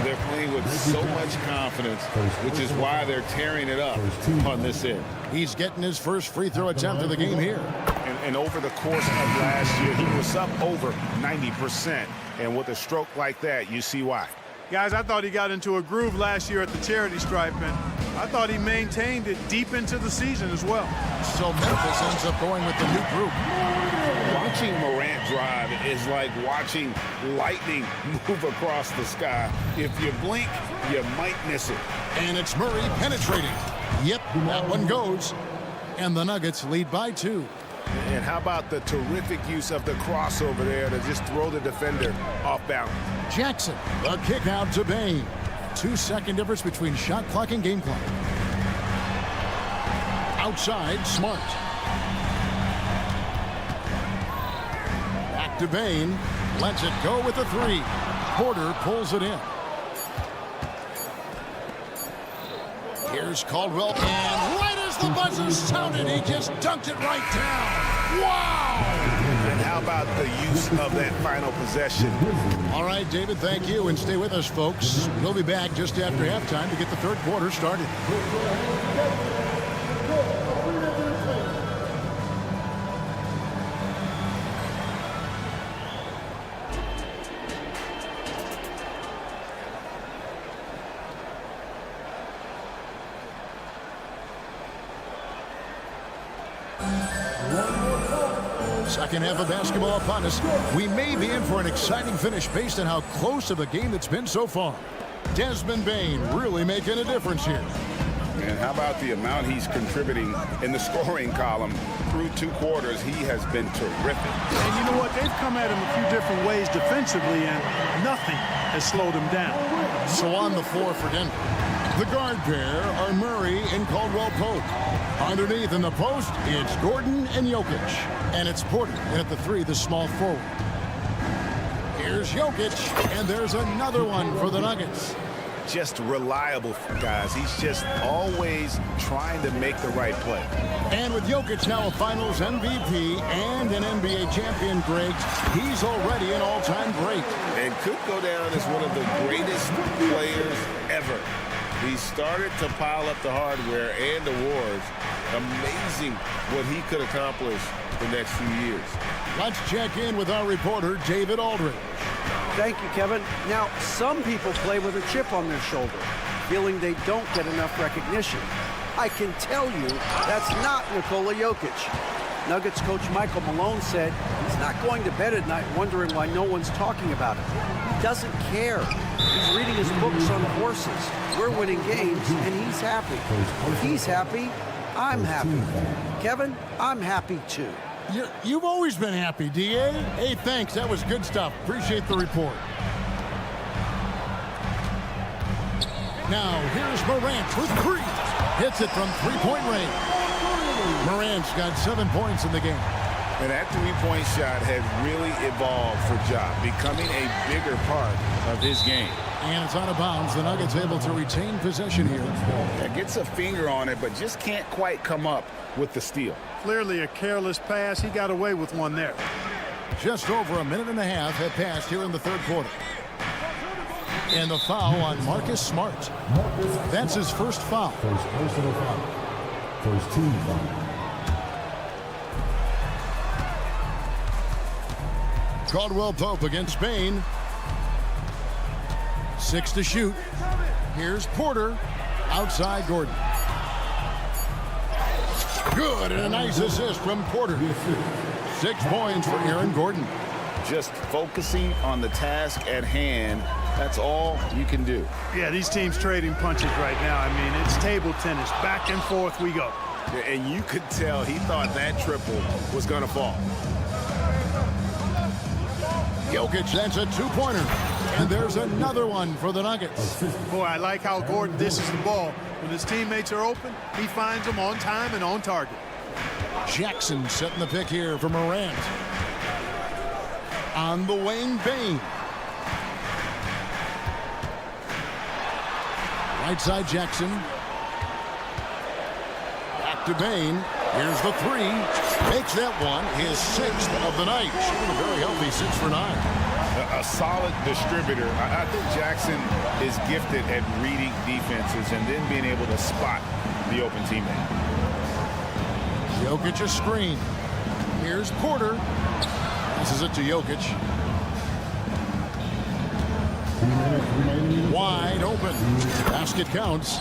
They're playing with so much confidence, which is why they're tearing it up on this end. He's getting his first free throw attempt of the game here. And over the course of last year, he was up over 90%. And with a stroke like that, you see why. Guys, I thought he got into a groove last year at the charity stripe, and I thought he maintained it deep into the season as well. So Memphis ends up going with the new group. Watching Morant drive is like watching lightning move across the sky. If you blink, you might miss it. And it's Murray penetrating. Yep, that one goes. And the Nuggets lead by 2. And how about the terrific use of the crossover there to just throw the defender off balance. Jackson, the kick out to Bane. 2-second difference between shot clock and game clock. Outside, Smart. Back to Bane. Lets it go with a 3. Porter pulls it in. Here's Caldwell, and right as the buzzer sounded, he just dunked it right down. Wow! And how about the use of that final possession? All right, David, thank you, and stay with us, folks. We'll be back just after halftime to get the third quarter started. Second half of basketball upon us. We may be in for an exciting finish based on how close of a game it's been so far. Desmond Bane really making a difference here. And how about the amount he's contributing in the scoring column? Through 2 quarters, he has been terrific. And you know what? They've come at him a few different ways defensively, and nothing has slowed him down. So on the floor for Denver, the guard pair are Murray and Caldwell Pope. Underneath in the post, it's Gordon and Jokic. And it's Porter, and at the 3, the small forward. Here's Jokic, and there's another one for the Nuggets. Just reliable, guys. He's just always trying to make the right play. And with Jokic now a Finals MVP and an NBA champion, Greg, he's already an all-time great. And could go down as one of the greatest players ever. He started to pile up the hardware and awards. Amazing what he could accomplish the next few years. Let's check in with our reporter, David Aldridge. Thank you, Kevin. Now, some people play with a chip on their shoulder, feeling they don't get enough recognition. I can tell you that's not Nikola Jokic. Nuggets coach Michael Malone said he's not going to bed at night wondering why no one's talking about it. He doesn't care. He's reading his books on horses. We're winning games, and he's happy. If he's happy, I'm happy. Kevin, I'm happy too. You've always been happy, D.A. Hey, thanks. That was good stuff. Appreciate the report. Now, here's Morant with 3. Hits it from 3-point range. Morant's got 7 points in the game. And that 3-point shot has really evolved for Ja, becoming a bigger part of his game. And it's out of bounds. The Nuggets able to retain possession here. Gets a finger on it, but just can't quite come up with the steal. Clearly a careless pass. He got away with one there. Just over a minute and a half have passed here in the third quarter. And the foul on Marcus Smart. That's his first foul. First personal foul. First team foul. Caldwell Pope against Spain. 6 to shoot. Here's Porter. Outside Gordon. Good, and a nice assist from Porter. 6 points for Aaron Gordon. Just focusing on the task at hand. That's all you can do. Yeah, these teams trading punches right now. I mean, it's table tennis. Back and forth we go. And you could tell he thought that triple was going to fall. Jokic, that's a 2-pointer. And there's another one for the Nuggets. Boy, I like how Gordon dishes the ball. When his teammates are open, he finds them on time and on target. Jackson setting the pick here for Morant. On the wing, Bane. Right side, Jackson. Back to Bane. Here's the 3. Makes that one his 6th of the night. Shooting a very healthy 6 for 9. A solid distributor. I think Jackson is gifted at reading defenses and then being able to spot the open teammate. Jokic a screen. Here's Porter. Passes it to Jokic. Wide open. Basket counts.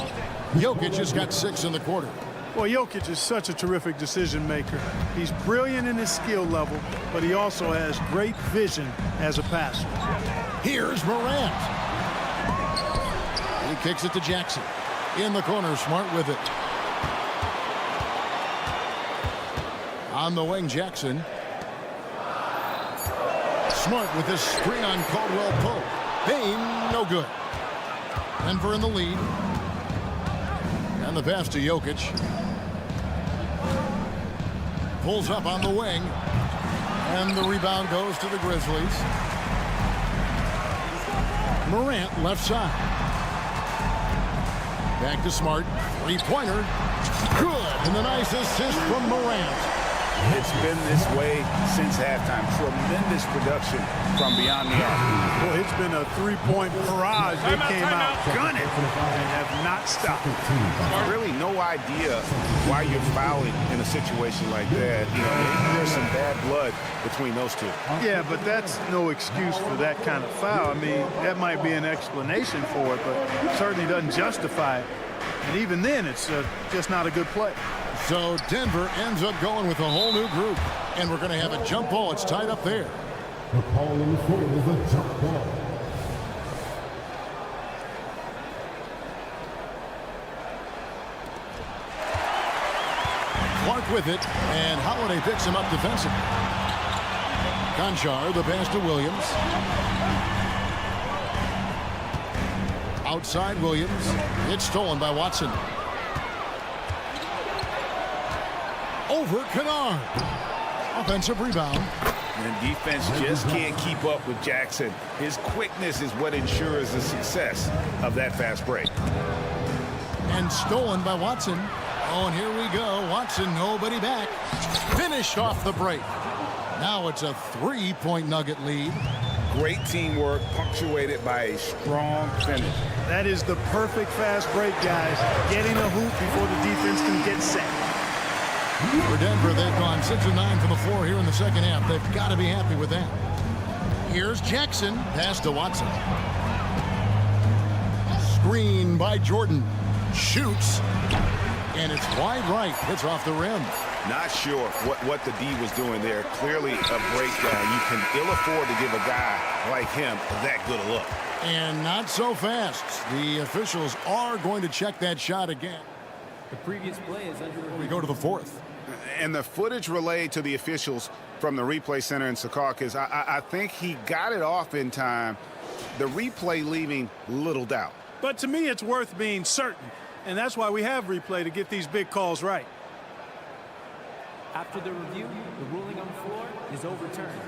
Jokic has got 6 in the quarter. Well, Jokic is such a terrific decision maker. He's brilliant in his skill level, but he also has great vision as a passer. Here's Morant. He kicks it to Jackson. In the corner, Smart with it. On the wing, Jackson. Smart with his screen on Caldwell Pope. Bane, no good. Denver in the lead. And the pass to Jokic. Pulls up on the wing. And the rebound goes to the Grizzlies. Morant left side. Back to Smart. Three-pointer. Good. And the nice assist from Morant. It's been this way since halftime. Tremendous production from beyond the arc. Well, it's been a three-point barrage. They came out gunning and have not stopped. Really no idea why you're fouling in a situation like that. You know, there's some bad blood between those two. Yeah, but that's no excuse for that kind of foul. I mean, that might be an explanation for it, but it certainly doesn't justify it. And even then, it's just not a good play. So Denver ends up going with a whole new group. And we're going to have a jump ball. It's tied up there. The call on the floor is a jump ball. Clark with it. And Holiday picks him up defensively. Conchar, the pass to Williams. Outside Williams. It's stolen by Watson. Over Kennard. Offensive rebound. And defense just can't keep up with Jackson. His quickness is what ensures the success of that fast break. And stolen by Watson. Oh, and here we go. Watson, nobody back. Finished off the break. Now it's a three-point Nugget lead. Great teamwork punctuated by a strong finish. That is the perfect fast break, guys. Getting a hoop before the defense can get set. For Denver, they've gone 6 of 9 from the floor here in the second half. They've got to be happy with that. Here's Jackson. Pass to Watson. Screen by Jordan. Shoots. And it's wide right. Hits off the rim. Not sure what the D was doing there. Clearly a breakdown. You can ill afford to give a guy like him that good a look. And not so fast. The officials are going to check that shot again. The previous play is under review. We go to the fourth. And the footage relayed to the officials from the replay center in Secaucus, I think he got it off in time. The replay leaving little doubt. But to me, it's worth being certain. And that's why we have replay, to get these big calls right. After the review, the ruling on the floor is overturned.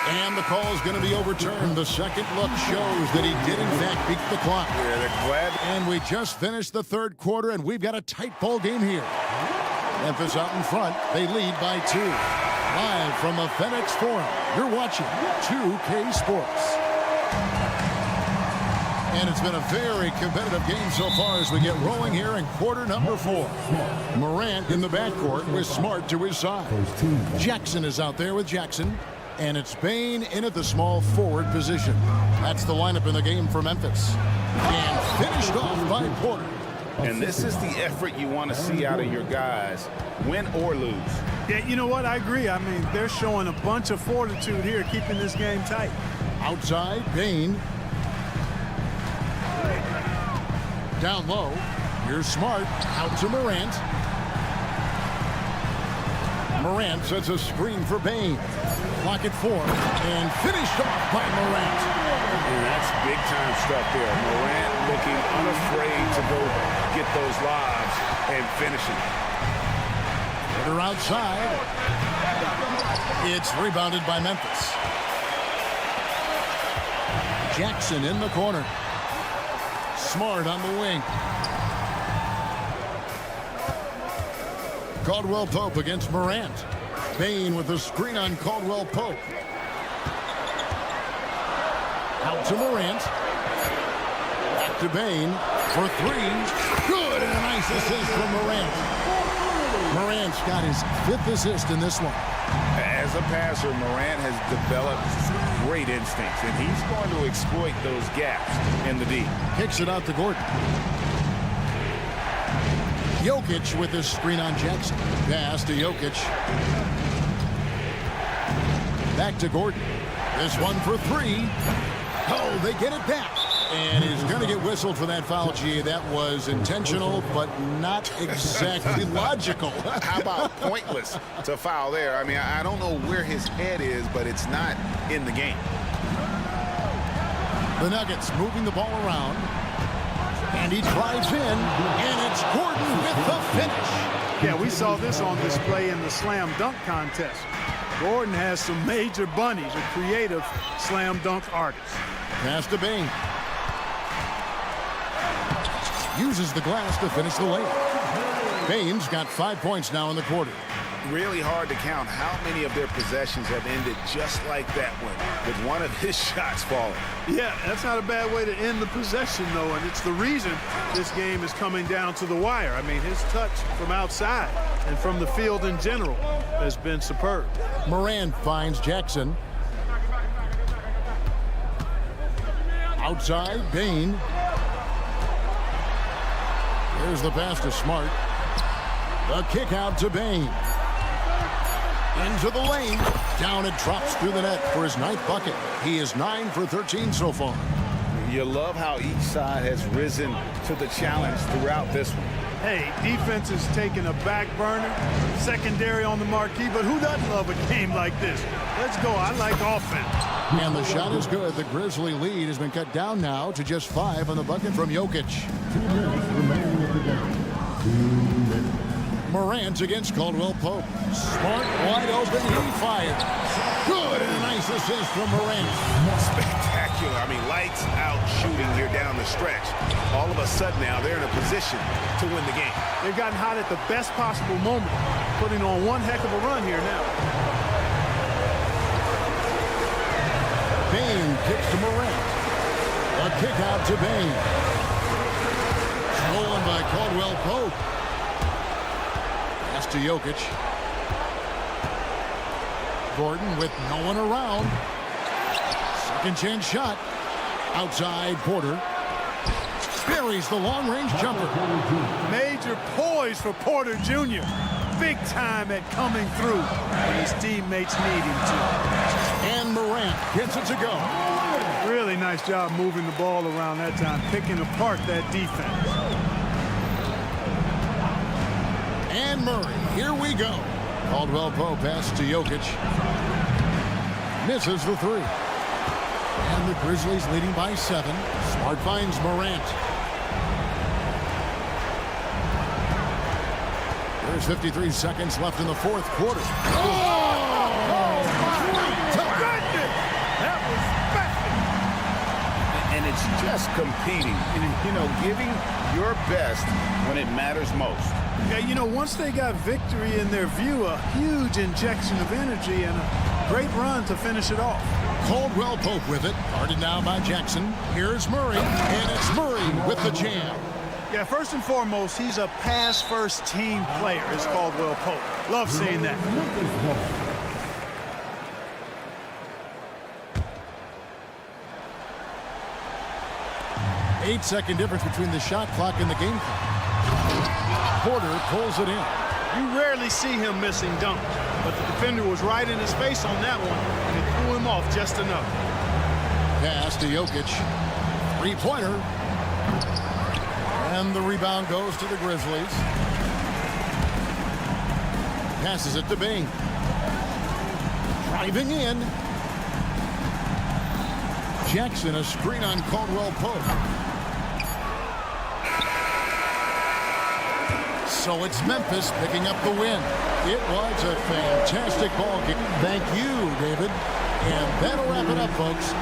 And the call is going to be overturned. The second look shows that he did, in fact, beat the clock. Yeah, they're glad. And we just finished the third quarter, and we've got a tight ball game here. Memphis out in front. They lead by 2. Live from the FedEx Forum, you're watching 2K Sports. And it's been a very competitive game so far as we get rolling here in quarter number 4. Morant in the backcourt with Smart to his side. Jackson is out there with Jackson. And it's Bane in at the small forward position. That's the lineup in the game for Memphis. And finished off by Porter. And this is the effort you want to see out of your guys, win or lose. Yeah, you know what? I agree. I mean, they're showing a bunch of fortitude here, keeping this game tight. Outside, Bane. Down low. Here's Smart. Out to Morant. Morant sets a screen for Bane. Clock at 4. And finished off by Morant. And that's big-time stuff there. Morant looking unafraid to go get those lobs and finish it. Porter outside. It's rebounded by Memphis. Jackson in the corner. Smart on the wing. Caldwell Pope against Morant. Bane with the screen on Caldwell Pope. Out to Morant. Back to Bane for 3. Good, and a nice assist from Morant. Morant's got his 5th assist in this one. As a passer, Morant has developed great instincts, and he's going to exploit those gaps in the D. Kicks it out to Gordon. Jokic with his screen on Jackson. Pass to Jokic. Back to Gordon. This one for three. Oh, they get it back. And he's going to get whistled for that foul, G. That was intentional, but not exactly logical. How about pointless to foul there? I mean, I don't know where his head is, but it's not in the game. The Nuggets moving the ball around. And he drives in, and it's Gordon with the finish. Yeah, we saw this on display in the slam dunk contest. Gordon has some major bunnies, a creative slam dunk artist. Pass to Bane. Uses the glass to finish the lane. Bane's got 5 points now in the quarter. Really hard to count how many of their possessions have ended just like that one, with one of his shots falling. Yeah, that's not a bad way to end the possession, though, and it's the reason this game is coming down to the wire. I mean, his touch from outside and from the field in general has been superb. Morant finds Jackson. Outside, Bane. Here's the pass to Smart. The kick out to Bane. Into the lane. Down it drops through the net for his 9th bucket. He is 9 for 13 so far. You love how each side has risen to the challenge throughout this one. Hey, defense is taking a back burner, secondary on the marquee, but who doesn't love a game like this? Let's go. I like offense. And the shot is good. The Grizzly lead has been cut down now to just 5 on the bucket from Jokic. 2 minutes remaining of the game. 2 minutes. Morant against Caldwell Pope. Smart, wide open, he fired. Good, and a nice assist from Morant. Spectacular. I mean, lights out shooting here down the stretch. All of a sudden now they're in a position to win the game. They've gotten hot at the best possible moment, putting on one heck of a run here now. Bane kicks to Morant. A kick out to Bane. Stolen by Caldwell Pope. Pass to Jokic. Gordon with no one around. Second chance shot. Outside Porter. Buries the long-range jumper. Major poise for Porter Jr. Big time at coming through when his teammates need him to. And Morant gets it to go. Really nice job moving the ball around that time, picking apart that defense. And Murray, here we go. Caldwell Pope pass to Jokic. Misses the three. And the Grizzlies leading by 7. Smart finds Morant. There's 53 seconds left in the 4th quarter. And it's just competing, you know, giving your best when it matters most. Yeah, you know, once they got victory in their view, a huge injection of energy and a great run to finish it off. Caldwell Pope with it. Guarded now by Jackson. Here's Murray, and it's Murray with the jam. Yeah, first and foremost, he's a pass-first team player, is Caldwell Pope. Love seeing that. 8-second difference between the shot clock and the game clock. Porter pulls it in. You rarely see him missing dunks, but the defender was right in his face on that one, and it threw him off just enough. Pass to Jokic. 3-pointer. And the rebound goes to the Grizzlies. Passes it to Bane. Driving in. Jackson, a screen on Caldwell Pope. So it's Memphis picking up the win. It was a fantastic ball game. Thank you, David. And that'll wrap it up, folks.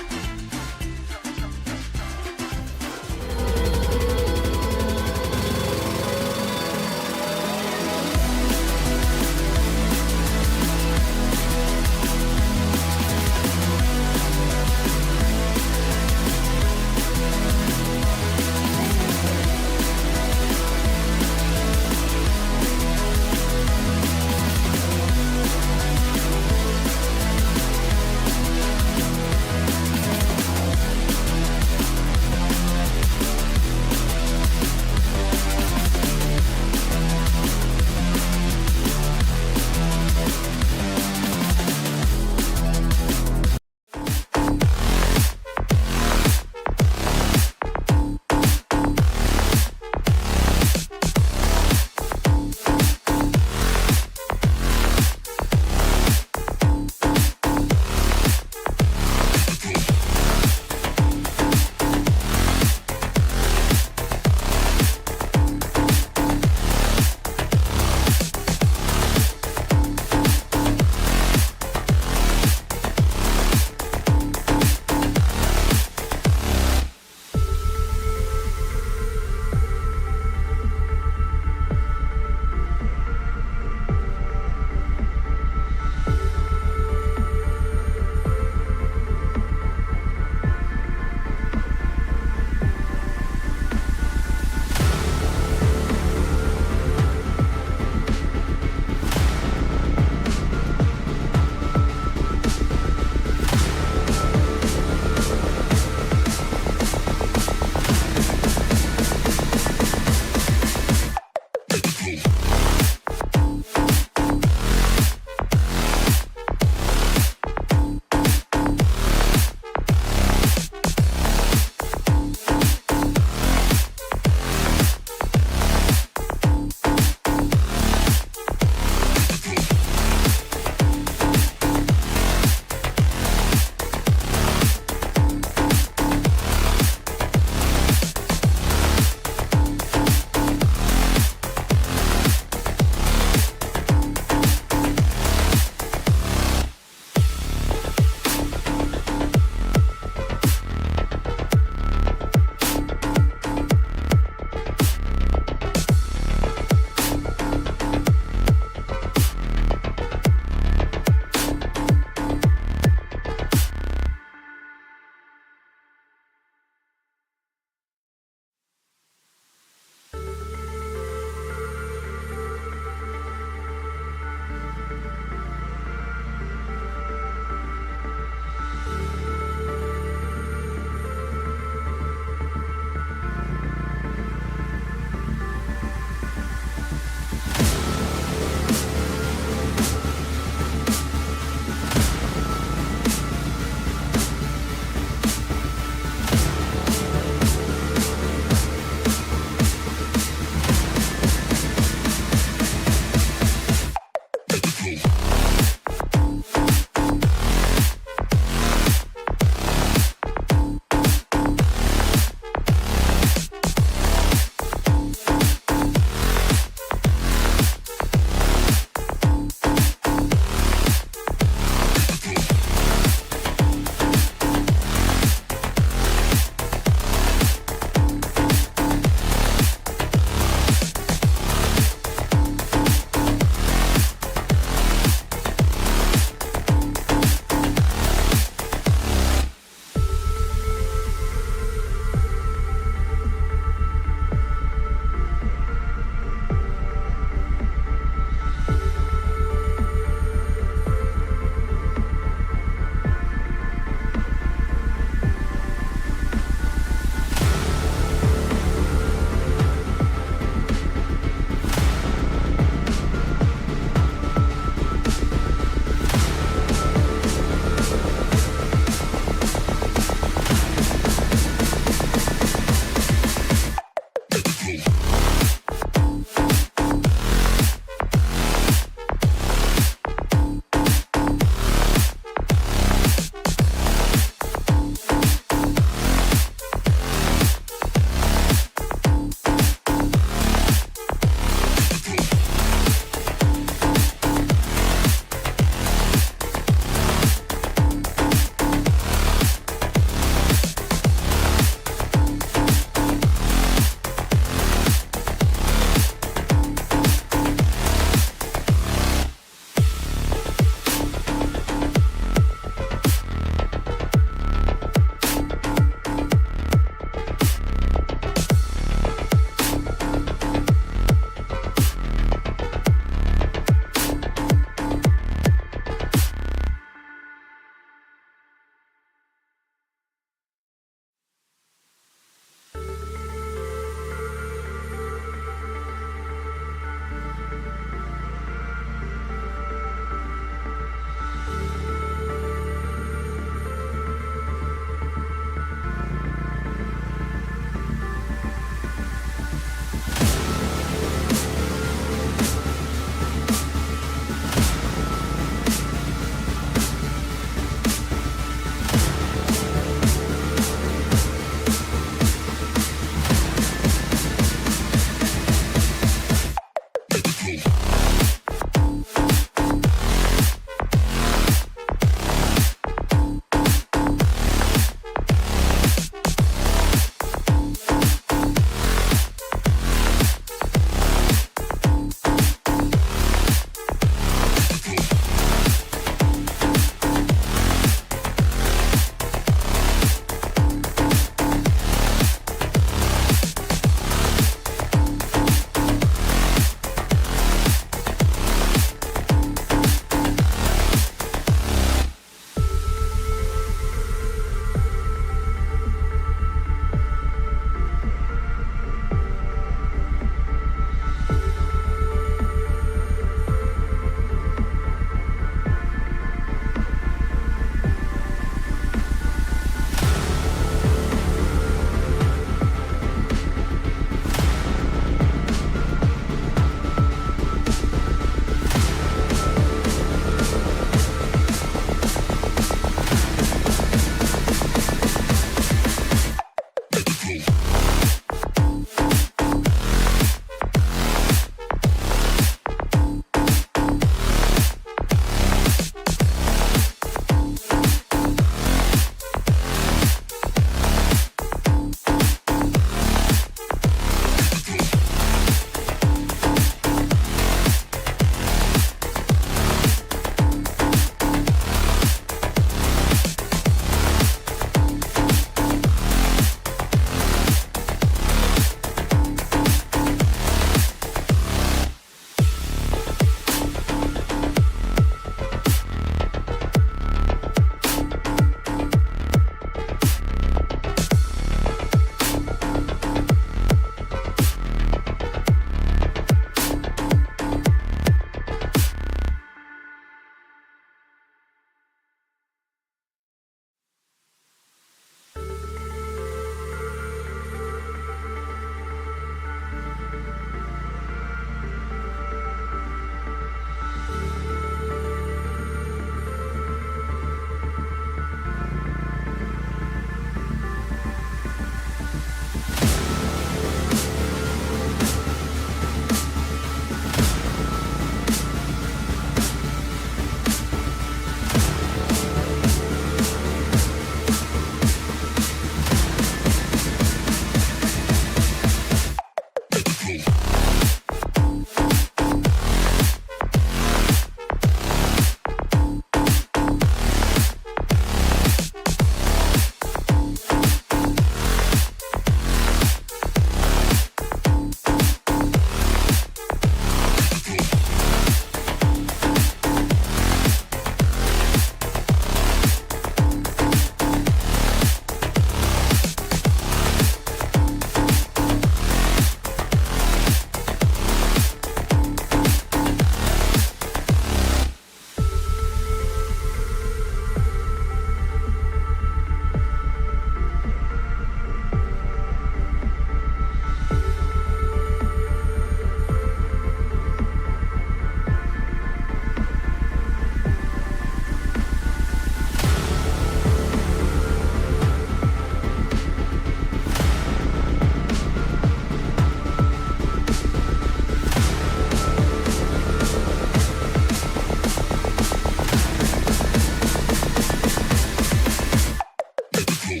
Both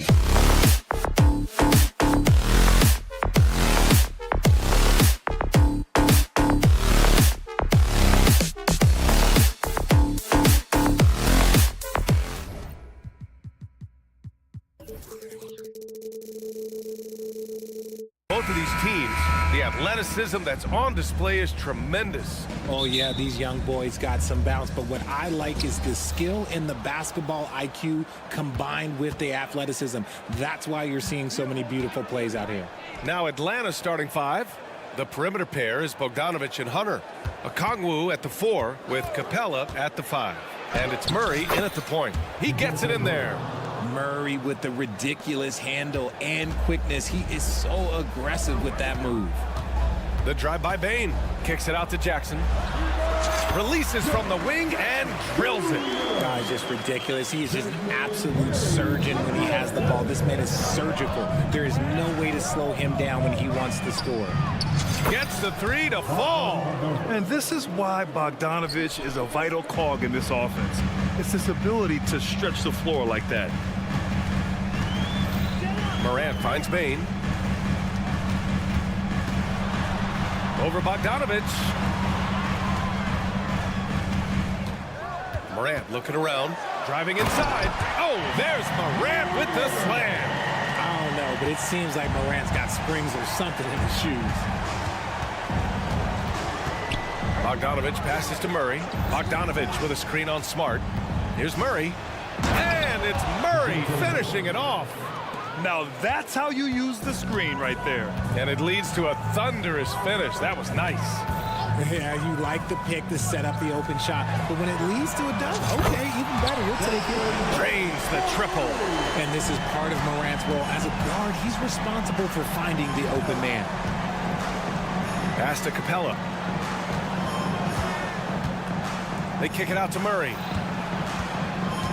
of these teams, the athleticism that's on display is tremendous. Oh, yeah, these young boys got some bounce, but what I like is the skill and the basketball IQ combined with the athleticism. That's why you're seeing so many beautiful plays out here. Now Atlanta's starting five. The perimeter pair is Bogdanovic and Hunter. Okongwu at the 4 with Capella at the 5. And it's Murray in at the point. He gets it in there. Murray with the ridiculous handle and quickness. He is so aggressive with that move. The drive by Bane. Kicks it out to Jackson. Releases from the wing and drills it. It's just ridiculous. He is just an absolute surgeon when he has the ball. This man is surgical. There is no way to slow him down when he wants to score. Gets the 3 to fall. And this is why Bogdanovic is a vital cog in this offense. It's his ability to stretch the floor like that. Morant finds Bane. Over Bogdanovic. Morant looking around, driving inside. Oh, there's Morant with the slam. I don't know, but it seems like Morant's got springs or something in his shoes. Bogdanovic passes to Murray. Bogdanovic with a screen on Smart. Here's Murray. And it's Murray finishing it off. Now that's how you use the screen right there. And it leads to a thunderous finish. That was nice. Yeah, you like the pick to set up the open shot, but when it leads to a dunk, okay, even better, we'll take it. Drains the triple. And this is part of Morant's role. As a guard, he's responsible for finding the open man. Pass to Capella. They kick it out to Murray.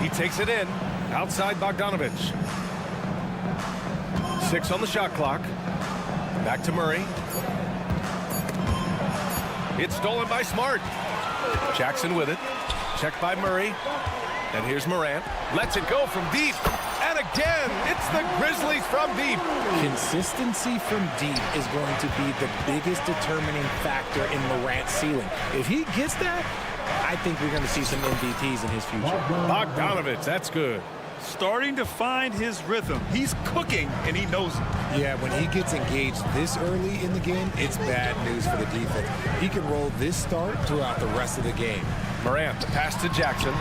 He takes it in. Outside Bogdanovic. 6 on the shot clock. Back to Murray. It's stolen by Smart. Jackson with it. Checked by Murray. And here's Morant. Lets it go from deep. And again, it's the Grizzlies from deep. Consistency from deep is going to be the biggest determining factor in Morant's ceiling. If he gets that, I think we're going to see some MVPs in his future. Bogdanovic, that's good. Starting to find his rhythm. He's cooking, and he knows it. Yeah, when he gets engaged this early in the game, it's bad news for the defense. He can roll this start throughout the rest of the game. Morant, the pass to Jackson.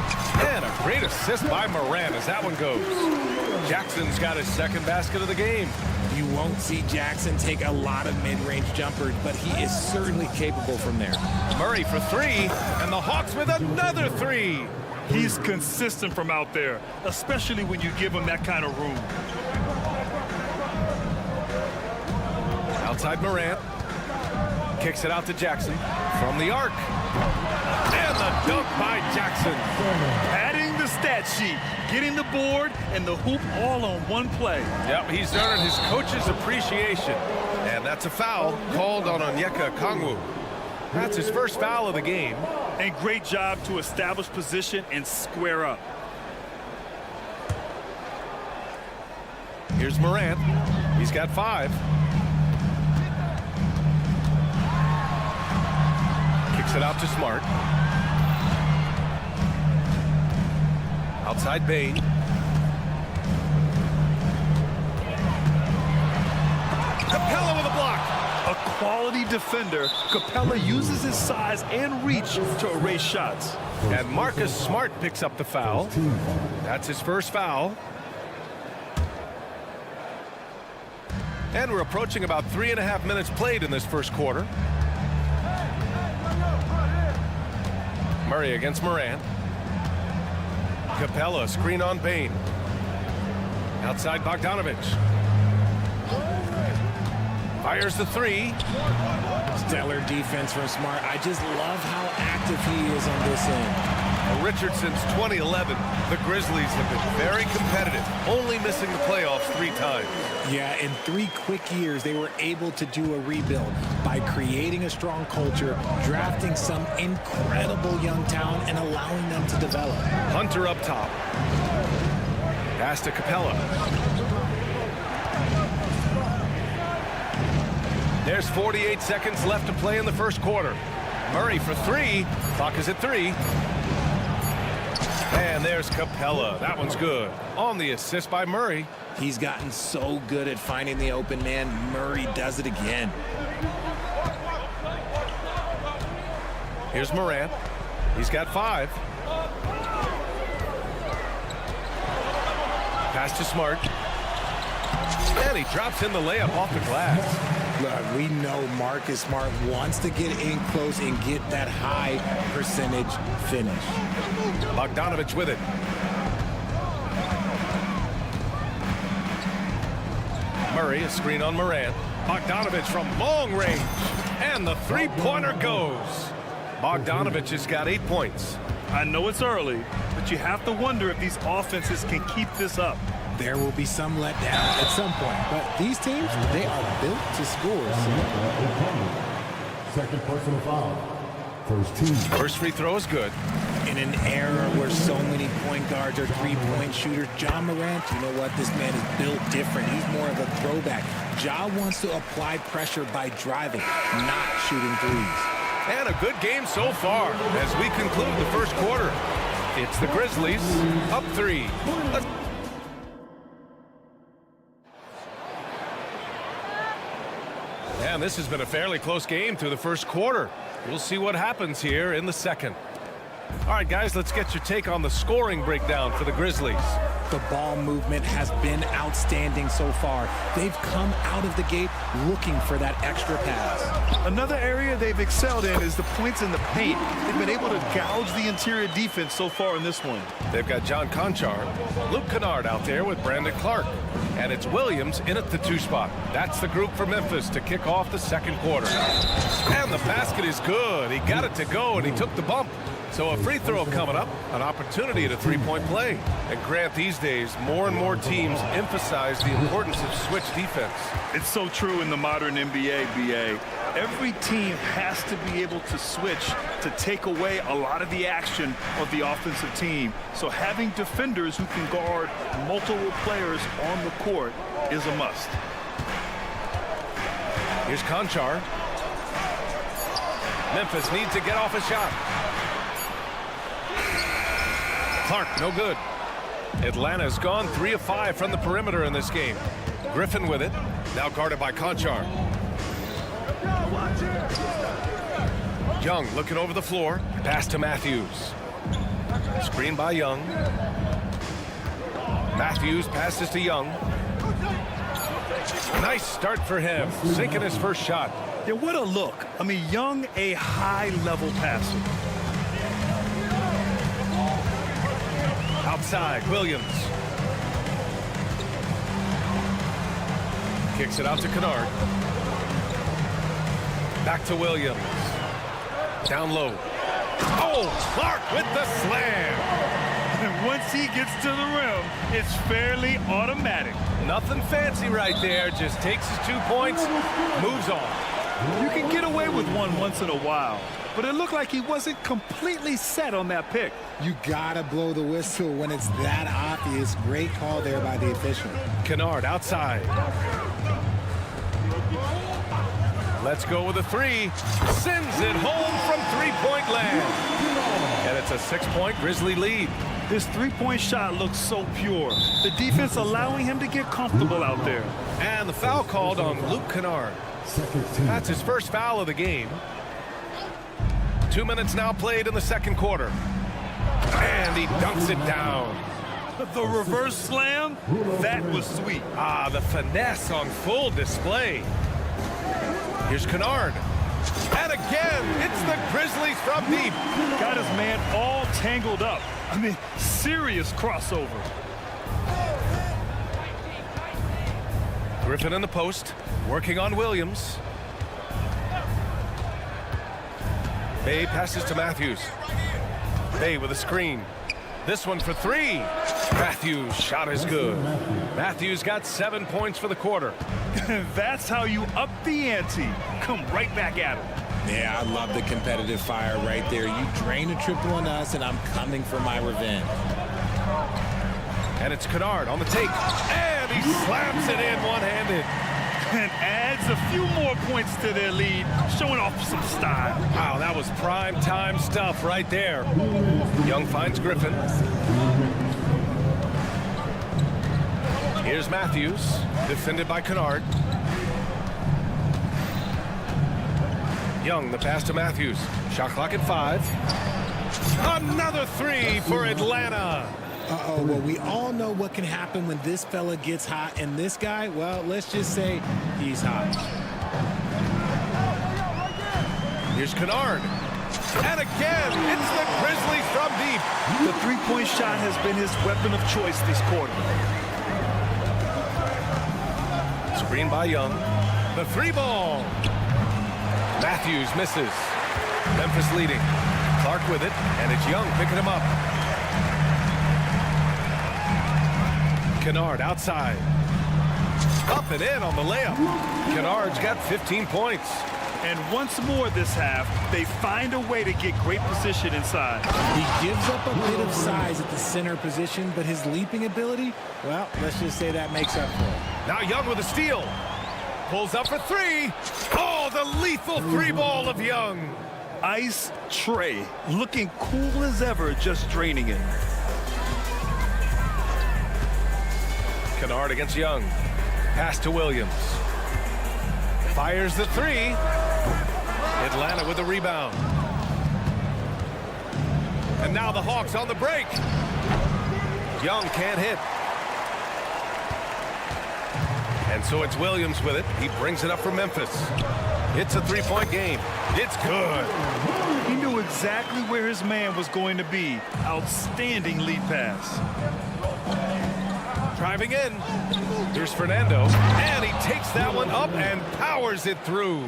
And a great assist by Morant as that one goes. Jackson's got his second basket of the game. You won't see Jackson take a lot of mid-range jumpers, but he is certainly capable from there. Murray for 3, and the Hawks with another 3. He's consistent from out there, especially when you give him that kind of room. Outside Morant. Kicks it out to Jackson from the arc. And the dunk by Jackson. Adding the stat sheet, getting the board, and the hoop all on one play. Yep, he's earned his coach's appreciation. And that's a foul called on Okongwu. That's his first foul of the game. And great job to establish position and square up. Here's Morant. He's got 5. Kicks it out to Smart. Outside Bane. Capella with a block. A quality defender, Capella uses his size and reach to erase shots. And Marcus Smart picks up the foul. That's his first foul. And we're approaching about 3.5 minutes played in this first quarter. Murray against Morant. Capella, screen on Bane. Outside Bogdanovic. Fires the 3. Stellar defense from Smart. I just love how active he is on this end. Richard, since 2011, the Grizzlies have been very competitive, only missing the playoffs 3 times. Yeah, in 3 quick years, they were able to do a rebuild by creating a strong culture, drafting some incredible young talent, and allowing them to develop. Hunter up top. Pass to Capella. There's 48 seconds left to play in the first quarter. Murray for three. Clock is at 3. And there's Capella. That one's good. On the assist by Murray. He's gotten so good at finding the open man. Murray does it again. Here's Morant. He's got 5. Pass to Smart. And he drops in the layup off the glass. Look, we know Marcus Smart wants to get in close and get that high percentage finish. Bogdanovich with it. Murray, a screen on Morant. Bogdanovich from long range. And the three-pointer goes. Bogdanovich has got 8 points. I know it's early, but you have to wonder if these offenses can keep this up. There will be some letdown at some point, but these teams, they are built to score. Second personal foul. First team. First free throw is good. In an era where so many point guards are three-point shooters, Ja Morant, you know what? This man is built different. He's more of a throwback. Ja wants to apply pressure by driving, not shooting threes. And a good game so far as we conclude the first quarter. It's the Grizzlies up 3. And this has been a fairly close game through the first quarter. We'll see what happens here in the second. All right, guys, let's get your take on the scoring breakdown for the Grizzlies. The ball movement has been outstanding so far. They've come out of the gate looking for that extra pass. Another area they've excelled in is the points in the paint. They've been able to gouge the interior defense so far in this one. They've got John Conchar, Luke Kennard out there with Brandon Clark. And it's Williams in at the 2 spot. That's the group for Memphis to kick off the second quarter. And the basket is good. He got it to go, and he took the bump. So a free throw coming up, an opportunity at a three-point play. And Grant, these days, more and more teams emphasize the importance of switch defense. It's so true in the modern NBA, BA. Every team has to be able to switch to take away a lot of the action of the offensive team. So having defenders who can guard multiple players on the court is a must. Here's Conchar. Memphis needs to get off a shot. Clark, no good. Atlanta's gone 3 of 5 from the perimeter in this game. Griffin with it, now guarded by Conchar. Young looking over the floor, pass to Matthews. Screen by Young. Matthews passes to Young. Nice start for him, sinking his first shot. Yeah, what a look. I mean, Young, a high-level passer. Outside, Williams. Kicks it out to Kennard. Back to Williams. Down low. Oh, Clark with the slam. And once he gets to the rim, it's fairly automatic. Nothing fancy right there. Just takes his 2 points, moves on. You can get away with one once in a while, but it looked like he wasn't completely set on that pick. You gotta blow the whistle when it's that obvious. Great call there by the official. Kennard outside. Let's go with a 3. Sends it home from three-point land. And it's a 6-point Grizzly lead. This three-point shot looks so pure. The defense allowing him to get comfortable out there. And the foul called on Luke Kennard. That's his first foul of the game. 2 minutes now played in the second quarter. And he dunks it down. The reverse slam, that was sweet. Ah, the finesse on full display. Here's Kennard. And again, it's the Grizzlies from deep. Got his man all tangled up. I mean, serious crossover. Griffin in the post, working on Williams. Bay passes to Matthews. Bay with a screen. This one for 3. Matthews' shot is good. Matthews got 7 points for the quarter. That's how you up the ante. Come right back at him. Yeah, I love the competitive fire right there. You drain a triple on us, and I'm coming for my revenge. And it's Kennard on the take. And he slams it in one-handed. and adds a few more points to their lead, showing off some style. Wow, that was prime time stuff right there. Young finds Griffin. Here's Matthews, defended by Kennard. Young, the pass to Matthews. Shot clock at 5. Another 3 for Atlanta. Uh-oh, well, we all know what can happen when this fella gets hot, and this guy, well, let's just say he's hot. Here's Kennard. And again, it's the Grizzlies from deep. The three-point shot has been his weapon of choice this quarter. Screen by Young. The 3-ball. Matthews misses. Memphis leading. Clark with it, and it's Young picking him up. Kennard outside. Up and in on the layup. Kennard's got 15 points. And once more this half, they find a way to get great position inside. He gives up a bit of size at the center position, but his leaping ability, well, let's just say that makes up for it. Now Young with a steal. Pulls up for 3. Oh, the lethal 3-ball of Young. Ice tray, looking cool as ever, just draining it. Kennard against Young. Pass to Williams. Fires the 3. Atlanta with the rebound. And now the Hawks on the break. Young can't hit. And so it's Williams with it. He brings it up for Memphis. It's a 3-point game. It's good. He knew exactly where his man was going to be. Outstanding lead pass. Driving in. Here's Fernando. And he takes that one up and powers it through.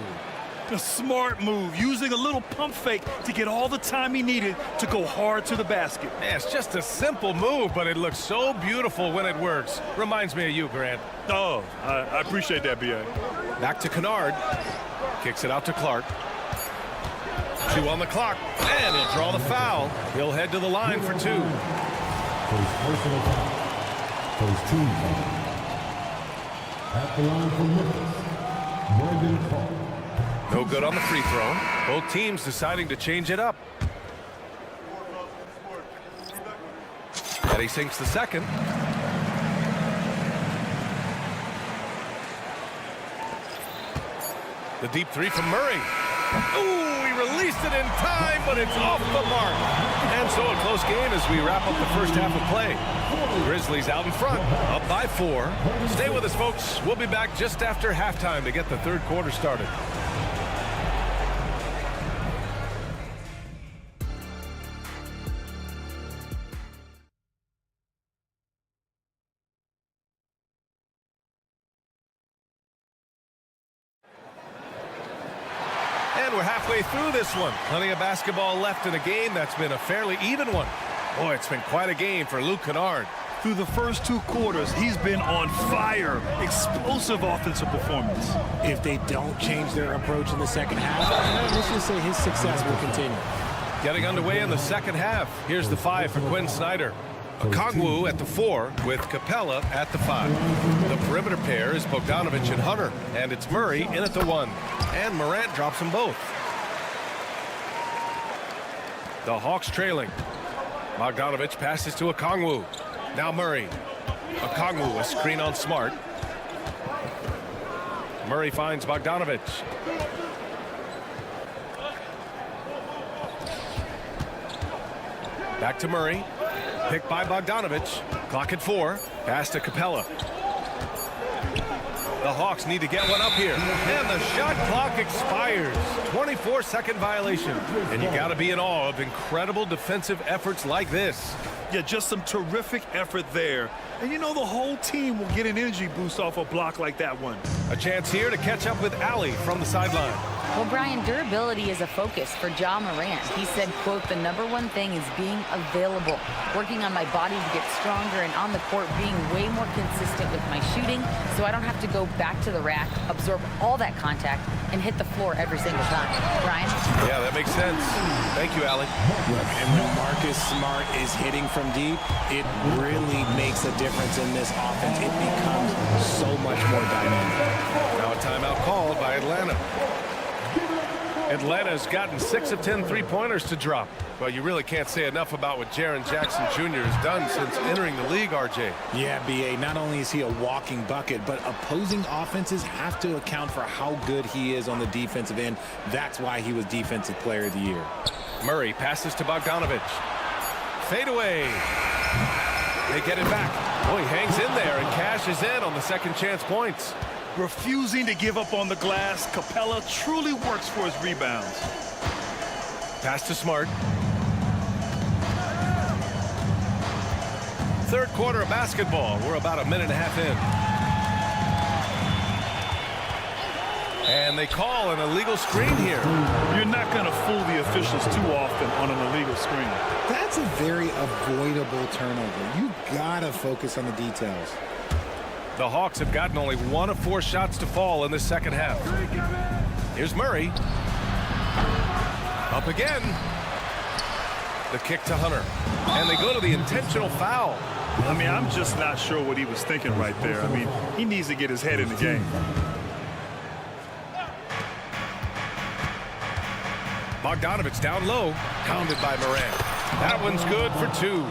A smart move, using a little pump fake to get all the time he needed to go hard to the basket. Yeah, it's just a simple move, but it looks so beautiful when it works. Reminds me of you, Grant. Oh, I appreciate that, B.A. Back to Kennard. Kicks it out to Clark. 2 on the clock. And he'll draw the foul. He'll head to the line for 2. Personal foul. First team foul. At the line for Memphis, Brandon Clark. No good on the free throw. Both teams deciding to change it up. And he sinks the second. The deep 3 from Murray. Ooh, he released it in time, but it's off the mark. And so a close game as we wrap up the first half of play. Grizzlies out in front, up by 4. Stay with us, folks. We'll be back just after halftime to get the third quarter started. And we're halfway through this one. Plenty of basketball left in a game that's been a fairly even one. Boy, it's been quite a game for Luke Kennard. Through the first 2 quarters, he's been on fire. Explosive offensive performance. If they don't change their approach in the second half, let's just say his success will continue. Getting underway in the second half. Here's the 5 for Quinn Snyder. Okongwu at the 4 with Capella at the 5. The perimeter pair is Bogdanovich and Hunter, and it's Murray in at the 1. And Morant drops them both. The Hawks trailing. Bogdanovich passes to Okongwu. Now Murray. Okongwu, a screen on Smart. Murray finds Bogdanovich. Back to Murray. Picked by Bogdanovich. Clock at 4. Pass to Capella. The Hawks need to get one up here. And the shot clock expires. 24-second violation. And you got to be in awe of incredible defensive efforts like this. Yeah, just some terrific effort there. And you know the whole team will get an energy boost off a block like that one. A chance here to catch up with Allie from the sideline. Well, Brian, durability is a focus for Ja Morant. He said, quote, "The #1 thing is being available, working on my body to get stronger, and on the court being way more consistent with my shooting so I don't have to go back to the rack, absorb all that contact, and hit the floor every single time." Brian? Yeah, that makes sense. Thank you, Allie. And when Marcus Smart is hitting from deep, it really makes a difference in this offense. It becomes so much more dynamic. Now a timeout called by Atlanta. Atlanta's gotten 6 of 10 3-pointers to drop. Well, you really can't say enough about what Jaren Jackson Jr. has done since entering the league, RJ. Yeah, B.A., not only is he a walking bucket, but opposing offenses have to account for how good he is on the defensive end. That's why he was Defensive Player of the Year. Murray passes to Bogdanovich. Fade away. They get it back. Oh, he hangs in there and cashes in on the second chance points. Refusing to give up on the glass, Capella truly works for his rebounds. Pass to Smart. Third quarter of basketball. We're about a minute and a half in. And they call an illegal screen here. You're not going to fool the officials too often on an illegal screen. That's a very avoidable turnover. You gotta focus on the details. The Hawks have gotten only 1 of 4 shots to fall in the second half. Here's Murray. Up again. The kick to Hunter. And they go to the intentional foul. I mean, I'm just not sure what he was thinking right there. I mean, he needs to get his head in the game. Bogdanovich down low. Pounded by Morant. That one's good for 2.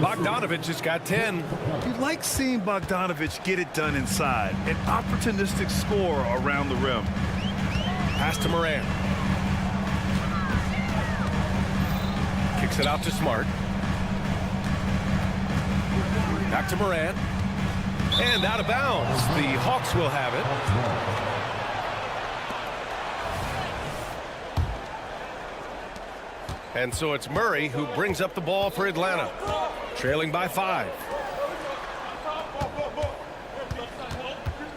Bogdanovich has got 10. You like seeing Bogdanovich get it done inside. An opportunistic score around the rim. Pass to Morant. Kicks it out to Smart. Back to Morant. And out of bounds. The Hawks will have it. And so it's Murray who brings up the ball for Atlanta. Trailing by 5.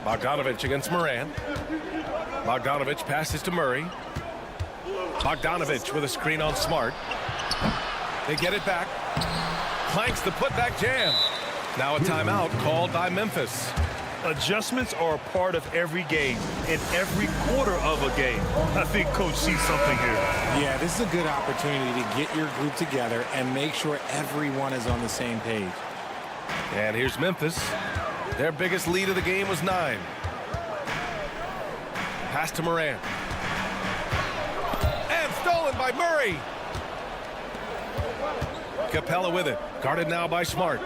Bogdanovich against Morant. Bogdanovich passes to Murray. Bogdanovich with a screen on Smart. They get it back. Clanks the putback jam. Now a timeout called by Memphis. Adjustments are a part of every game, in every quarter of a game. I think Coach sees something here. Yeah, this is a good opportunity to get your group together and make sure everyone is on the same page. And here's Memphis. Their biggest lead of the game was 9. Pass to Morant. And stolen by Murray. Capella with it. Guarded now by Smart.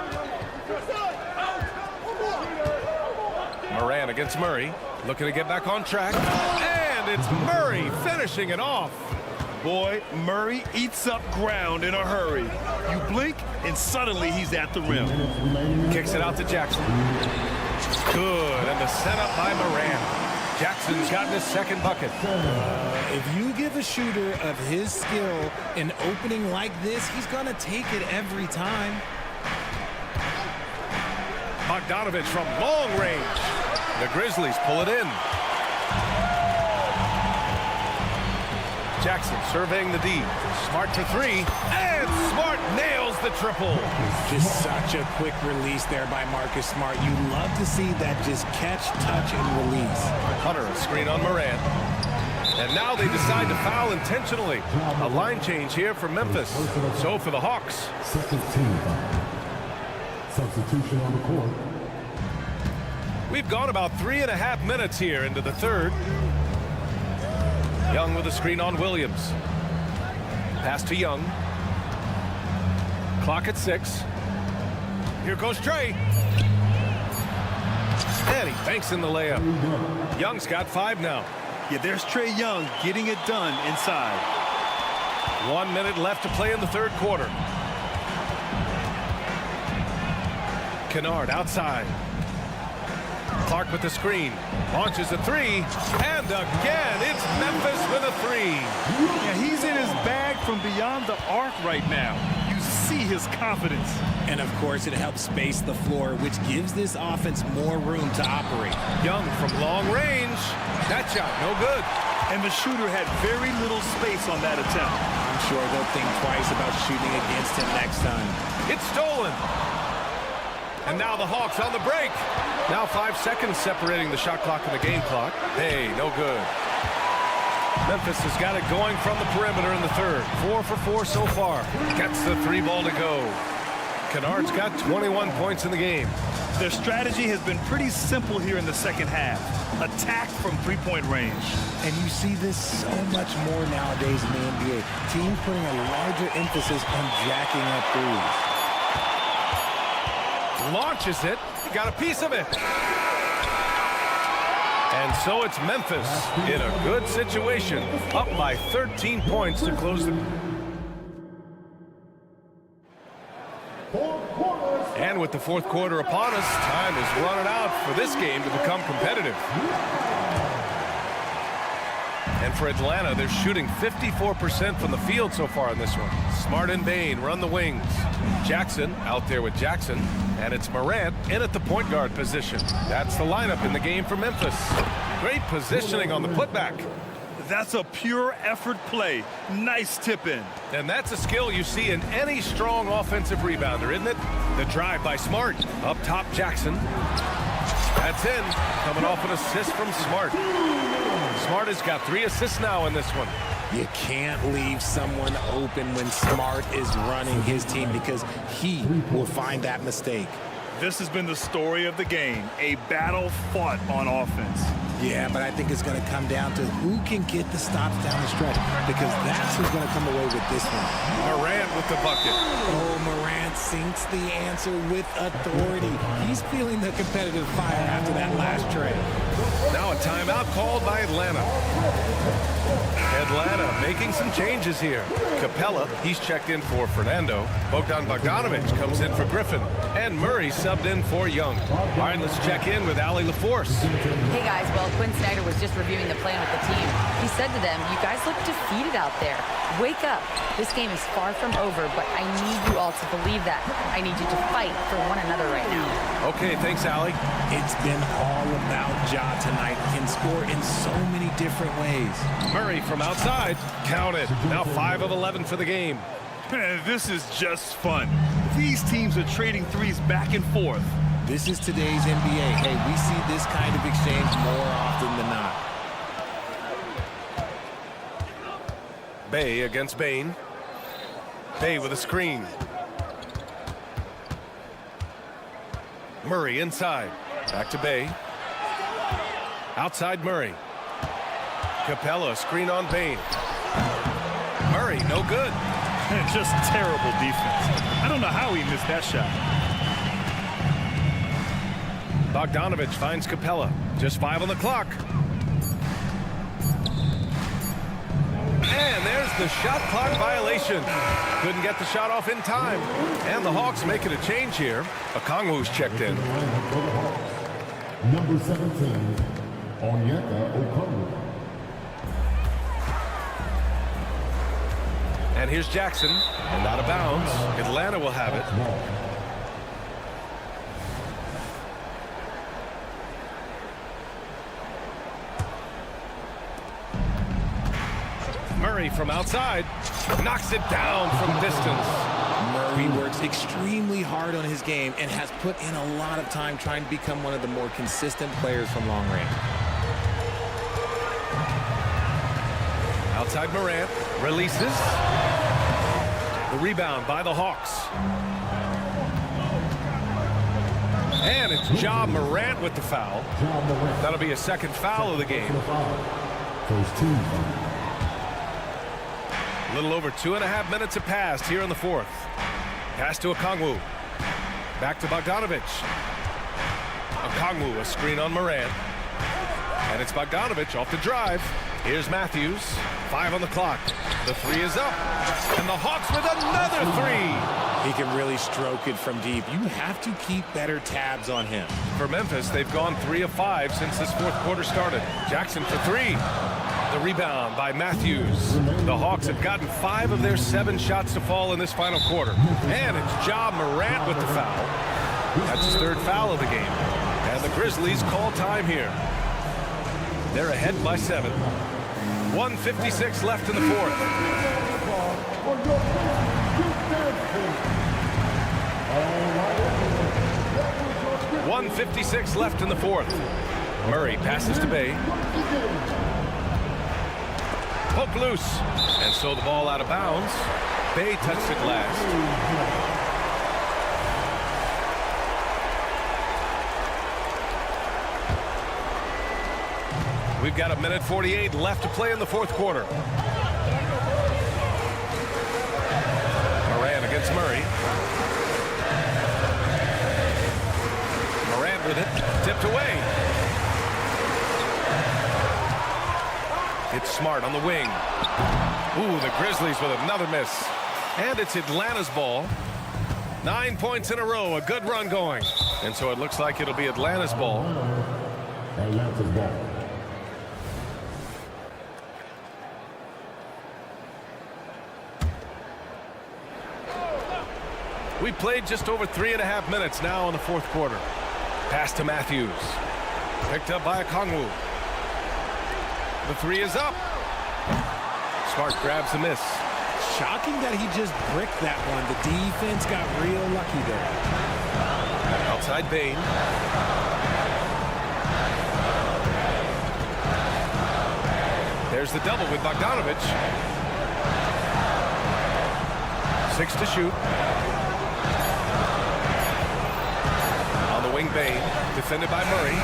Morant against Murray. Looking to get back on track. And it's Murray finishing it off. Boy, Murray eats up ground in a hurry. You blink, and suddenly he's at the rim. Kicks it out to Jackson. Good, and the setup by Morant. Jackson's gotten his second bucket. If you give a shooter of his skill an opening like this, he's going to take it every time. Bogdanovich from long range. The Grizzlies pull it in. Jackson surveying the D. Smart for 3. And Smart nails the triple. Just such a quick release there by Marcus Smart. You love to see that just catch, touch, and release. Hunter, a screen on Morant. And now they decide to foul intentionally. A line change here for Memphis. So for the Hawks. Second team foul. Substitution on the court. We've gone about 3.5 minutes here into the third. Young with a screen on Williams. Pass to Young. Clock at 6. Here goes Trey. And he banks in the layup. Young's got 5 now. Yeah, there's Trey Young getting it done inside. 1 minute left to play in the third quarter. Kennard outside. Clark with the screen. Launches a 3. And again, it's Memphis with a 3. Yeah, he's in his bag from beyond the arc right now. You see his confidence. And of course, it helps space the floor, which gives this offense more room to operate. Young from long range. That shot, no good. And the shooter had very little space on that attempt. I'm sure they'll think twice about shooting against him next time. It's stolen. And now the Hawks on the break. Now 5 seconds separating the shot clock and the game clock. Hey, no good. Memphis has got it going from the perimeter in the third. 4 for 4 so far. Gets the 3 ball to go. Kennard's got 21 points in the game. Their strategy has been pretty simple here in the second half. Attack from three-point range. And you see this so much more nowadays in the NBA. Teams putting a larger emphasis on jacking up threes. Launches it. He got a piece of it. And so it's Memphis in a good situation, up by 13 points to close the... And with the fourth quarter upon us, time is running out for this game to become competitive. And for Atlanta, they're shooting 54% from the field so far in this one. Smart and Bain run the wings. Jackson out there with Jackson. And it's Morant in at the point guard position. That's the lineup in the game for Memphis. Great positioning on the putback. That's a pure effort play. Nice tip in. And that's a skill you see in any strong offensive rebounder, isn't it? The drive by Smart. Up top, Jackson. That's in. Coming off an assist from Smart. Smart has got 3 assists now in this one. You can't leave someone open when Smart is running his team because he will find that mistake. This has been the story of the game, a battle fought on offense. Yeah, but I think it's going to come down to who can get the stops down the stretch because that's who's going to come away with this one. Morant with the bucket. Oh, Morant sinks the answer with authority. He's feeling the competitive fire after that last tray. Now a timeout called by Atlanta. Atlanta making some changes here. Capella, he's checked in for Fernando. Bogdanovic comes in for Griffin. And Murray subbed in for Young. All right, let's check in with Allie LaForce. Hey guys, well, Quinn Snyder was just reviewing the plan with the team. He said to them, you guys look defeated out there. Wake up. This game is far from over, but I need you all to believe that. I need you to fight for one another right now. Okay, thanks, Allie. It's been all about Ja tonight. Can score in so many different ways. Murray from outside. Count it. Now 5 of 11 for the game. This is just fun. These teams are trading threes back and forth. This is today's NBA. Hey, we see this kind of exchange more often than not. Bay against Bain. Bay with a screen. Murray inside. Back to Bay. Outside Murray. Capella, screen on Bain. Murray, no good. Just terrible defense. I don't know how he missed that shot. Bogdanovic finds Capella. Just 5 on the clock. And there's the shot clock violation. Couldn't get the shot off in time. And the Hawks making a change here. Okongwu's checked in. Number 17, Onyeka Okongwu. And here's Jackson. And out of bounds. Atlanta will have it. Murray from outside. Knocks it down from distance. Murray works extremely hard on his game and has put in a lot of time trying to become one of the more consistent players from long range. Outside Morant. Releases. The rebound by the Hawks. And it's Ja Morant with the foul. That'll be a second foul of the game. First team. A little over 2.5 minutes have passed here in the fourth. Pass to Okongwu. Back to Bogdanovic. Okongwu, a screen on Morant. And it's Bogdanovic off the drive. Here's Matthews. 5 on the clock. The 3 is up. And the Hawks with another 3. He can really stroke it from deep. You have to keep better tabs on him. For Memphis, they've gone 3 of 5 since this fourth quarter started. Jackson for 3. The rebound by Matthews. The Hawks have gotten 5 of their 7 shots to fall in this final quarter. And it's Ja Morant with the foul. That's his 3rd foul of the game. And the Grizzlies call time here. They're ahead by 7. 1:56 left in the fourth. 1:56 left in the fourth. Murray passes to Bay. Poke loose. And so the ball out of bounds. Bay touched it last. We've got 1:48 left to play in the fourth quarter. Morant against Murray. Morant with it, tipped away. It's Smart on the wing. Ooh, the Grizzlies with another miss. And it's Atlanta's ball. 9 points in a row, a good run going. And so it looks like it'll be Atlanta's ball. Atlanta's ball. We played just over 3.5 minutes now in the fourth quarter. Pass to Matthews. Picked up by Okongwu. The three is up. Smart grabs the miss. Shocking that he just bricked that one. The defense got real lucky there. Outside Bane. There's the double with Bogdanovich. 6 to shoot. On the wing, Bane. Defended by Murray.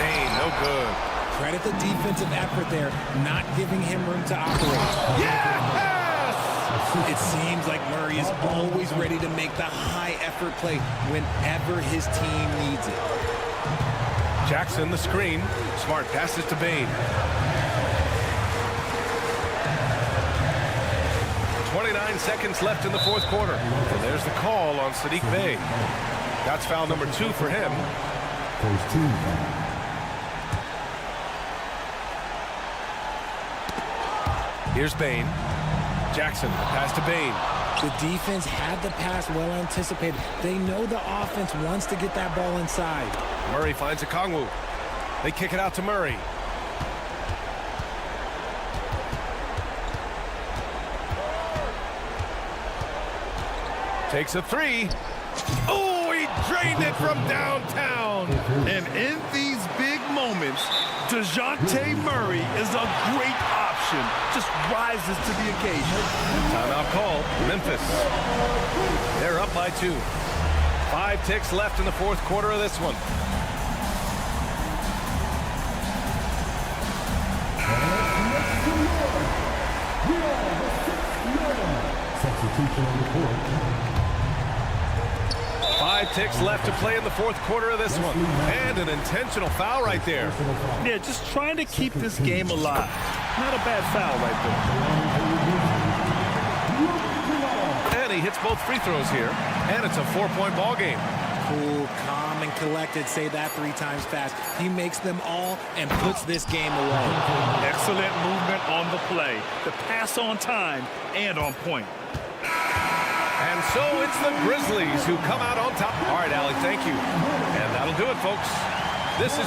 Bane, no good. Credit the defensive effort there, not giving him room to operate. Yes! It seems like Murray is always ready to make the high-effort play whenever his team needs it. Jackson, the screen. Smart passes to Bane. 29 seconds left in the fourth quarter. And there's the call on Saddiq Bey. That's foul number 2 for him. First team. Here's Bane. Jackson, pass to Bane. The defense had the pass well anticipated. They know the offense wants to get that ball inside. Murray finds Okongwu. They kick it out to Murray. Takes a three. Oh, he drained it from downtown. And in these big moments, DeJounte Murray is a great option. Just rises to the occasion. Timeout call. Memphis. They're up by 2. 5 ticks left in the fourth quarter of this one. Substitution on the court. 5 ticks left to play in the fourth quarter of this one. And an intentional foul right there. Yeah, just trying to keep this game alive. Not a bad foul right there. And he hits both free throws here. And it's a 4-point ball game. Cool, calm, and collected. Say that 3 times fast. He makes them all and puts this game away. Excellent movement on the play. The pass on time and on point. And so it's the Grizzlies who come out on top. All right, Allie, thank you. And that'll do it, folks. This is